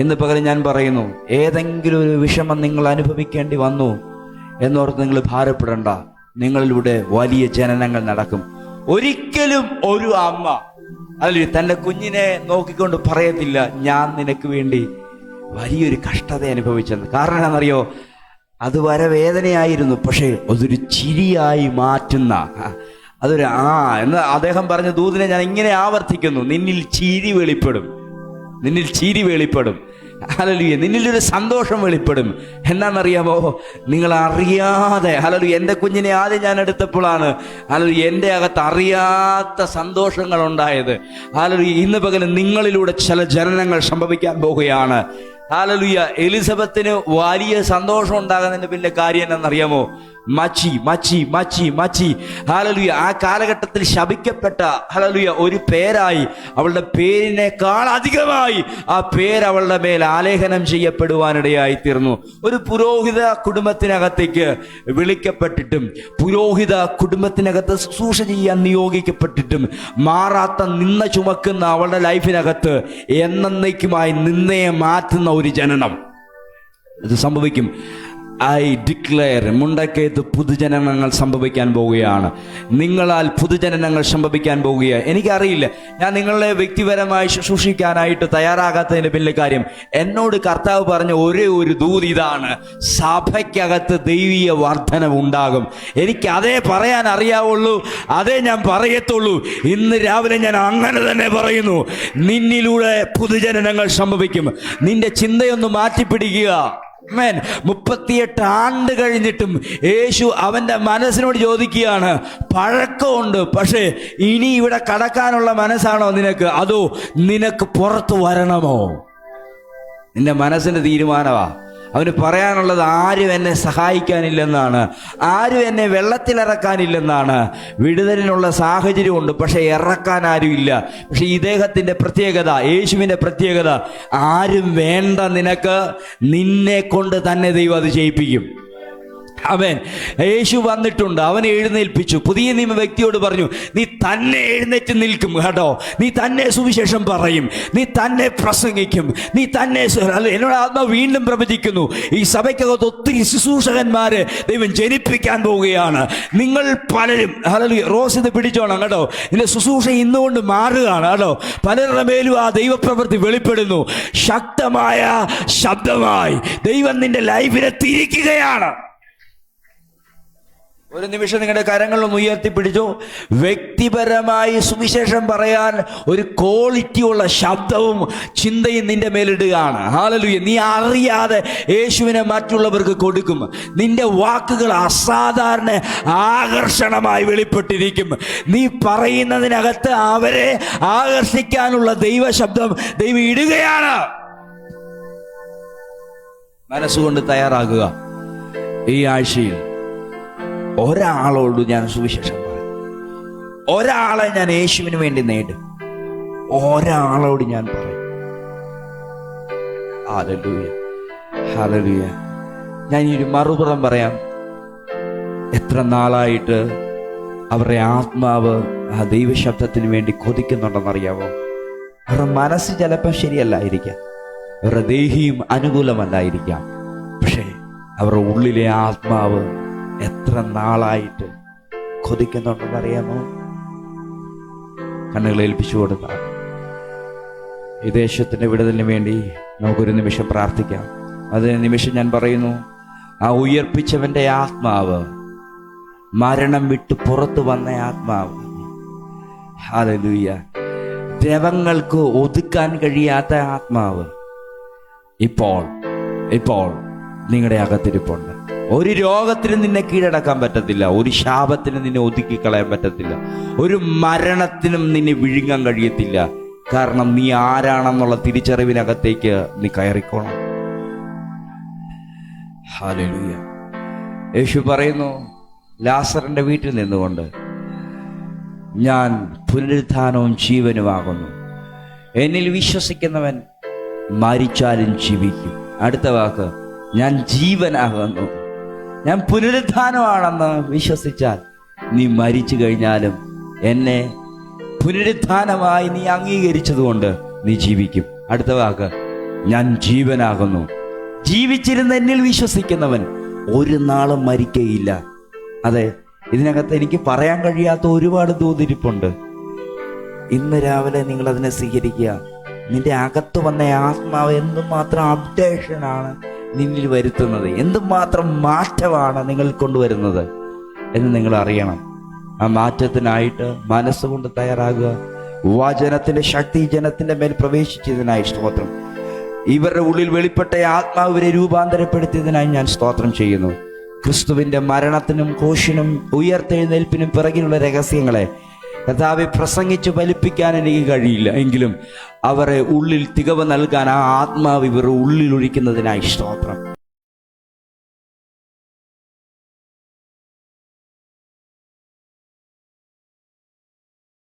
ഇന്ന് പകരം ഞാൻ പറയുന്നു, ഏതെങ്കിലും ഒരു വിഷമം നിങ്ങൾ അനുഭവിക്കേണ്ടി വന്നു എന്നോർത്ത് നിങ്ങൾ ഭാരപ്പെടണ്ട. നിങ്ങളിലൂടെ വലിയ ജനനങ്ങൾ നടക്കും. ഒരിക്കലും ഒരു അമ്മ അല്ലെങ്കിൽ തന്റെ കുഞ്ഞിനെ നോക്കിക്കൊണ്ട് പറയത്തില്ല, ഞാൻ നിനക്ക് വേണ്ടി വലിയൊരു കഷ്ടത അനുഭവിച്ചെന്ന്. കാരണം എന്താണെന്നറിയോ? അതുവരെ വേദനയായിരുന്നു, പക്ഷേ അതൊരു ചിരിയായി മാറ്റുന്ന അതൊരു എന്ന് അദ്ദേഹം പറഞ്ഞ ദൂതിനെ ഞാൻ ഇങ്ങനെ ആവർത്തിക്കുന്നു: നിന്നിൽ ചിരി വെളിപ്പെടും, നിന്നിൽ ചിരി വെളിപ്പെടും. ഹല്ലേലൂയ. നിന്നിലൊരു സന്തോഷം വെളിപ്പെടും. എന്നാണെന്നറിയാമോ? നിങ്ങൾ അറിയാതെ, ഹല്ലേലൂയ, എൻ്റെ കുഞ്ഞിനെ ആദ്യം ഞാൻ എടുത്തപ്പോഴാണ് ഹല്ലേലൂയ എൻ്റെ അകത്ത് അറിയാത്ത സന്തോഷങ്ങൾ ഉണ്ടായത്. ഹല്ലേലൂയ. ഇന്ന് പകലും നിങ്ങളിലൂടെ ചില ജനനങ്ങൾ സംഭവിക്കാൻ പോവുകയാണ്. ഹല്ലേലൂയ. എലിസബത്തിന് വലിയ സന്തോഷം ഉണ്ടാകുന്നതിന്റെ പിന്നെ കാര്യം എന്നറിയാമോ? മച്ചി മച്ചി മച്ചി മച്ചി. ഹല്ലേലൂയ. ആ കാലഘട്ടത്തിൽ ശപിക്കപ്പെട്ട ഹല്ലേലൂയ ഒരു പേരായി, അവളുടെ പേരിനേക്കാൾ അധികമായി ആ പേര് അവളുടെ മേൽ ആലേഖനം ചെയ്യപ്പെടുവാനിടയായി തീർന്നു. ഒരു പുരോഹിത കുടുംബത്തിനകത്തേക്ക് വിളിക്കപ്പെട്ടിട്ടും പുരോഹിത കുടുംബത്തിനകത്ത് ശുശ്രൂഷ ചെയ്യാൻ നിയോഗിക്കപ്പെട്ടിട്ടും മാറാത്ത നിന്ന ചുമക്കുന്ന അവളുടെ ലൈഫിനകത്ത് എന്നേക്കുമായി നിന്നയെ മാറ്റുന്ന ഒരു ജനനം ഇത് സംഭവിക്കും. ഐ ഡിക്ലെയർ, മുണ്ടക്കയത്ത് പുതുജനനങ്ങൾ സംഭവിക്കാൻ പോവുകയാണ്. നിങ്ങളാൽ പുതുജനനങ്ങൾ സംഭവിക്കാൻ പോവുകയാണ്. എനിക്കറിയില്ല, ഞാൻ നിങ്ങളെ വ്യക്തിപരമായി ശുശ്രൂഷിക്കാനായിട്ട് തയ്യാറാകാത്തതിൻ്റെ പിന്നിലെ കാര്യം, എന്നോട് കർത്താവ് പറഞ്ഞ ഒരേ ഒരു ദൂത് ഇതാണ്: സഭയ്ക്കകത്ത് ദൈവീയ വർധനവ് ഉണ്ടാകും. എനിക്ക് അതേ പറയാൻ അറിയാവുള്ളൂ, അതേ ഞാൻ പറയത്തുള്ളൂ. ഇന്ന് രാവിലെ ഞാൻ അങ്ങനെ തന്നെ പറയുന്നു: നിന്നിലൂടെ പുതുജനനങ്ങൾ സംഭവിക്കും. നിന്റെ ചിന്തയൊന്ന് മാറ്റിപ്പിടിക്കുക. 38 ആണ്ട് കഴിഞ്ഞിട്ടും യേശു അവൻ്റെ മനസ്സിനോട് ചോദിക്കുകയാണ്, പഴക്കമുണ്ട്, പക്ഷേ ഇനി ഇവിടെ കടക്കാനുള്ള മനസ്സാണോ നിനക്ക്, അതോ നിനക്ക് പുറത്തു വരണമോ? നിന്റെ മനസ്സിന്റെ തീരുമാനമാ. അവന് പറയാനുള്ളത്, ആരും എന്നെ സഹായിക്കാനില്ലെന്നാണ്, ആരും എന്നെ വെള്ളത്തിലിറക്കാനില്ലെന്നാണ്. വിടുതലിനുള്ള സാഹചര്യമുണ്ട്, പക്ഷെ ഇറക്കാൻ ആരുമില്ല. പക്ഷെ ഇദ്ദേഹത്തിൻ്റെ പ്രത്യേകത, യേശുവിൻ്റെ പ്രത്യേകത, ആരും വേണ്ട നിനക്ക്, നിന്നെ കൊണ്ട് തന്നെ ദൈവം അത് ചെയ്യിപ്പിക്കും. അവൻ യേശു വന്നിട്ടുണ്ട്, അവൻ എഴുന്നേൽപ്പിച്ചു. പുതിയ നിയമ വ്യക്തിയോട് പറഞ്ഞു, നീ തന്നെ എഴുന്നേറ്റ് നിൽക്കും കേട്ടോ, നീ തന്നെ സുവിശേഷം പറയും, നീ തന്നെ പ്രസംഗിക്കും, നീ തന്നെ. എന്നോട് ആത്മാവ് വീണ്ടും പ്രവചിക്കുന്നു, ഈ സഭയ്ക്കകത്ത് ഒത്തിരി ശുശ്രൂഷകന്മാരെ ദൈവം ജനിപ്പിക്കാൻ പോവുകയാണ്. നിങ്ങൾ പലരും ഹല്ലേലൂയ, റോസ് ഇത് പിടിച്ചോണം കേട്ടോ, ഇതിന്റെ ശുശ്രൂഷ ഇന്നുകൊണ്ട് മാറുകയാണ് കേട്ടോ. പലരുടെ മേലും ആ ദൈവപ്രവൃത്തി വെളിപ്പെടുന്നു. ശക്തമായ ശബ്ദമായി ദൈവം നിന്റെ ലൈഫിനെ തിരിക്കുകയാണ്. ഒരു നിമിഷം നിങ്ങളുടെ കരങ്ങളൊന്ന് ഉയർത്തിപ്പിടിച്ചു. വ്യക്തിപരമായി സുവിശേഷം പറയാൻ ഒരു ക്വാളിറ്റിയുള്ള ശബ്ദവും ചിന്തയും നിന്റെ മേലിടുകയാണ്. ഹല്ലേലൂയ. നീ അറിയാതെ യേശുവിനെ മറ്റുള്ളവർക്ക് കൊടുക്കും. നിന്റെ വാക്കുകൾ അസാധാരണ ആകർഷണമായി വെളിപ്പെട്ടിരിക്കും. നീ പറയുന്നതിനകത്ത് അവരെ ആകർഷിക്കാനുള്ള ദൈവശബ്ദം ദൈവം ഇടുകയാണ്. മനസ്സുകൊണ്ട് തയ്യാറാകുക. ഈ ആഴ്ചയിൽ ഒരാളോട് ഞാൻ സുവിശേഷം പറയും, ഒരാളെ ഞാൻ യേശുവിന് വേണ്ടി നേടും, ഒരാളോട് ഞാൻ പറയും. Hallelujah, hallelujah. ഞാൻ ഈ ഒരു മറുപുറം പറയാം. എത്ര നാളായിട്ട് അവരുടെ ആത്മാവ് ആ ദൈവശബ്ദത്തിന് വേണ്ടി കൊതിക്കുന്നുണ്ടെന്നറിയാമോ? അവരുടെ മനസ്സ് ചിലപ്പോൾ ശരിയല്ലായിരിക്കാം, അവരുടെ ദേഹിയും അനുകൂലമല്ലായിരിക്കാം, പക്ഷേ അവരുടെ ഉള്ളിലെ ആത്മാവ് എത്ര നാളായിട്ട് കൊതിക്കുന്നുണ്ടെന്ന് അറിയാമോ? കണ്ണുകൾ ഏൽപ്പിച്ചു കൊടുക്കാം. ഈ ദേശത്തിന്റെ വിടുതലിന് വേണ്ടി നമുക്കൊരു നിമിഷം പ്രാർത്ഥിക്കാം. അതിന് നിമിഷം ഞാൻ പറയുന്നു, ആ ഉയർപ്പിച്ചവന്റെ ആത്മാവ്, മരണം വിട്ട് പുറത്തു വന്ന ആത്മാവ്, ഹല്ലേലൂയ, ദ്രവങ്ങൾക്ക് ഒതുക്കാൻ കഴിയാത്ത ആത്മാവ് ഇപ്പോൾ നിങ്ങളുടെ അകത്തിരിപ്പുണ്ട്. ഒരു രോഗത്തിന് നിന്നെ കീഴടക്കാൻ പറ്റത്തില്ല, ഒരു ശാപത്തിന് നിന്നെ ഒതുക്കി കളയാൻ പറ്റത്തില്ല, ഒരു മരണത്തിനും നിന്നെ വിഴുങ്ങാൻ കഴിയത്തില്ല. കാരണം നീ ആരാണെന്നുള്ള തിരിച്ചറിവിനകത്തേക്ക് നീ കയറിക്കോണം. ഹല്ലേലൂയ. യേശു പറയുന്നു, ലാസറിന്റെ വീട്ടിൽ നിന്നുകൊണ്ട്, ഞാൻ പുനരുത്ഥാനവും ജീവനുമാകുന്നു, എന്നിൽ വിശ്വസിക്കുന്നവൻ മരിച്ചാലും ജീവിക്കും. അടുത്ത വാക്ക്, ഞാൻ ജീവനാകുന്നു. ഞാൻ പുനരുത്ഥാനമാണെന്ന് വിശ്വസിച്ചാൽ നീ മരിച്ചു കഴിഞ്ഞാലും എന്നെ പുനരുത്ഥാനമായി നീ അംഗീകരിച്ചതുകൊണ്ട് നീ ജീവിക്കും. അടുത്ത വാക്ക്, ഞാൻ ജീവനാകുന്നു. ജീവിച്ചിരുന്ന് എന്നിൽ വിശ്വസിക്കുന്നവൻ ഒരു നാളും മരിക്കയില്ല. അതെ, ഇതിനകത്ത് എനിക്ക് പറയാൻ കഴിയാത്ത ഒരുപാട് ദൂതിരിപ്പുണ്ട്. ഇന്ന് രാവിലെ നിങ്ങൾ അതിനെ സ്വീകരിക്കുക. നിന്റെ അകത്ത് വന്ന ആത്മാവ് എന്തുമാത്രം അപ്ഡേഷനാണ്, നിന്നിൽ വരുത്തുന്നത്? എന്തുമാത്രം മാറ്റമാണ് നിങ്ങൾ കൊണ്ടുവരുന്നത് എന്ന് നിങ്ങൾ അറിയണം. ആ മാറ്റത്തിനായിട്ട് മനസ്സുകൊണ്ട് തയ്യാറാകുക. വചനത്തിന്റെ ശക്തി ജനത്തിന്റെ മേൽ പ്രവേശിച്ചതിനായി സ്തോത്രം. ഇവരുടെ ഉള്ളിൽ വെളിപ്പെട്ട ആത്മാവ് ഇവരെ രൂപാന്തരപ്പെടുത്തിയതിനായി ഞാൻ സ്തോത്രം ചെയ്യുന്നു. ക്രിസ്തുവിന്റെ മരണത്തിനും ക്രൂശിനും ഉയർത്തെഴുന്നേൽപ്പിനും പിറകിലുള്ള രഹസ്യങ്ങളെ കർത്താവെ പ്രസംഗിച്ച് ഫലിപ്പിക്കാൻ എനിക്ക് കഴിയില്ല, എങ്കിലും അവരെ ഉള്ളിൽ തികവ് നൽകാൻ ആ ആത്മാവ് ഇവരുടെ ഉള്ളിൽ ഒഴിക്കുന്നതിനായി സ്തോത്രം.